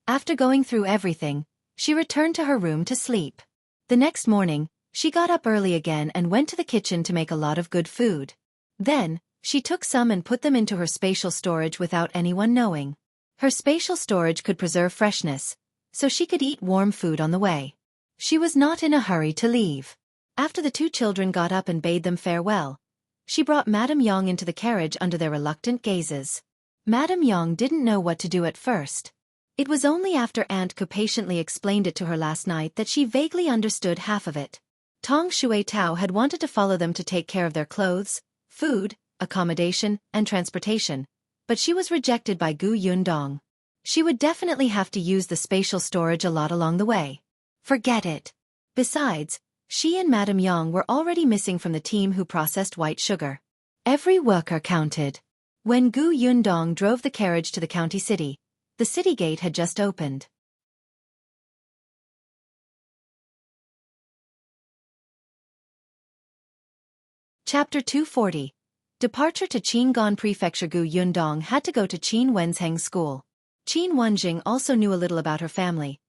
After going through everything, she returned to her room to sleep. The next morning, she got up early again and went to the kitchen to make a lot of good food. Then, she took some and put them into her spatial storage without anyone knowing. Her spatial storage could preserve freshness, so she could eat warm food on the way. She was not in a hurry to leave. After the two children got up and bade them farewell, she brought Madame Yang into the carriage under their reluctant gazes. Madame Yang didn't know what to do at first. It was only after Aunt Ku patiently explained it to her last night that she vaguely understood half of it. Tong Shui Tao had wanted to follow them to take care of their clothes, food, accommodation, and transportation, but she was rejected by Gu Yundong. She would definitely have to use the spatial storage a lot along the way. Forget it. Besides, she and Madame Yang were already missing from the team who processed white sugar. Every worker counted. When Gu Yundong drove the carriage to the county city, the city gate had just opened. Chapter 240. Departure to Qing'an Prefecture. Gu Yundong had to go to Qin Wenzheng's school. Qin Wenjing also knew a little about her family,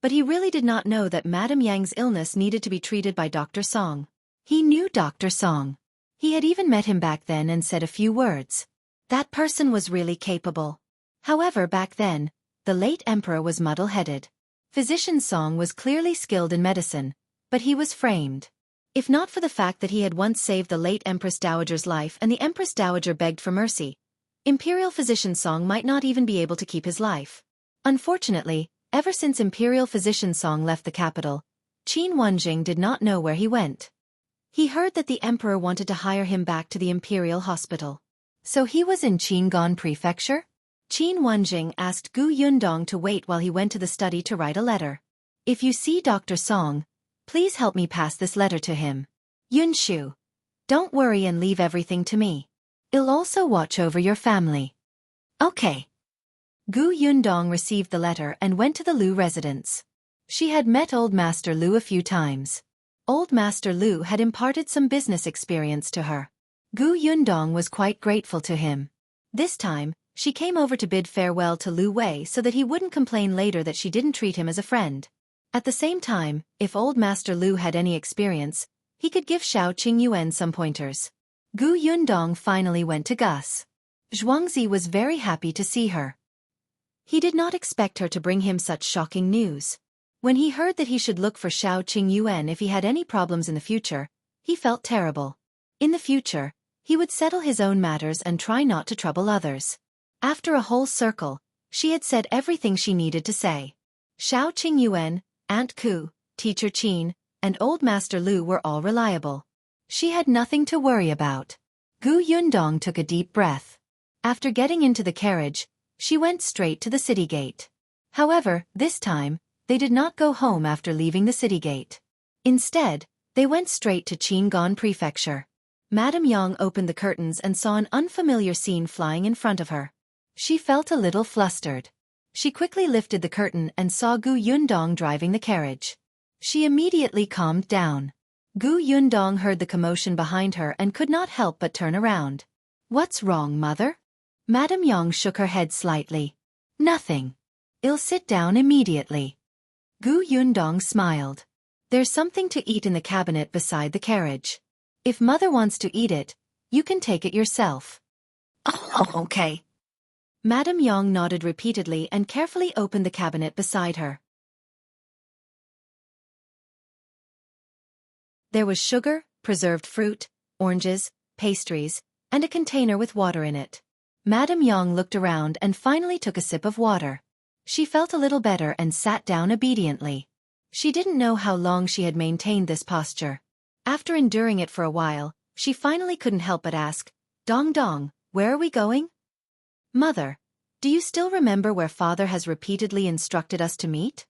but he really did not know that Madame Yang's illness needed to be treated by Dr. Song. He knew Dr. Song. He had even met him back then and said a few words. That person was really capable. However, back then, the late emperor was muddle-headed. Physician Song was clearly skilled in medicine, but he was framed. If not for the fact that he had once saved the late Empress Dowager's life and the Empress Dowager begged for mercy, Imperial Physician Song might not even be able to keep his life. Unfortunately, ever since Imperial Physician Song left the capital, Qin Wenjing did not know where he went. He heard that the emperor wanted to hire him back to the Imperial Hospital. So he was in Qing'an Prefecture? Qin Wenjing asked Gu Yundong to wait while he went to the study to write a letter. If you see Dr. Song, please help me pass this letter to him. Yunshu. Don't worry and leave everything to me. I'll also watch over your family. Okay. Gu Yundong received the letter and went to the Lu residence. She had met Old Master Lu a few times. Old Master Lu had imparted some business experience to her. Gu Yundong was quite grateful to him. This time, she came over to bid farewell to Lu Wei so that he wouldn't complain later that she didn't treat him as a friend. At the same time, if Old Master Lu had any experience, he could give Shao Qingyuan some pointers. Gu Yundong finally went to Gus. Zhuangzi was very happy to see her. He did not expect her to bring him such shocking news. When he heard that he should look for Shao Qingyuan if he had any problems in the future, he felt terrible. In the future, He would settle his own matters and try not to trouble others. After a whole circle, she had said everything she needed to say. Shao Qingyuan, Aunt Ku, Teacher Qin, and Old Master Lu were all reliable. She had nothing to worry about. Gu Yundong took a deep breath. After getting into the carriage, she went straight to the city gate. However, this time, they did not go home after leaving the city gate. Instead, they went straight to Qing'an Prefecture. Madame Yang opened the curtains and saw an unfamiliar scene flying in front of her. She felt a little flustered. She quickly lifted the curtain and saw Gu Yundong driving the carriage. She immediately calmed down. Gu Yundong heard the commotion behind her and could not help but turn around. "What's wrong, mother?" Madame Yang shook her head slightly. "Nothing. I'll sit down immediately." Gu Yundong smiled. "There's something to eat in the cabinet beside the carriage. If mother wants to eat it, you can take it yourself." "Oh, okay." Madame Yang nodded repeatedly and carefully opened the cabinet beside her. There was sugar, preserved fruit, oranges, pastries, and a container with water in it. Madame Yang looked around and finally took a sip of water. She felt a little better and sat down obediently. She didn't know how long she had maintained this posture. After enduring it for a while, she finally couldn't help but ask, "Dong Dong, where are we going?" "Mother, do you still remember where father has repeatedly instructed us to meet?"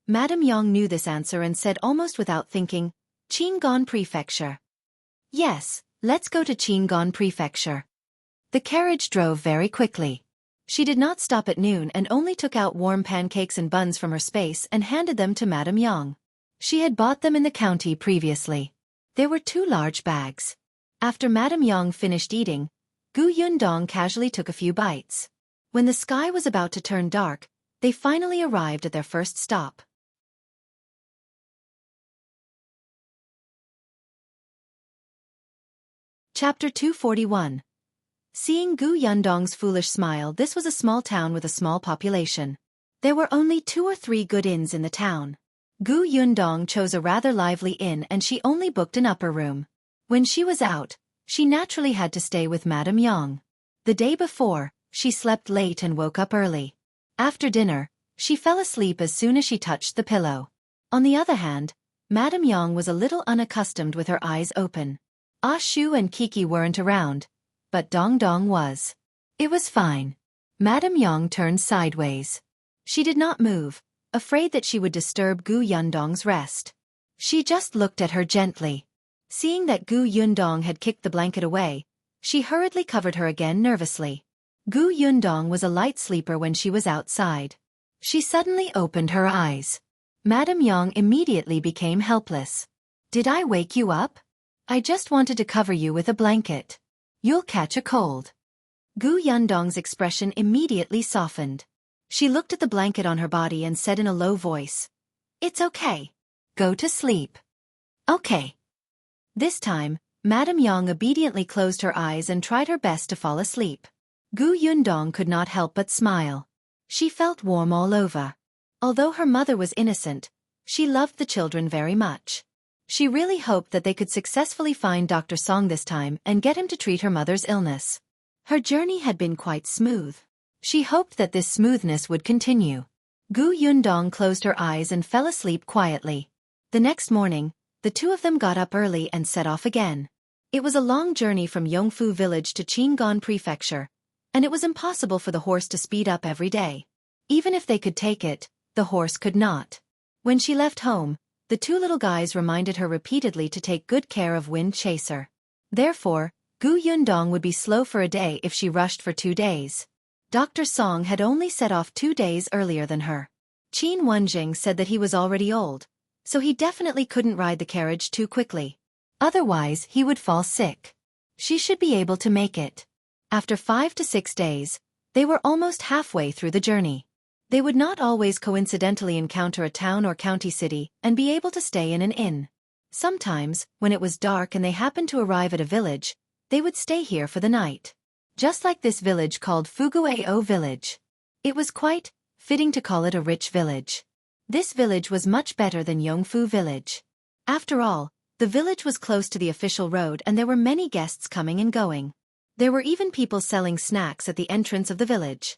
Madame Yang knew this answer and said almost without thinking, "Qing'an Prefecture." "Yes, let's go to Qing'an Prefecture." The carriage drove very quickly. She did not stop at noon and only took out warm pancakes and buns from her space and handed them to Madame Yang. She had bought them in the county previously. There were 2 large bags. After Madame Yang finished eating, Gu Yundong casually took a few bites. When the sky was about to turn dark, they finally arrived at their first stop. Chapter 241. Seeing Gu Yundong's foolish smile, this was a small town with a small population. There were only 2 or 3 good inns in the town. Gu Yundong chose a rather lively inn and she only booked an upper room. When she was out, she naturally had to stay with Madame Yang. The day before, she slept late and woke up early. After dinner, she fell asleep as soon as she touched the pillow. On the other hand, Madame Yang was a little unaccustomed with her eyes open. Ah Shu and Kiki weren't around, but Dong Dong was. It was fine. Madame Yang turned sideways. She did not move, afraid that she would disturb Gu Yundong's rest. She just looked at her gently. Seeing that Gu Yundong had kicked the blanket away, she hurriedly covered her again nervously. Gu Yundong was a light sleeper when she was outside. She suddenly opened her eyes. Madame Yang immediately became helpless. "Did I wake you up? I just wanted to cover you with a blanket. You'll catch a cold." Gu Yundong's expression immediately softened. She looked at the blanket on her body and said in a low voice, "It's okay. Go to sleep." "Okay." This time, Madame Yang obediently closed her eyes and tried her best to fall asleep. Gu Yundong could not help but smile. She felt warm all over. Although her mother was innocent, she loved the children very much. She really hoped that they could successfully find Dr. Song this time and get him to treat her mother's illness. Her journey had been quite smooth. She hoped that this smoothness would continue. Gu Yundong closed her eyes and fell asleep quietly. The next morning, the 2 of them got up early and set off again. It was a long journey from Yongfu village to Qing'an Prefecture, and it was impossible for the horse to speed up every day. Even if they could take it, the horse could not. When she left home, the 2 little guys reminded her repeatedly to take good care of Wind Chaser. Therefore, Gu Yundong would be slow for a day if she rushed for 2 days. Dr. Song had only set off 2 days earlier than her. Qin Wenjing said that he was already old, so he definitely couldn't ride the carriage too quickly. Otherwise, he would fall sick. She should be able to make it. After 5 to 6 days, they were almost halfway through the journey. They would not always coincidentally encounter a town or county city and be able to stay in an inn. Sometimes, when it was dark and they happened to arrive at a village, they would stay here for the night. Just like this village called Fugueo Village. It was quite fitting to call it a rich village. This village was much better than Yongfu Village. After all, The village was close to the official road and there were many guests coming and going. There were even people selling snacks at the entrance of the village.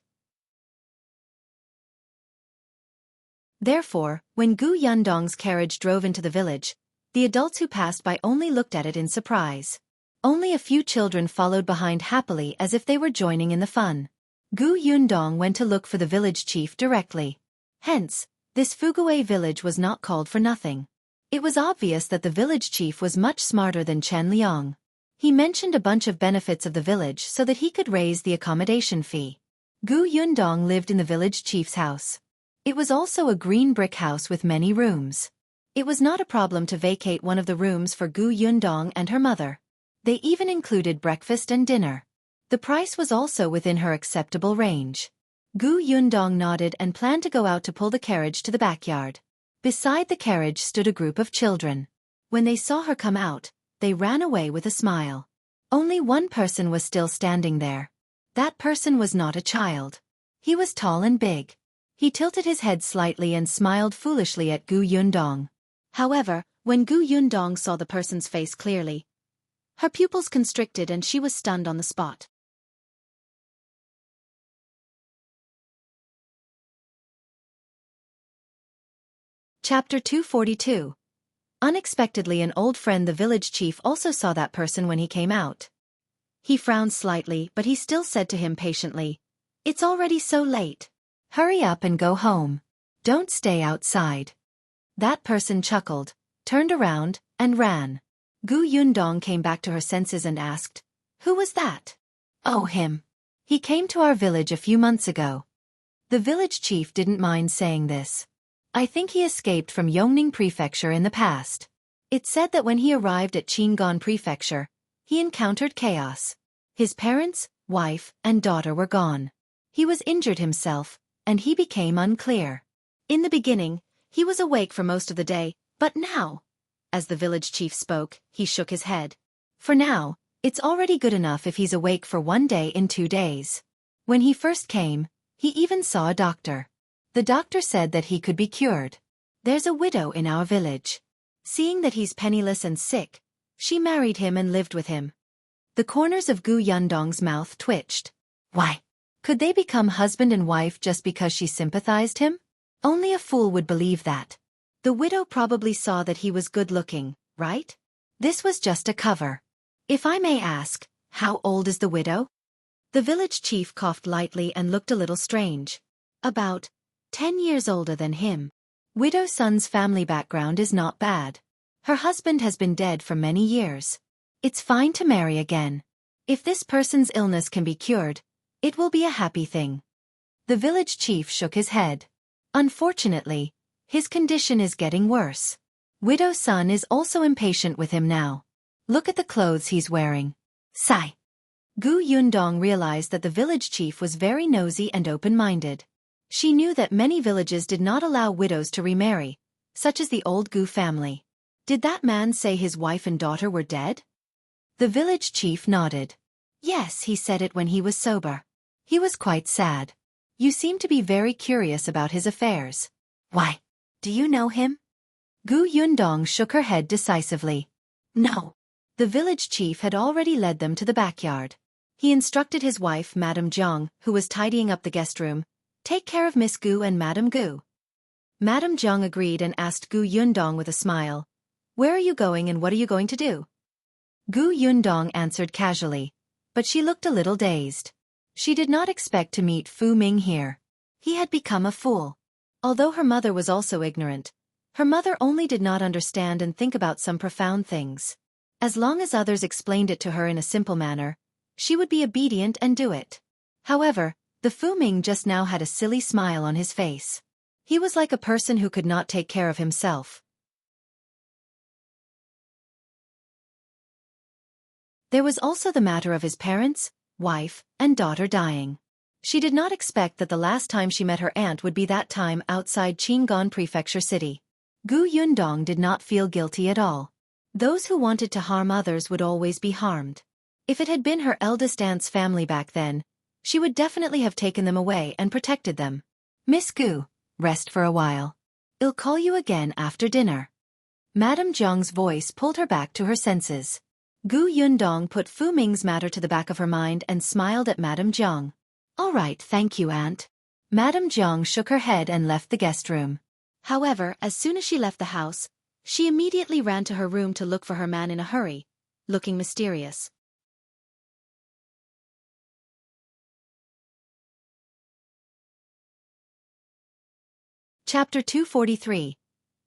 Therefore, when Gu Yundong's carriage drove into the village, the adults who passed by only looked at it in surprise. Only a few children followed behind happily as if they were joining in the fun. Gu Yundong went to look for the village chief directly. Hence, this Fuguei village was not called for nothing. It was obvious that the village chief was much smarter than Chen Liang. He mentioned a bunch of benefits of the village so that he could raise the accommodation fee. Gu Yundong lived in the village chief's house. It was also a green brick house with many rooms. It was not a problem to vacate one of the rooms for Gu Yundong and her mother. They even included breakfast and dinner. The price was also within her acceptable range. Gu Yundong nodded and planned to go out to pull the carriage to the backyard. Beside the carriage stood a group of children. When they saw her come out, they ran away with a smile. Only one person was still standing there. That person was not a child. He was tall and big. He tilted his head slightly and smiled foolishly at Gu Yundong. However, when Gu Yundong saw the person's face clearly, her pupils constricted and she was stunned on the spot. Chapter 242. Unexpectedly, an old friend, the village chief, also saw that person when he came out. He frowned slightly, but he still said to him patiently, "It's already so late. Hurry up and go home. Don't stay outside." That person chuckled, turned around, and ran. Gu Yundong came back to her senses and asked, "Who was that?" "Oh, him. He came to our village a few months ago." The village chief didn't mind saying this. "I think he escaped from Yongning Prefecture in the past." It said that when he arrived at Qing'an Prefecture, he encountered chaos. His parents, wife, and daughter were gone. He was injured himself, and he became unclear. In the beginning, he was awake for most of the day, but now, as the village chief spoke, he shook his head. For now, it's already good enough if he's awake for 1 day in 2 days. When he first came, he even saw a doctor. The doctor said that he could be cured. "There's a widow in our village. Seeing that he's penniless and sick, she married him and lived with him." The corners of Gu Yundong's mouth twitched. Why? Could they become husband and wife just because she sympathized him? Only a fool would believe that. The widow probably saw that he was good-looking, right? This was just a cover. "If I may ask, how old is the widow?" The village chief coughed lightly and looked a little strange. "About 10 years older than him. Widow Sun's family background is not bad. Her husband has been dead for many years. It's fine to marry again. If this person's illness can be cured, it will be a happy thing." The village chief shook his head. Unfortunately, his condition is getting worse. Widow Sun is also impatient with him now. Look at the clothes he's wearing. Sigh. Gu Yundong realized that the village chief was very nosy and open-minded. She knew that many villages did not allow widows to remarry, such as the old Gu family. Did that man say his wife and daughter were dead? The village chief nodded. Yes, he said it when he was sober. He was quite sad. You seem to be very curious about his affairs. Why? Do you know him? Gu Yundong shook her head decisively. No. The village chief had already led them to the backyard. He instructed his wife, Madame Zhong, who was tidying up the guest room, "Take care of Miss Gu and Madame Gu." Madame Zhong agreed and asked Gu Yundong with a smile, "Where are you going and what are you going to do?" Gu Yundong answered casually, but she looked a little dazed. She did not expect to meet Fu Ming here. He had become a fool. Although her mother was also ignorant, her mother only did not understand and think about some profound things. As long as others explained it to her in a simple manner, she would be obedient and do it. However, the Fu Ming just now had a silly smile on his face. He was like a person who could not take care of himself. There was also the matter of his parents, wife, and daughter dying. She did not expect that the last time she met her aunt would be that time outside Qing'an Prefecture City. Gu Yundong did not feel guilty at all. Those who wanted to harm others would always be harmed. If it had been her eldest aunt's family back then, she would definitely have taken them away and protected them. "Miss Gu, rest for a while. I'll call you again after dinner." Madame Zhong's voice pulled her back to her senses. Gu Yundong put Fu Ming's matter to the back of her mind and smiled at Madame Zhong. "All right, thank you, Aunt." Madame Zhong shook her head and left the guest room. However, as soon as she left the house, she immediately ran to her room to look for her man in a hurry, looking mysterious. Chapter 243.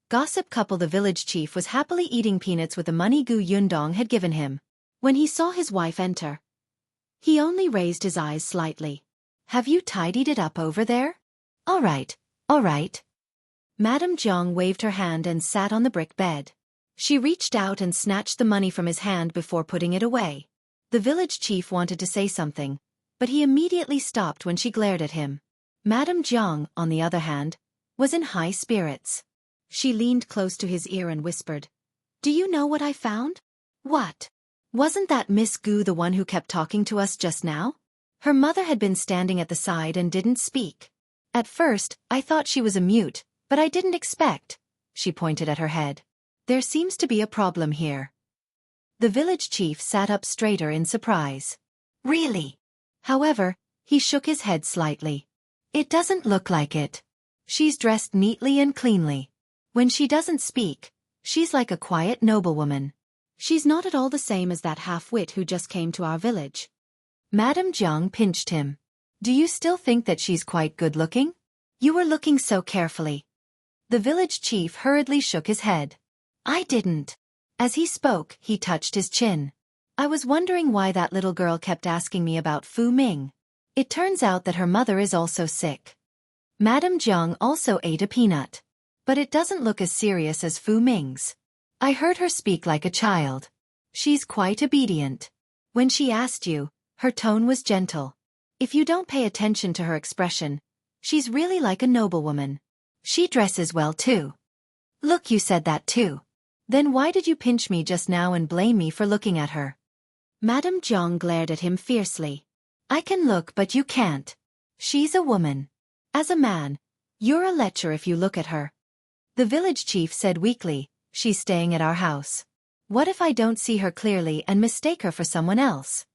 Gossip couple. The village chief was happily eating peanuts with the money Gu Yundong had given him. When he saw his wife enter, he only raised his eyes slightly. "Have you tidied it up over there?" All right. Madame Zhong waved her hand and sat on the brick bed. She reached out and snatched the money from his hand before putting it away. The village chief wanted to say something, but he immediately stopped when she glared at him. Madame Zhong, on the other hand, was in high spirits. She leaned close to his ear and whispered, "Do you know what I found?" "What? Wasn't that Miss Gu the one who kept talking to us just now?" Her mother had been standing at the side and didn't speak. "At first, I thought she was a mute, but I didn't expect." She pointed at her head. "There seems to be a problem here." The village chief sat up straighter in surprise. "Really?" However, he shook his head slightly. "It doesn't look like it. She's dressed neatly and cleanly. When she doesn't speak, she's like a quiet noblewoman." "She's not at all the same as that half-wit who just came to our village." Madame Zhong pinched him. "Do you still think that she's quite good-looking? You were looking so carefully." The village chief hurriedly shook his head. "I didn't." As he spoke, he touched his chin. "I was wondering why that little girl kept asking me about Fu Ming. It turns out that her mother is also sick." Madame Zhong also ate a peanut. "But it doesn't look as serious as Fu Ming's. I heard her speak like a child. She's quite obedient. When she asked you, her tone was gentle. If you don't pay attention to her expression, she's really like a noblewoman. She dresses well too." "Look, you said that too. Then why did you pinch me just now and blame me for looking at her?" Madame Zhong glared at him fiercely. "I can look but you can't. She's a woman. As a man, you're a lecher if you look at her." The village chief said weakly, "She's staying at our house. What if I don't see her clearly and mistake her for someone else?"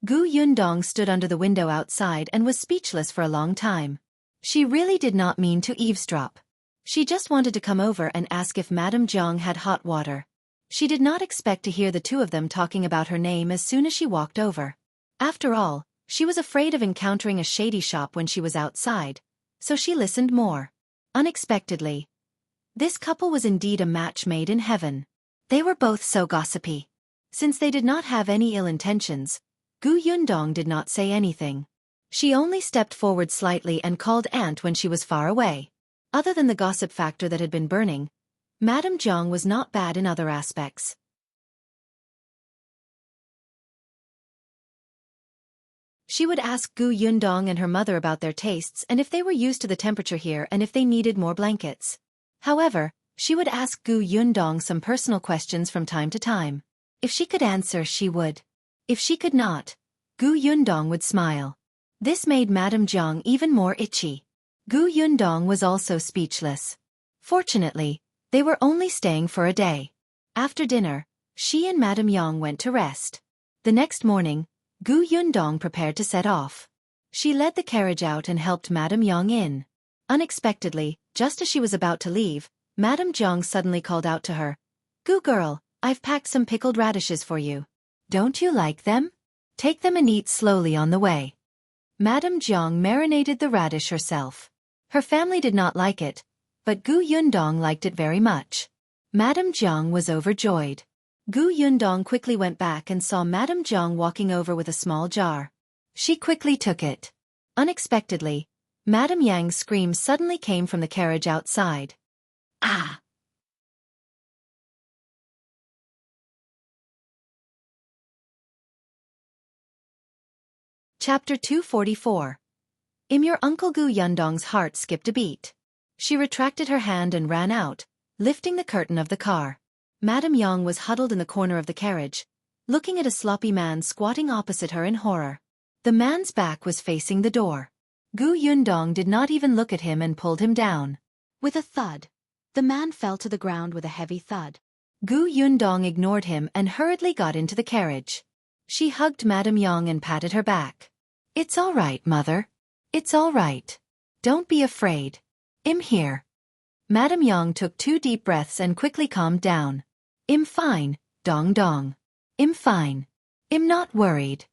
Gu Yundong stood under the window outside and was speechless for a long time. She really did not mean to eavesdrop. She just wanted to come over and ask if Madame Zhong had hot water. She did not expect to hear the two of them talking about her name as soon as she walked over. After all, she was afraid of encountering a shady shop when she was outside, so she listened more. Unexpectedly, this couple was indeed a match made in heaven. They were both so gossipy. Since they did not have any ill intentions, Gu Yundong did not say anything. She only stepped forward slightly and called Aunt when she was far away. Other than the gossip factor that had been burning, Madame Zhong was not bad in other aspects. She would ask Gu Yundong and her mother about their tastes and if they were used to the temperature here and if they needed more blankets. However, she would ask Gu Yundong some personal questions from time to time. If she could answer, she would. If she could not, Gu Yundong would smile. This made Madame Zhong even more itchy. Gu Yundong was also speechless. Fortunately, they were only staying for a day. After dinner, she and Madame Yang went to rest. The next morning, Gu Yundong prepared to set off. She led the carriage out and helped Madame Yang in. Unexpectedly, just as she was about to leave, Madame Zhong suddenly called out to her, "Gu girl, I've packed some pickled radishes for you. Don't you like them? Take them and eat slowly on the way." Madame Zhong marinated the radish herself. Her family did not like it, but Gu Yundong liked it very much. Madame Zhong was overjoyed. Gu Yundong quickly went back and saw Madame Zhong walking over with a small jar. She quickly took it. Unexpectedly, Madame Yang's scream suddenly came from the carriage outside. "Ah!" Chapter 244. Your Uncle Gu Yundong's heart skipped a beat. She retracted her hand and ran out, lifting the curtain of the car. Madame Yang was huddled in the corner of the carriage, looking at a sloppy man squatting opposite her in horror. The man's back was facing the door. Gu Yundong did not even look at him and pulled him down. With a thud, the man fell to the ground with a heavy thud. Gu Yundong ignored him and hurriedly got into the carriage. She hugged Madame Yang and patted her back. "It's all right, mother. It's all right. Don't be afraid. I'm here." Madame Yang took 2 deep breaths and quickly calmed down. "I'm fine, Dong Dong. I'm fine. I'm not worried."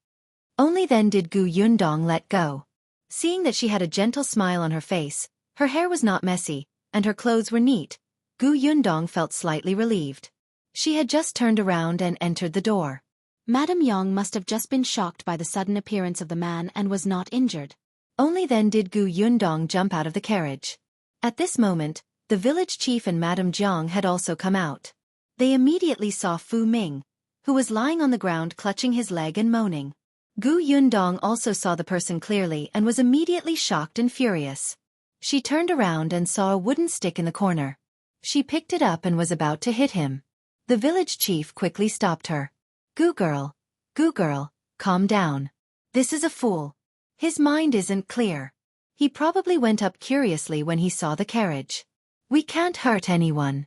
Only then did Gu Yundong let go. Seeing that she had a gentle smile on her face, her hair was not messy, and her clothes were neat, Gu Yundong felt slightly relieved. She had just turned around and entered the door. Madame Yang must have just been shocked by the sudden appearance of the man and was not injured. Only then did Gu Yundong jump out of the carriage. At this moment, the village chief and Madame Zhong had also come out. They immediately saw Fu Ming, who was lying on the ground clutching his leg and moaning. Gu Yundong also saw the person clearly and was immediately shocked and furious. She turned around and saw a wooden stick in the corner. She picked it up and was about to hit him. The village chief quickly stopped her. Gu girl, calm down. This is a fool. His mind isn't clear. He probably went up curiously when he saw the carriage. We can't hurt anyone."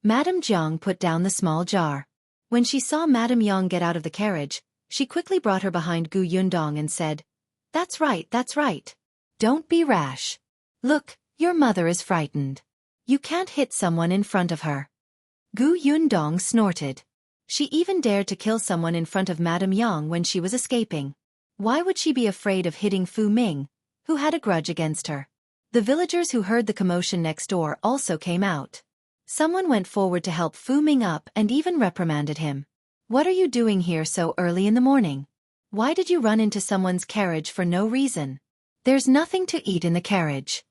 Madame Zhong put down the small jar. When she saw Madame Yang get out of the carriage, she quickly brought her behind Gu Yundong and said, That's right. Don't be rash. Look, your mother is frightened. You can't hit someone in front of her." Gu Yundong snorted. She even dared to kill someone in front of Madame Yang when she was escaping. Why would she be afraid of hitting Fu Ming, who had a grudge against her? The villagers who heard the commotion next door also came out. Someone went forward to help Fu Ming up and even reprimanded him. "What are you doing here so early in the morning? Why did you run into someone's carriage for no reason? There's nothing to eat in the carriage."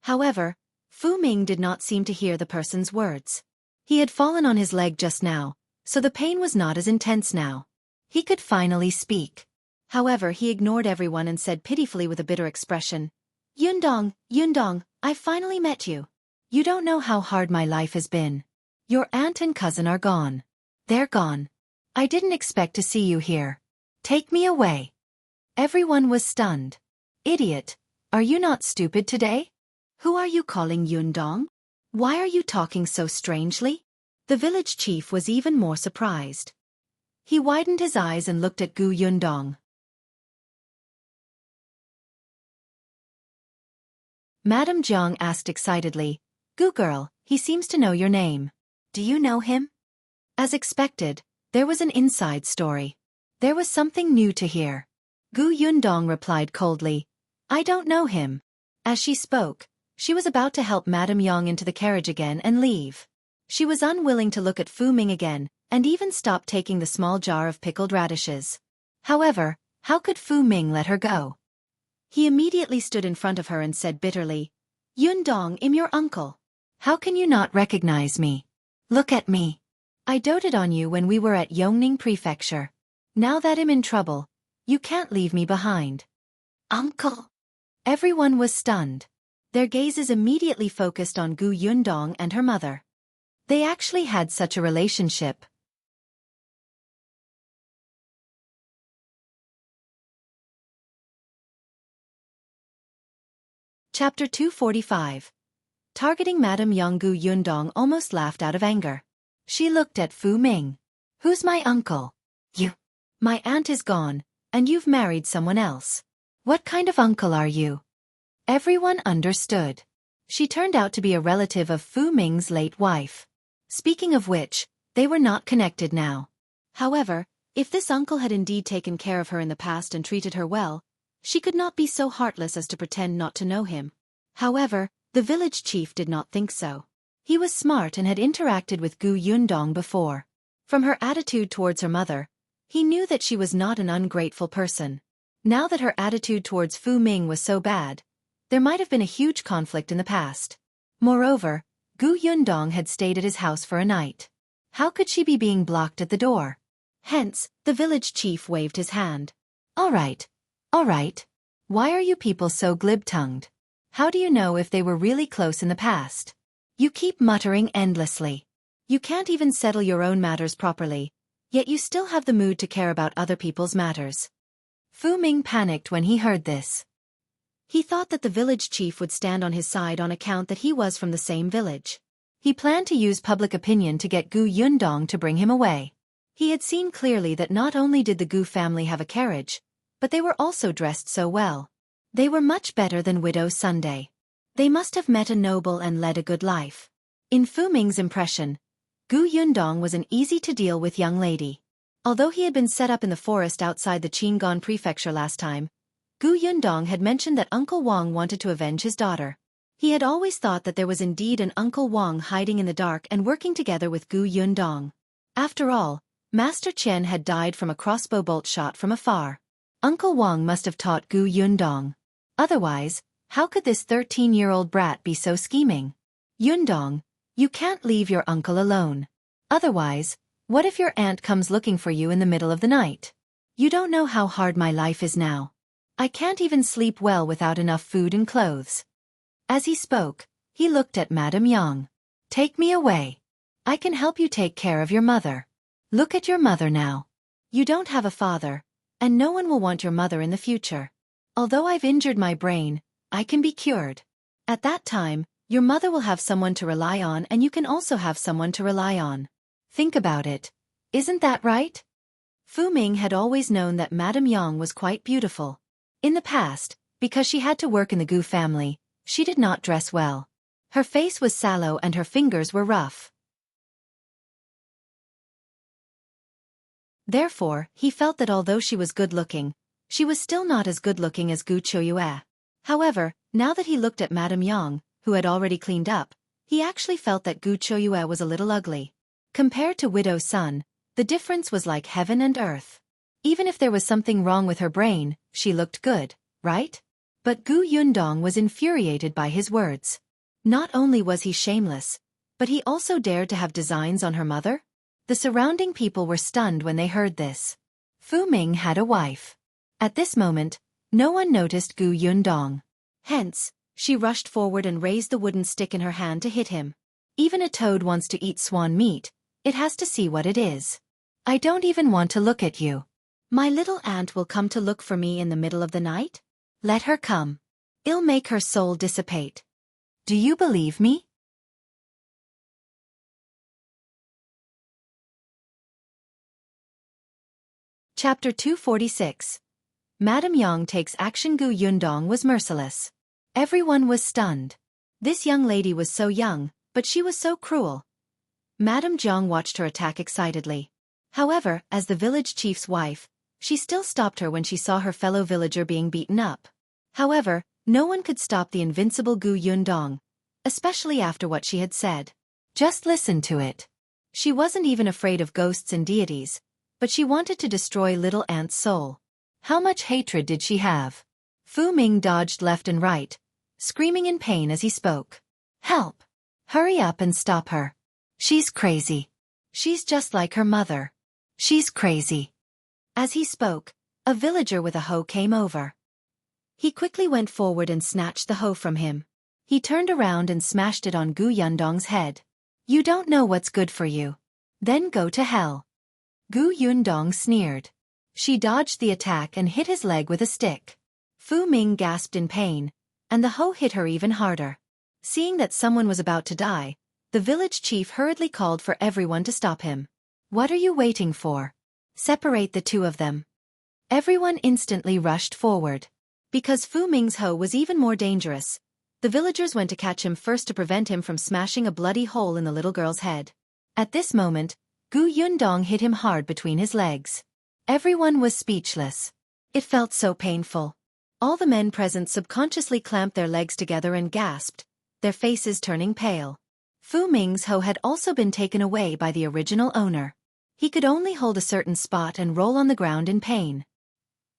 However, Fu Ming did not seem to hear the person's words. He had fallen on his leg just now, so the pain was not as intense now. He could finally speak. However, he ignored everyone and said pitifully with a bitter expression, Yundong, I finally met you. You don't know how hard my life has been. Your aunt and cousin are gone. They're gone. I didn't expect to see you here. Take me away." Everyone was stunned. "Idiot, are you not stupid today? Who are you calling Yundong? Why are you talking so strangely?" The village chief was even more surprised. He widened his eyes and looked at Gu Yundong. Madame Zhong asked excitedly, "Gu girl, he seems to know your name. Do you know him?" As expected, there was an inside story. There was something new to hear. Gu Yundong replied coldly, "I don't know him." As she spoke, she was about to help Madame Yang into the carriage again and leave. She was unwilling to look at Fu Ming again, and even stopped taking the small jar of pickled radishes. However, how could Fu Ming let her go? He immediately stood in front of her and said bitterly, "Yundong, I'm your uncle. How can you not recognize me? Look at me. I doted on you when we were at Yongning Prefecture. Now that I'm in trouble, you can't leave me behind." "Uncle!" Everyone was stunned. Their gazes immediately focused on Gu Yundong and her mother. They actually had such a relationship. Chapter 245. Targeting Madame Yang. Gu Yundong almost laughed out of anger. She looked at Fu Ming. "Who's my uncle?" "You. My aunt is gone, and you've married someone else. What kind of uncle are you?" Everyone understood. She turned out to be a relative of Fu Ming's late wife. Speaking of which, they were not connected now. However, if this uncle had indeed taken care of her in the past and treated her well, she could not be so heartless as to pretend not to know him. However, the village chief did not think so. He was smart and had interacted with Gu Yundong before. From her attitude towards her mother, he knew that she was not an ungrateful person. Now that her attitude towards Fu Ming was so bad, there might have been a huge conflict in the past. Moreover, Gu Yundong had stayed at his house for a night. How could she be being blocked at the door? Hence, the village chief waved his hand. All right. Why are you people so glib-tongued? How do you know if they were really close in the past? You keep muttering endlessly. You can't even settle your own matters properly, yet you still have the mood to care about other people's matters." Fu Ming panicked when he heard this. He thought that the village chief would stand on his side on account that he was from the same village. He planned to use public opinion to get Gu Yundong to bring him away. He had seen clearly that not only did the Gu family have a carriage, but they were also dressed so well. They were much better than Widow Sunday. They must have met a noble and led a good life. In Fu Ming's impression, Gu Yundong was an easy-to-deal-with young lady. Although he had been set up in the forest outside the Qing'an Prefecture last time, Gu Yundong had mentioned that Uncle Wang wanted to avenge his daughter. He had always thought that there was indeed an Uncle Wang hiding in the dark and working together with Gu Yundong. After all, Master Qian had died from a crossbow bolt shot from afar. Uncle Wang must have taught Gu Yundong. Otherwise, how could this 13-year-old brat be so scheming? Yundong, you can't leave your uncle alone. Otherwise, what if your aunt comes looking for you in the middle of the night? You don't know how hard my life is now. I can't even sleep well without enough food and clothes. As he spoke, he looked at Madame Yang. Take me away. I can help you take care of your mother. Look at your mother now. You don't have a father, and no one will want your mother in the future. Although I've injured my brain, I can be cured. At that time, your mother will have someone to rely on and you can also have someone to rely on. Think about it. Isn't that right? Fu Ming had always known that Madame Yang was quite beautiful. In the past, because she had to work in the Gu family, she did not dress well. Her face was sallow and her fingers were rough. Therefore, he felt that although she was good-looking, she was still not as good-looking as Gu Choyue. However, now that he looked at Madame Yang, who had already cleaned up, he actually felt that Gu Choyue was a little ugly. Compared to Widow Sun, the difference was like heaven and earth. Even if there was something wrong with her brain, she looked good, right? But Gu Yundong was infuriated by his words. Not only was he shameless, but he also dared to have designs on her mother? The surrounding people were stunned when they heard this. Fu Ming had a wife. At this moment, no one noticed Gu Yundong. Hence, she rushed forward and raised the wooden stick in her hand to hit him. Even a toad wants to eat swan meat, it has to see what it is. I don't even want to look at you. My little aunt will come to look for me in the middle of the night? Let her come. I'll make her soul dissipate. Do you believe me? Chapter 246. Madame Yang takes action. Gu Yundong was merciless. Everyone was stunned. This young lady was so young, but she was so cruel. Madame Zhong watched her attack excitedly. However, as the village chief's wife, she still stopped her when she saw her fellow villager being beaten up. However, no one could stop the invincible Gu Yundong, especially after what she had said. Just listen to it. She wasn't even afraid of ghosts and deities, but she wanted to destroy little aunt's soul. How much hatred did she have? Fu Ming dodged left and right, screaming in pain as he spoke. Help! Hurry up and stop her. She's crazy. She's just like her mother. She's crazy. As he spoke, a villager with a hoe came over. He quickly went forward and snatched the hoe from him. He turned around and smashed it on Gu Yundong's head. You don't know what's good for you. Then go to hell. Gu Yundong sneered. She dodged the attack and hit his leg with a stick. Fu Ming gasped in pain, and the hoe hit her even harder. Seeing that someone was about to die, the village chief hurriedly called for everyone to stop him. What are you waiting for? Separate the two of them. Everyone instantly rushed forward. Because Fu Ming's hoe was even more dangerous, the villagers went to catch him first to prevent him from smashing a bloody hole in the little girl's head. At this moment, Gu Yundong hit him hard between his legs. Everyone was speechless. It felt so painful. All the men present subconsciously clamped their legs together and gasped, their faces turning pale. Fu Ming's hoe had also been taken away by the original owner. He could only hold a certain spot and roll on the ground in pain.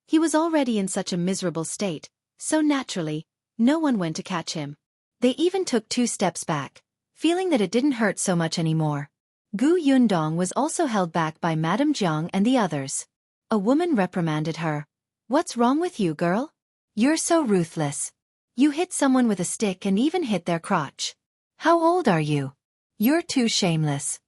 He was already in such a miserable state, so naturally, no one went to catch him. They even took 2 steps back, feeling that it didn't hurt so much anymore. Gu Yundong was also held back by Madame Zhong and the others. A woman reprimanded her. What's wrong with you, girl? You're so ruthless. You hit someone with a stick and even hit their crotch. How old are you? You're too shameless.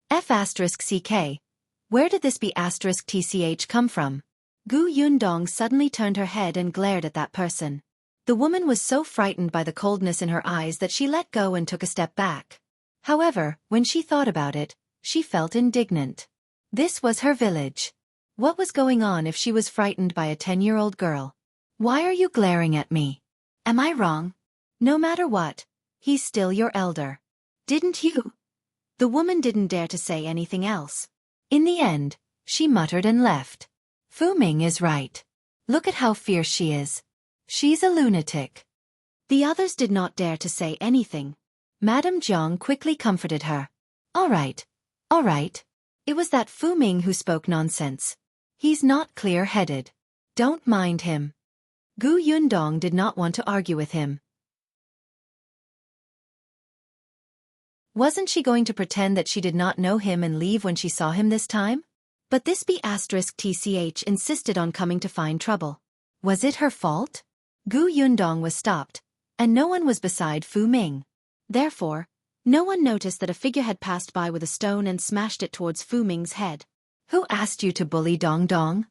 F*CK. Where did this B*TCH come from? Gu Yundong suddenly turned her head and glared at that person. The woman was so frightened by the coldness in her eyes that she let go and took a step back. However, when she thought about it, she felt indignant. This was her village. What was going on if she was frightened by a 10-year-old girl? Why are you glaring at me? Am I wrong? No matter what, he's still your elder. Didn't you? The woman didn't dare to say anything else. In the end, she muttered and left. Fu Ming is right. Look at how fierce she is. She's a lunatic. The others did not dare to say anything. Madame Zhong quickly comforted her. All right. All right. It was that Fu Ming who spoke nonsense. He's not clear-headed. Don't mind him. Gu Yundong did not want to argue with him. Wasn't she going to pretend that she did not know him and leave when she saw him this time? But this B*TCH insisted on coming to find trouble. Was it her fault? Gu Yundong was stopped, and no one was beside Fu Ming. Therefore, no one noticed that a figure had passed by with a stone and smashed it towards Fu Ming's head. Who asked you to bully Dong Dong?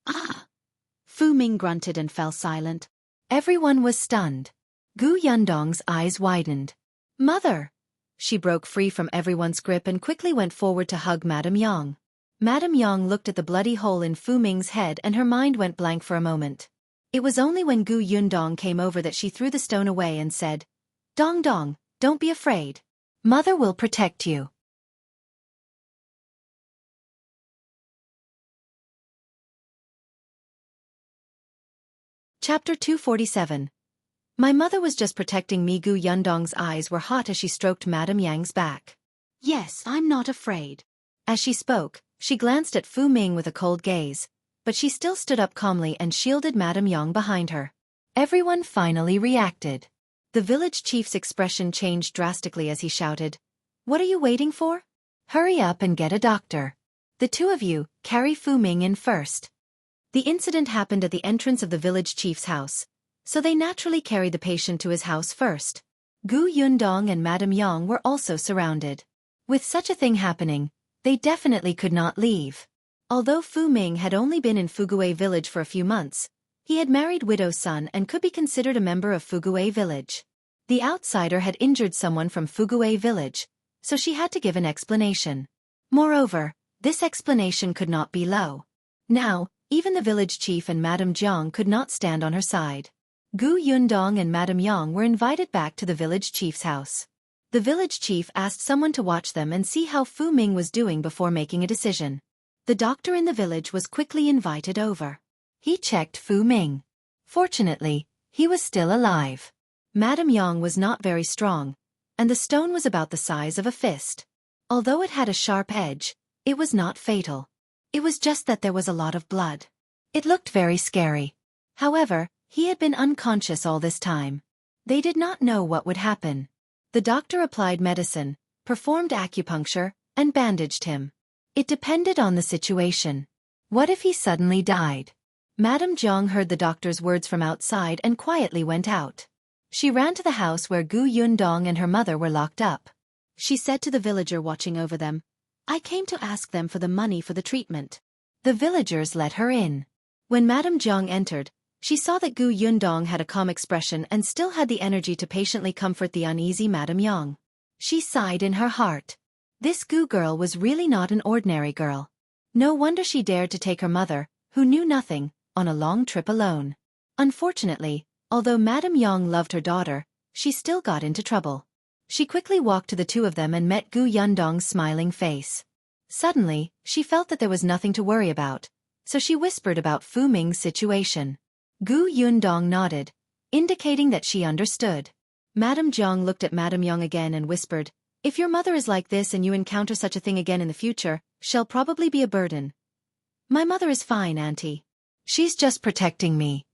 Ah! Fu Ming grunted and fell silent. Everyone was stunned. Gu Yundong's eyes widened. Mother! She broke free from everyone's grip and quickly went forward to hug Madame Yang. Madame Yang looked at the bloody hole in Fu Ming's head and her mind went blank for a moment. It was only when Gu Yundong came over that she threw the stone away and said, Dong Dong, don't be afraid. Mother will protect you. Chapter 247. My mother was just protecting me. Gu Yundong's eyes were hot as she stroked Madame Yang's back. Yes, I'm not afraid. As she spoke, she glanced at Fu Ming with a cold gaze, but she still stood up calmly and shielded Madame Yang behind her. Everyone finally reacted. The village chief's expression changed drastically as he shouted, What are you waiting for? Hurry up and get a doctor. The two of you, carry Fu Ming in first. The incident happened at the entrance of the village chief's house, so they naturally carried the patient to his house first. Gu Yundong and Madame Yang were also surrounded. With such a thing happening, they definitely could not leave. Although Fu Ming had only been in Fuguei village for a few months, he had married widow's son and could be considered a member of Fuguei village. The outsider had injured someone from Fuguei village, so she had to give an explanation. Moreover, this explanation could not be low. Now, even the village chief and Madame Zhong could not stand on her side. Gu Yundong and Madame Yang were invited back to the village chief's house. The village chief asked someone to watch them and see how Fu Ming was doing before making a decision. The doctor in the village was quickly invited over. He checked Fu Ming. Fortunately, he was still alive. Madame Yang was not very strong, and the stone was about the size of a fist. Although it had a sharp edge, it was not fatal. It was just that there was a lot of blood. It looked very scary. However, he had been unconscious all this time. They did not know what would happen. The doctor applied medicine, performed acupuncture, and bandaged him. It depended on the situation. What if he suddenly died? Madame Zhong heard the doctor's words from outside and quietly went out. She ran to the house where Gu Yundong and her mother were locked up. She said to the villager watching over them, I came to ask them for the money for the treatment. The villagers let her in. When Madame Zhong entered, she saw that Gu Yundong had a calm expression and still had the energy to patiently comfort the uneasy Madame Yang. She sighed in her heart. This Gu girl was really not an ordinary girl. No wonder she dared to take her mother, who knew nothing, on a long trip alone. Unfortunately, although Madame Yang loved her daughter, she still got into trouble. She quickly walked to the two of them and met Gu Yundong's smiling face. Suddenly, she felt that there was nothing to worry about, so she whispered about Fu Ming's situation. Gu Yundong nodded, indicating that she understood. Madame Zhong looked at Madame Yang again and whispered, If your mother is like this and you encounter such a thing again in the future, she'll probably be a burden. My mother is fine, Auntie. She's just protecting me.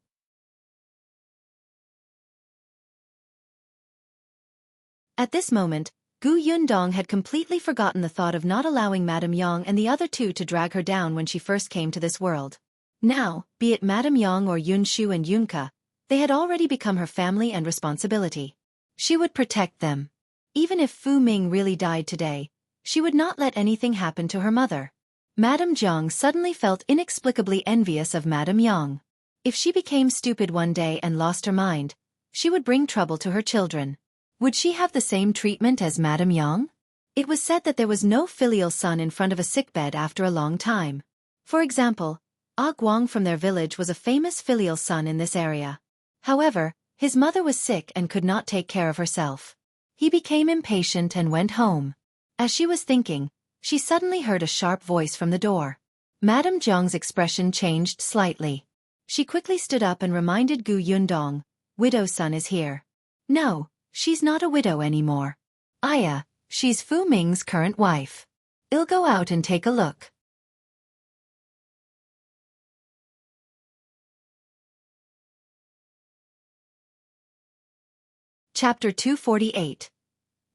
At this moment, Gu Yundong had completely forgotten the thought of not allowing Madame Yang and the other two to drag her down when she first came to this world. Now, be it Madame Yang or Yunshu and Yunka, they had already become her family and responsibility. She would protect them. Even if Fu Ming really died today, she would not let anything happen to her mother. Madame Zhong suddenly felt inexplicably envious of Madame Yang. If she became stupid one day and lost her mind, she would bring trouble to her children. Would she have the same treatment as Madame Yang? It was said that there was no filial son in front of a sickbed after a long time. For example, Ah Guang from their village was a famous filial son in this area. However, his mother was sick and could not take care of herself. He became impatient and went home. As she was thinking, she suddenly heard a sharp voice from the door. Madame Zhang's expression changed slightly. She quickly stood up and reminded Gu Yundong, "Widow's son is here." "No, she's not a widow anymore. Aya, she's Fu Ming's current wife. I'll go out and take a look." Chapter 248.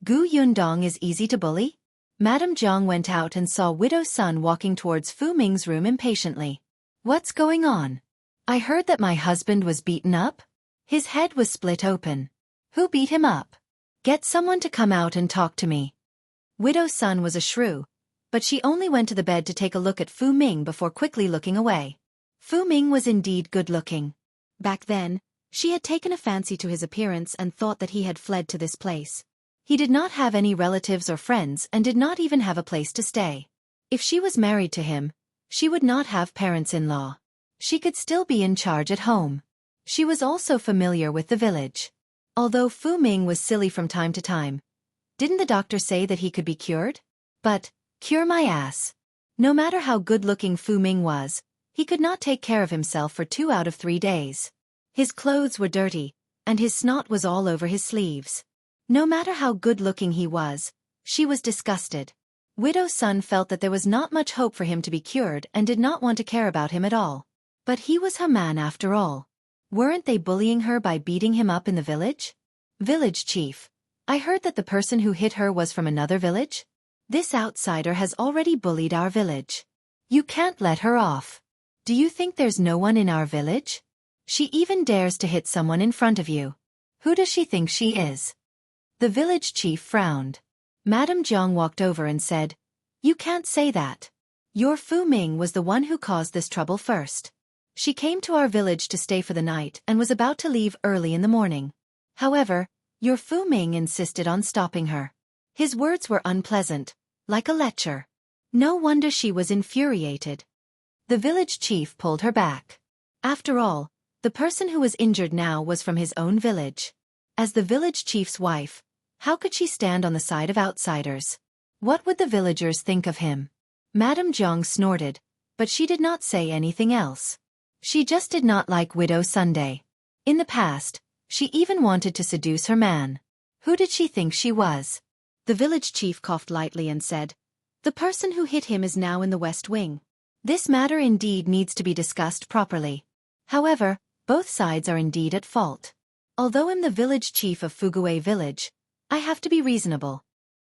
Gu Yundong is easy to bully? Madame Zhang went out and saw widow's son walking towards Fu Ming's room impatiently. "What's going on? I heard that my husband was beaten up. His head was split open. Who beat him up? Get someone to come out and talk to me." Widow's son was a shrew, but she only went to the bed to take a look at Fu Ming before quickly looking away. Fu Ming was indeed good-looking. Back then, she had taken a fancy to his appearance and thought that he had fled to this place. He did not have any relatives or friends and did not even have a place to stay. If she was married to him, she would not have parents-in-law. She could still be in charge at home. She was also familiar with the village. Although Fu Ming was silly from time to time, didn't the doctor say that he could be cured? But, cure my ass. No matter how good-looking Fu Ming was, he could not take care of himself for 2 out of 3 days. His clothes were dirty, and his snot was all over his sleeves. No matter how good-looking he was, she was disgusted. Widow's son felt that there was not much hope for him to be cured and did not want to care about him at all. But he was her man after all. Weren't they bullying her by beating him up in the village? "Village chief, I heard that the person who hit her was from another village? This outsider has already bullied our village. You can't let her off. Do you think there's no one in our village? She even dares to hit someone in front of you. Who does she think she is?" The village chief frowned. Madame Zhang walked over and said, "You can't say that. Your Fu Ming was the one who caused this trouble first. She came to our village to stay for the night and was about to leave early in the morning. However, your Fu Ming insisted on stopping her. His words were unpleasant, like a lecture. No wonder she was infuriated." The village chief pulled her back. After all, the person who was injured now was from his own village. As the village chief's wife, how could she stand on the side of outsiders? What would the villagers think of him? Madame Zhang snorted, but she did not say anything else. She just did not like Widow Sunday. In the past, she even wanted to seduce her man. Who did she think she was? The village chief coughed lightly and said, "The person who hit him is now in the West Wing. This matter indeed needs to be discussed properly. However, both sides are indeed at fault. Although I'm the village chief of Fuguei village, I have to be reasonable."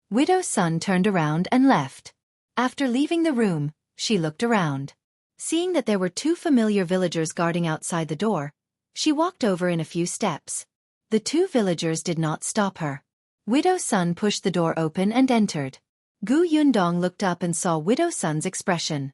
Widow's son turned around and left. After leaving the room, she looked around. Seeing that there were 2 familiar villagers guarding outside the door, she walked over in a few steps. The 2 villagers did not stop her. Widow's son pushed the door open and entered. Gu Yundong looked up and saw Widow's son's expression.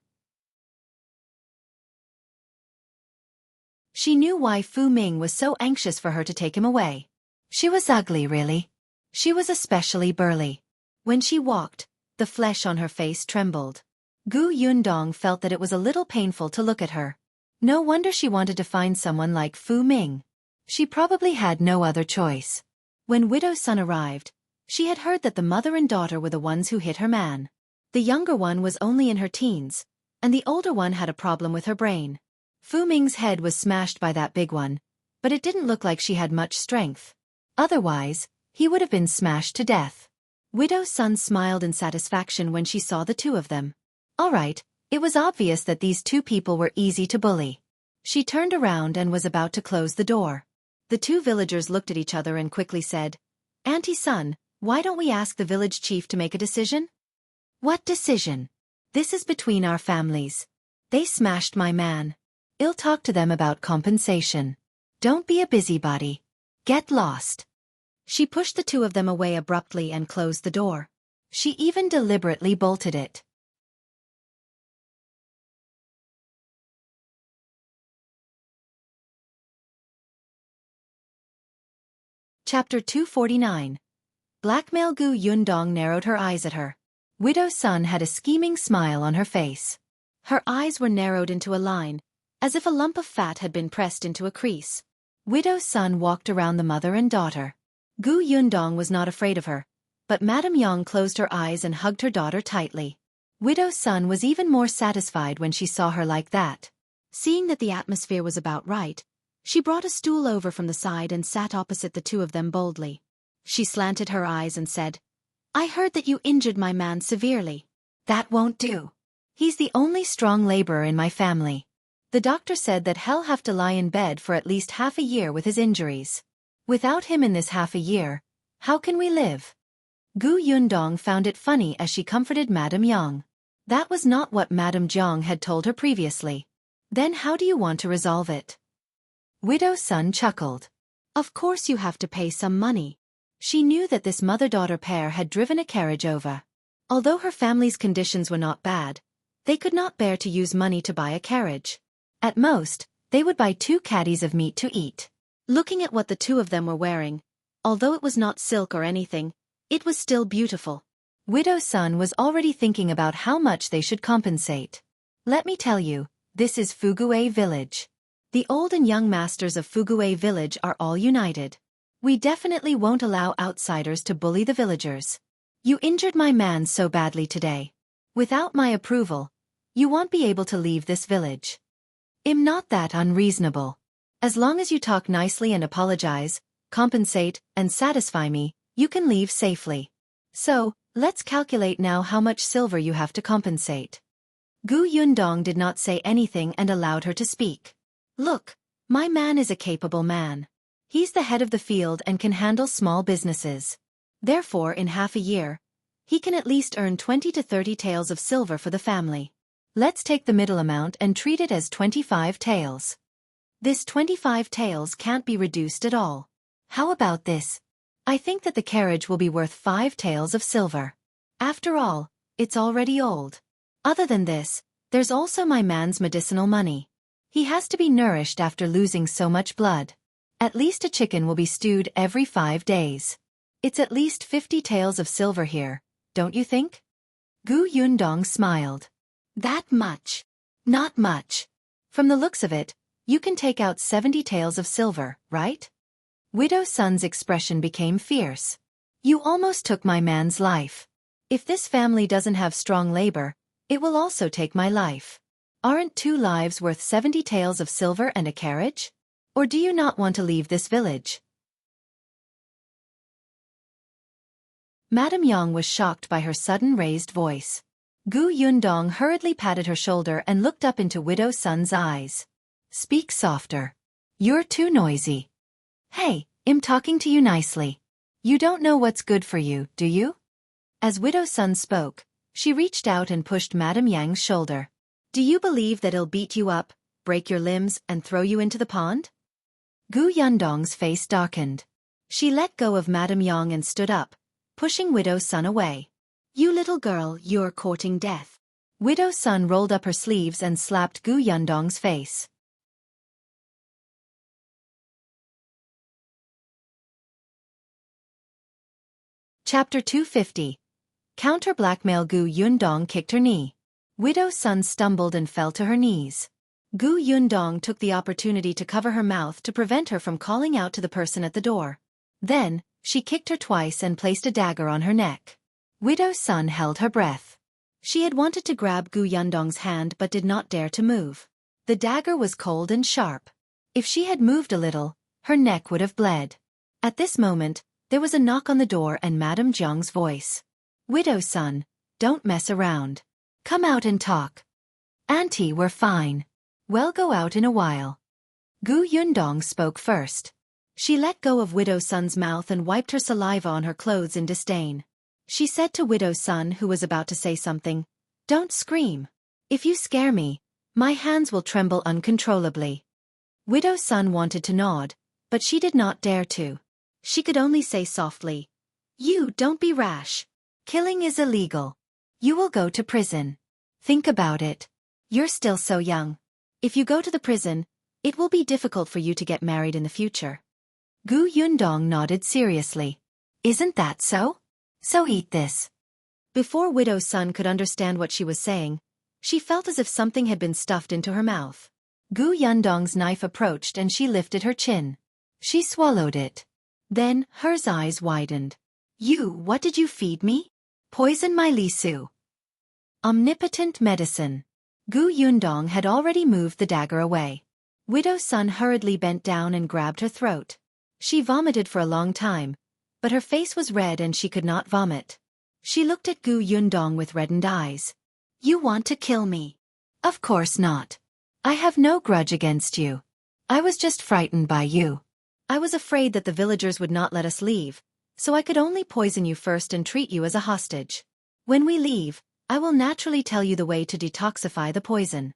She knew why Fu Ming was so anxious for her to take him away. She was ugly, really. She was especially burly. When she walked, the flesh on her face trembled. Gu Yundong felt that it was a little painful to look at her. No wonder she wanted to find someone like Fu Ming. She probably had no other choice. When Widow's son arrived, she had heard that the mother and daughter were the ones who hit her man. The younger one was only in her teens, and the older one had a problem with her brain. Fu Ming's head was smashed by that big one, but it didn't look like she had much strength. Otherwise, he would have been smashed to death. Widow's son smiled in satisfaction when she saw the 2 of them. All right, it was obvious that these 2 people were easy to bully. She turned around and was about to close the door. The 2 villagers looked at each other and quickly said, "Auntie Son, why don't we ask the village chief to make a decision?" "What decision? This is between our families. They smashed my man. I'll talk to them about compensation. Don't be a busybody. Get lost." She pushed the 2 of them away abruptly and closed the door. She even deliberately bolted it. Chapter 249. Blackmail. Gu Yundong narrowed her eyes at her. Widow Sun had a scheming smile on her face. Her eyes were narrowed into a line, as if a lump of fat had been pressed into a crease. Widow Sun walked around the mother and daughter. Gu Yundong was not afraid of her, but Madame Yang closed her eyes and hugged her daughter tightly. Widow Sun was even more satisfied when she saw her like that. Seeing that the atmosphere was about right, she brought a stool over from the side and sat opposite the two of them boldly. She slanted her eyes and said, "I heard that you injured my man severely." "That won't do. He's the only strong laborer in my family. The doctor said that he'll have to lie in bed for at least half a year with his injuries. Without him in this half a year, how can we live?" Gu Yundong found it funny as she comforted Madame Yang. That was not what Madame Zhong had told her previously. "Then how do you want to resolve it?" Widow Sun chuckled. "Of course you have to pay some money." She knew that this mother-daughter pair had driven a carriage over. Although her family's conditions were not bad, they could not bear to use money to buy a carriage. At most, they would buy 2 caddies of meat to eat. Looking at what the two of them were wearing, although it was not silk or anything, it was still beautiful. Widow Sun was already thinking about how much they should compensate. "Let me tell you, this is Fugue Village. The old and young masters of Fugue Village are all united. We definitely won't allow outsiders to bully the villagers. You injured my man so badly today. Without my approval, you won't be able to leave this village. I'm not that unreasonable. As long as you talk nicely and apologize, compensate, and satisfy me, you can leave safely. So, let's calculate now how much silver you have to compensate." Gu Yundong did not say anything and allowed her to speak. "Look, my man is a capable man. He's the head of the field and can handle small businesses. Therefore, in half a year, he can at least earn 20 to 30 taels of silver for the family. Let's take the middle amount and treat it as 25 taels. This 25 taels can't be reduced at all. How about this? I think that the carriage will be worth 5 taels of silver. After all, it's already old. Other than this, there's also my man's medicinal money. He has to be nourished after losing so much blood. At least a chicken will be stewed every 5 days. It's at least 50 taels of silver here, don't you think?" Gu Yundong smiled. "That much? Not much. From the looks of it, you can take out 70 taels of silver, right?" Widow Sun's expression became fierce. "You almost took my man's life. If this family doesn't have strong labor, it will also take my life. Aren't 2 lives worth 70 taels of silver and a carriage? Or do you not want to leave this village?" Madame Yang was shocked by her sudden raised voice. Gu Yundong hurriedly patted her shoulder and looked up into Widow Sun's eyes. "Speak softer. You're too noisy. Hey, I'm talking to you nicely. You don't know what's good for you, do you?" As Widow Sun spoke, she reached out and pushed Madame Yang's shoulder. "Do you believe that he'll beat you up, break your limbs, and throw you into the pond?" Gu Yundong's face darkened. She let go of Madame Yang and stood up, pushing Widow Sun away. "You little girl, you're courting death." Widow Sun rolled up her sleeves and slapped Gu Yundong's face. Chapter 250. Counter Blackmail. Gu Yundong kicked her knee. Widow Sun stumbled and fell to her knees. Gu Yundong took the opportunity to cover her mouth to prevent her from calling out to the person at the door. Then, she kicked her twice and placed a dagger on her neck. Widow Sun held her breath. She had wanted to grab Gu Yundong's hand but did not dare to move. The dagger was cold and sharp. If she had moved a little, her neck would have bled. At this moment, there was a knock on the door and Madame Zhong's voice. "Widow Sun, don't mess around. Come out and talk." "Auntie, we're fine. We'll go out in a while." Gu Yundong spoke first. She let go of Widow Sun's mouth and wiped her saliva on her clothes in disdain. She said to Widow Sun, who was about to say something, "Don't scream. If you scare me, my hands will tremble uncontrollably." Widow Sun wanted to nod, but she did not dare to. She could only say softly, "You don't be rash. Killing is illegal. You will go to prison. Think about it. You're still so young. If you go to the prison, it will be difficult for you to get married in the future." Gu Yundong nodded seriously. Isn't that so? So eat this. Before Widow's son could understand what she was saying, she felt as if something had been stuffed into her mouth. Gu Yundong's knife approached and she lifted her chin. She swallowed it. Then, her eyes widened. What did you feed me? Poison my Li Su. Omnipotent medicine. Gu Yundong had already moved the dagger away. Widow's son hurriedly bent down and grabbed her throat. She vomited for a long time, but her face was red and she could not vomit. She looked at Gu Yundong with reddened eyes. You want to kill me? Of course not. I have no grudge against you. I was just frightened by you. I was afraid that the villagers would not let us leave, so I could only poison you first and treat you as a hostage. When we leave, I will naturally tell you the way to detoxify the poison.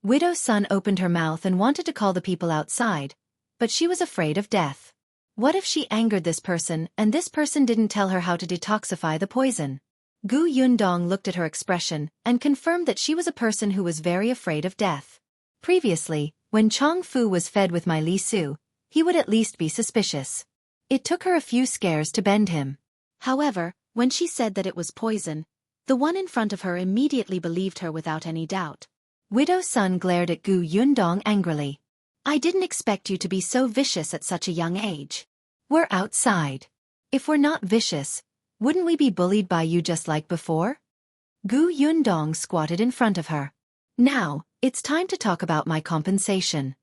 Widow's son opened her mouth and wanted to call the people outside, but she was afraid of death. What if she angered this person and this person didn't tell her how to detoxify the poison? Gu Yundong looked at her expression and confirmed that she was a person who was very afraid of death. Previously, when Chong Fu was fed with my Li Su, he would at least be suspicious. It took her a few scares to bend him. However, when she said that it was poison, the one in front of her immediately believed her without any doubt. Widow's son glared at Gu Yundong angrily. I didn't expect you to be so vicious at such a young age. We're outside. If we're not vicious, wouldn't we be bullied by you just like before? Gu Yundong squatted in front of her. Now, it's time to talk about my compensation.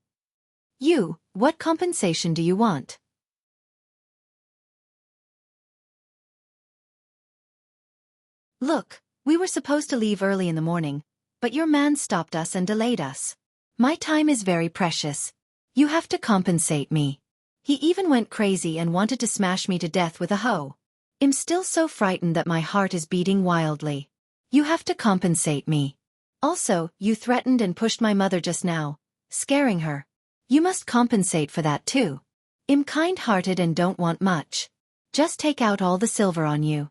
What compensation do you want? Look, we were supposed to leave early in the morning, but your man stopped us and delayed us. My time is very precious. You have to compensate me. He even went crazy and wanted to smash me to death with a hoe. I'm still so frightened that my heart is beating wildly. You have to compensate me. Also, you threatened and pushed my mother just now, scaring her. You must compensate for that too. I'm kind-hearted and don't want much. Just take out all the silver on you.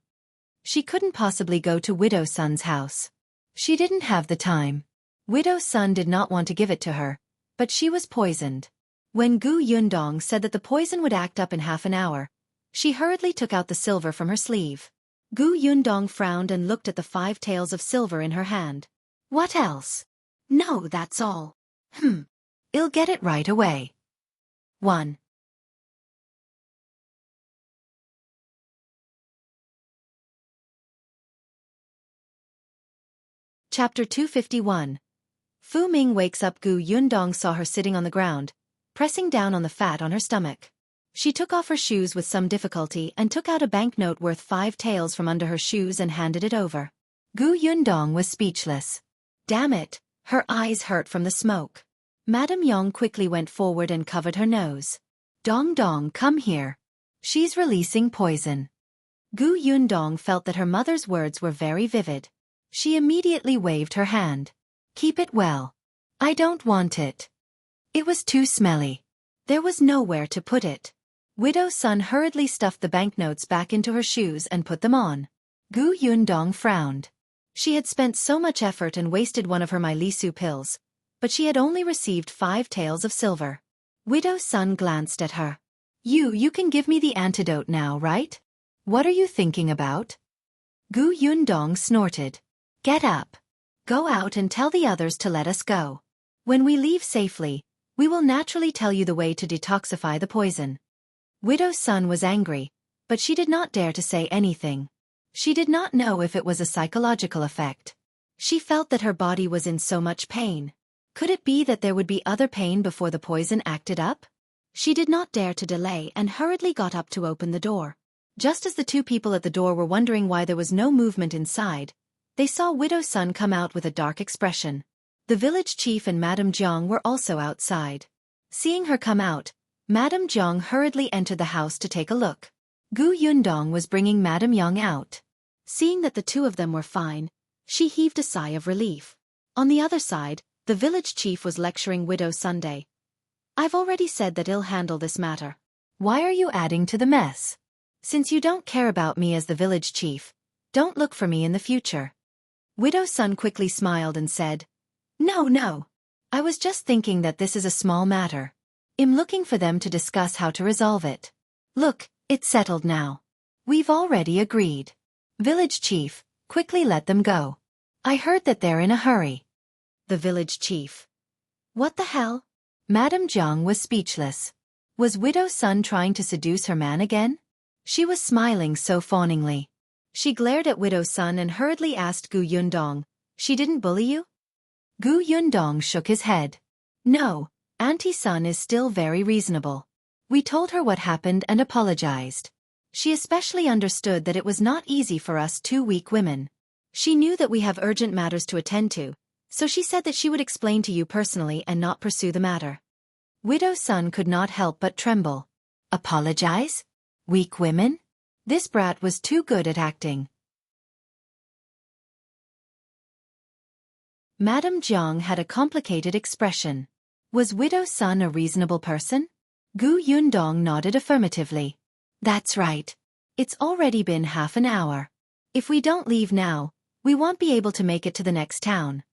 She couldn't possibly go to Widow's son's house. She didn't have the time. Widow's son did not want to give it to her, but she was poisoned. When Gu Yundong said that the poison would act up in half an hour, she hurriedly took out the silver from her sleeve. Gu Yundong frowned and looked at the 5 taels of silver in her hand. What else? No, that's all. I'll get it right away. 1. Chapter 251. Fu Ming wakes up. Gu Yundong saw her sitting on the ground, pressing down on the fat on her stomach. She took off her shoes with some difficulty and took out a banknote worth 5 taels from under her shoes and handed it over. Gu Yundong was speechless. Damn it, her eyes hurt from the smoke. Madame Yong quickly went forward and covered her nose. Dong Dong, come here. She's releasing poison. Gu Yundong felt that her mother's words were very vivid. She immediately waved her hand. Keep it well. I don't want it. It was too smelly. There was nowhere to put it. Widow's son hurriedly stuffed the banknotes back into her shoes and put them on. Gu Yundong frowned. She had spent so much effort and wasted one of her My Li Su pills, but she had only received 5 taels of silver. Widow's son glanced at her. You can give me the antidote now, right? What are you thinking about? Gu Yundong snorted. Get up. Go out and tell the others to let us go. When we leave safely, we will naturally tell you the way to detoxify the poison. Widow's son was angry, but she did not dare to say anything. She did not know if it was a psychological effect. She felt that her body was in so much pain. Could it be that there would be other pain before the poison acted up? She did not dare to delay and hurriedly got up to open the door. Just as the 2 people at the door were wondering why there was no movement inside, they saw Widow's son come out with a dark expression. The village chief and Madame Zhong were also outside. Seeing her come out, Madame Zhong hurriedly entered the house to take a look. Gu Yundong was bringing Madame Zhong out. Seeing that the 2 of them were fine, she heaved a sigh of relief. On the other side, the village chief was lecturing Widow Sunday. I've already said that I'll handle this matter. Why are you adding to the mess? Since you don't care about me as the village chief, don't look for me in the future. Widow's son quickly smiled and said, No. I was just thinking that this is a small matter. I'm looking for them to discuss how to resolve it. Look, it's settled now. We've already agreed. Village chief, quickly let them go. I heard that they're in a hurry. The village chief. What the hell? Madame Zhong was speechless. Was Widow Sun trying to seduce her man again? She was smiling so fawningly. She glared at Widow Sun and hurriedly asked Gu Yundong, "She didn't bully you?" Gu Yundong shook his head. "No, Auntie Sun is still very reasonable. We told her what happened and apologized. She especially understood that it was not easy for us two weak women. She knew that we have urgent matters to attend to, so she said that she would explain to you personally and not pursue the matter." Widow Sun could not help but tremble. Apologize? Weak women? This brat was too good at acting. Madame Zhong had a complicated expression. Was Widow Sun a reasonable person? Gu Yundong nodded affirmatively. That's right. It's already been half an hour. If we don't leave now, we won't be able to make it to the next town.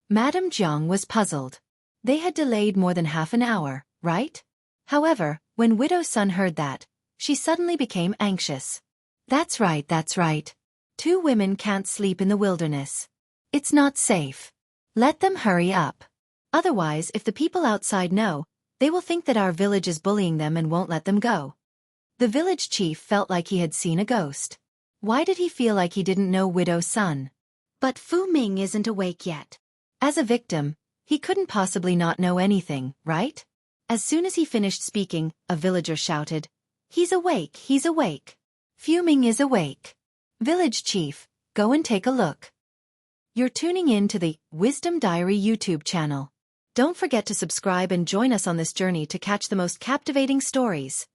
Madame Zhong was puzzled. They had delayed more than half an hour, right? However, when Widow Sun heard that, she suddenly became anxious. That's right, that's right. Two women can't sleep in the wilderness. It's not safe. Let them hurry up. Otherwise, if the people outside know, they will think that our village is bullying them and won't let them go. The village chief felt like he had seen a ghost. Why did he feel like he didn't know Widow Sun? But Fu Ming isn't awake yet. As a victim, he couldn't possibly not know anything, right? As soon as he finished speaking, a villager shouted, "He's awake, he's awake. Fu Ming is awake. Village chief, go and take a look." You're tuning in to the Wisdom Diary YouTube channel. Don't forget to subscribe and join us on this journey to catch the most captivating stories.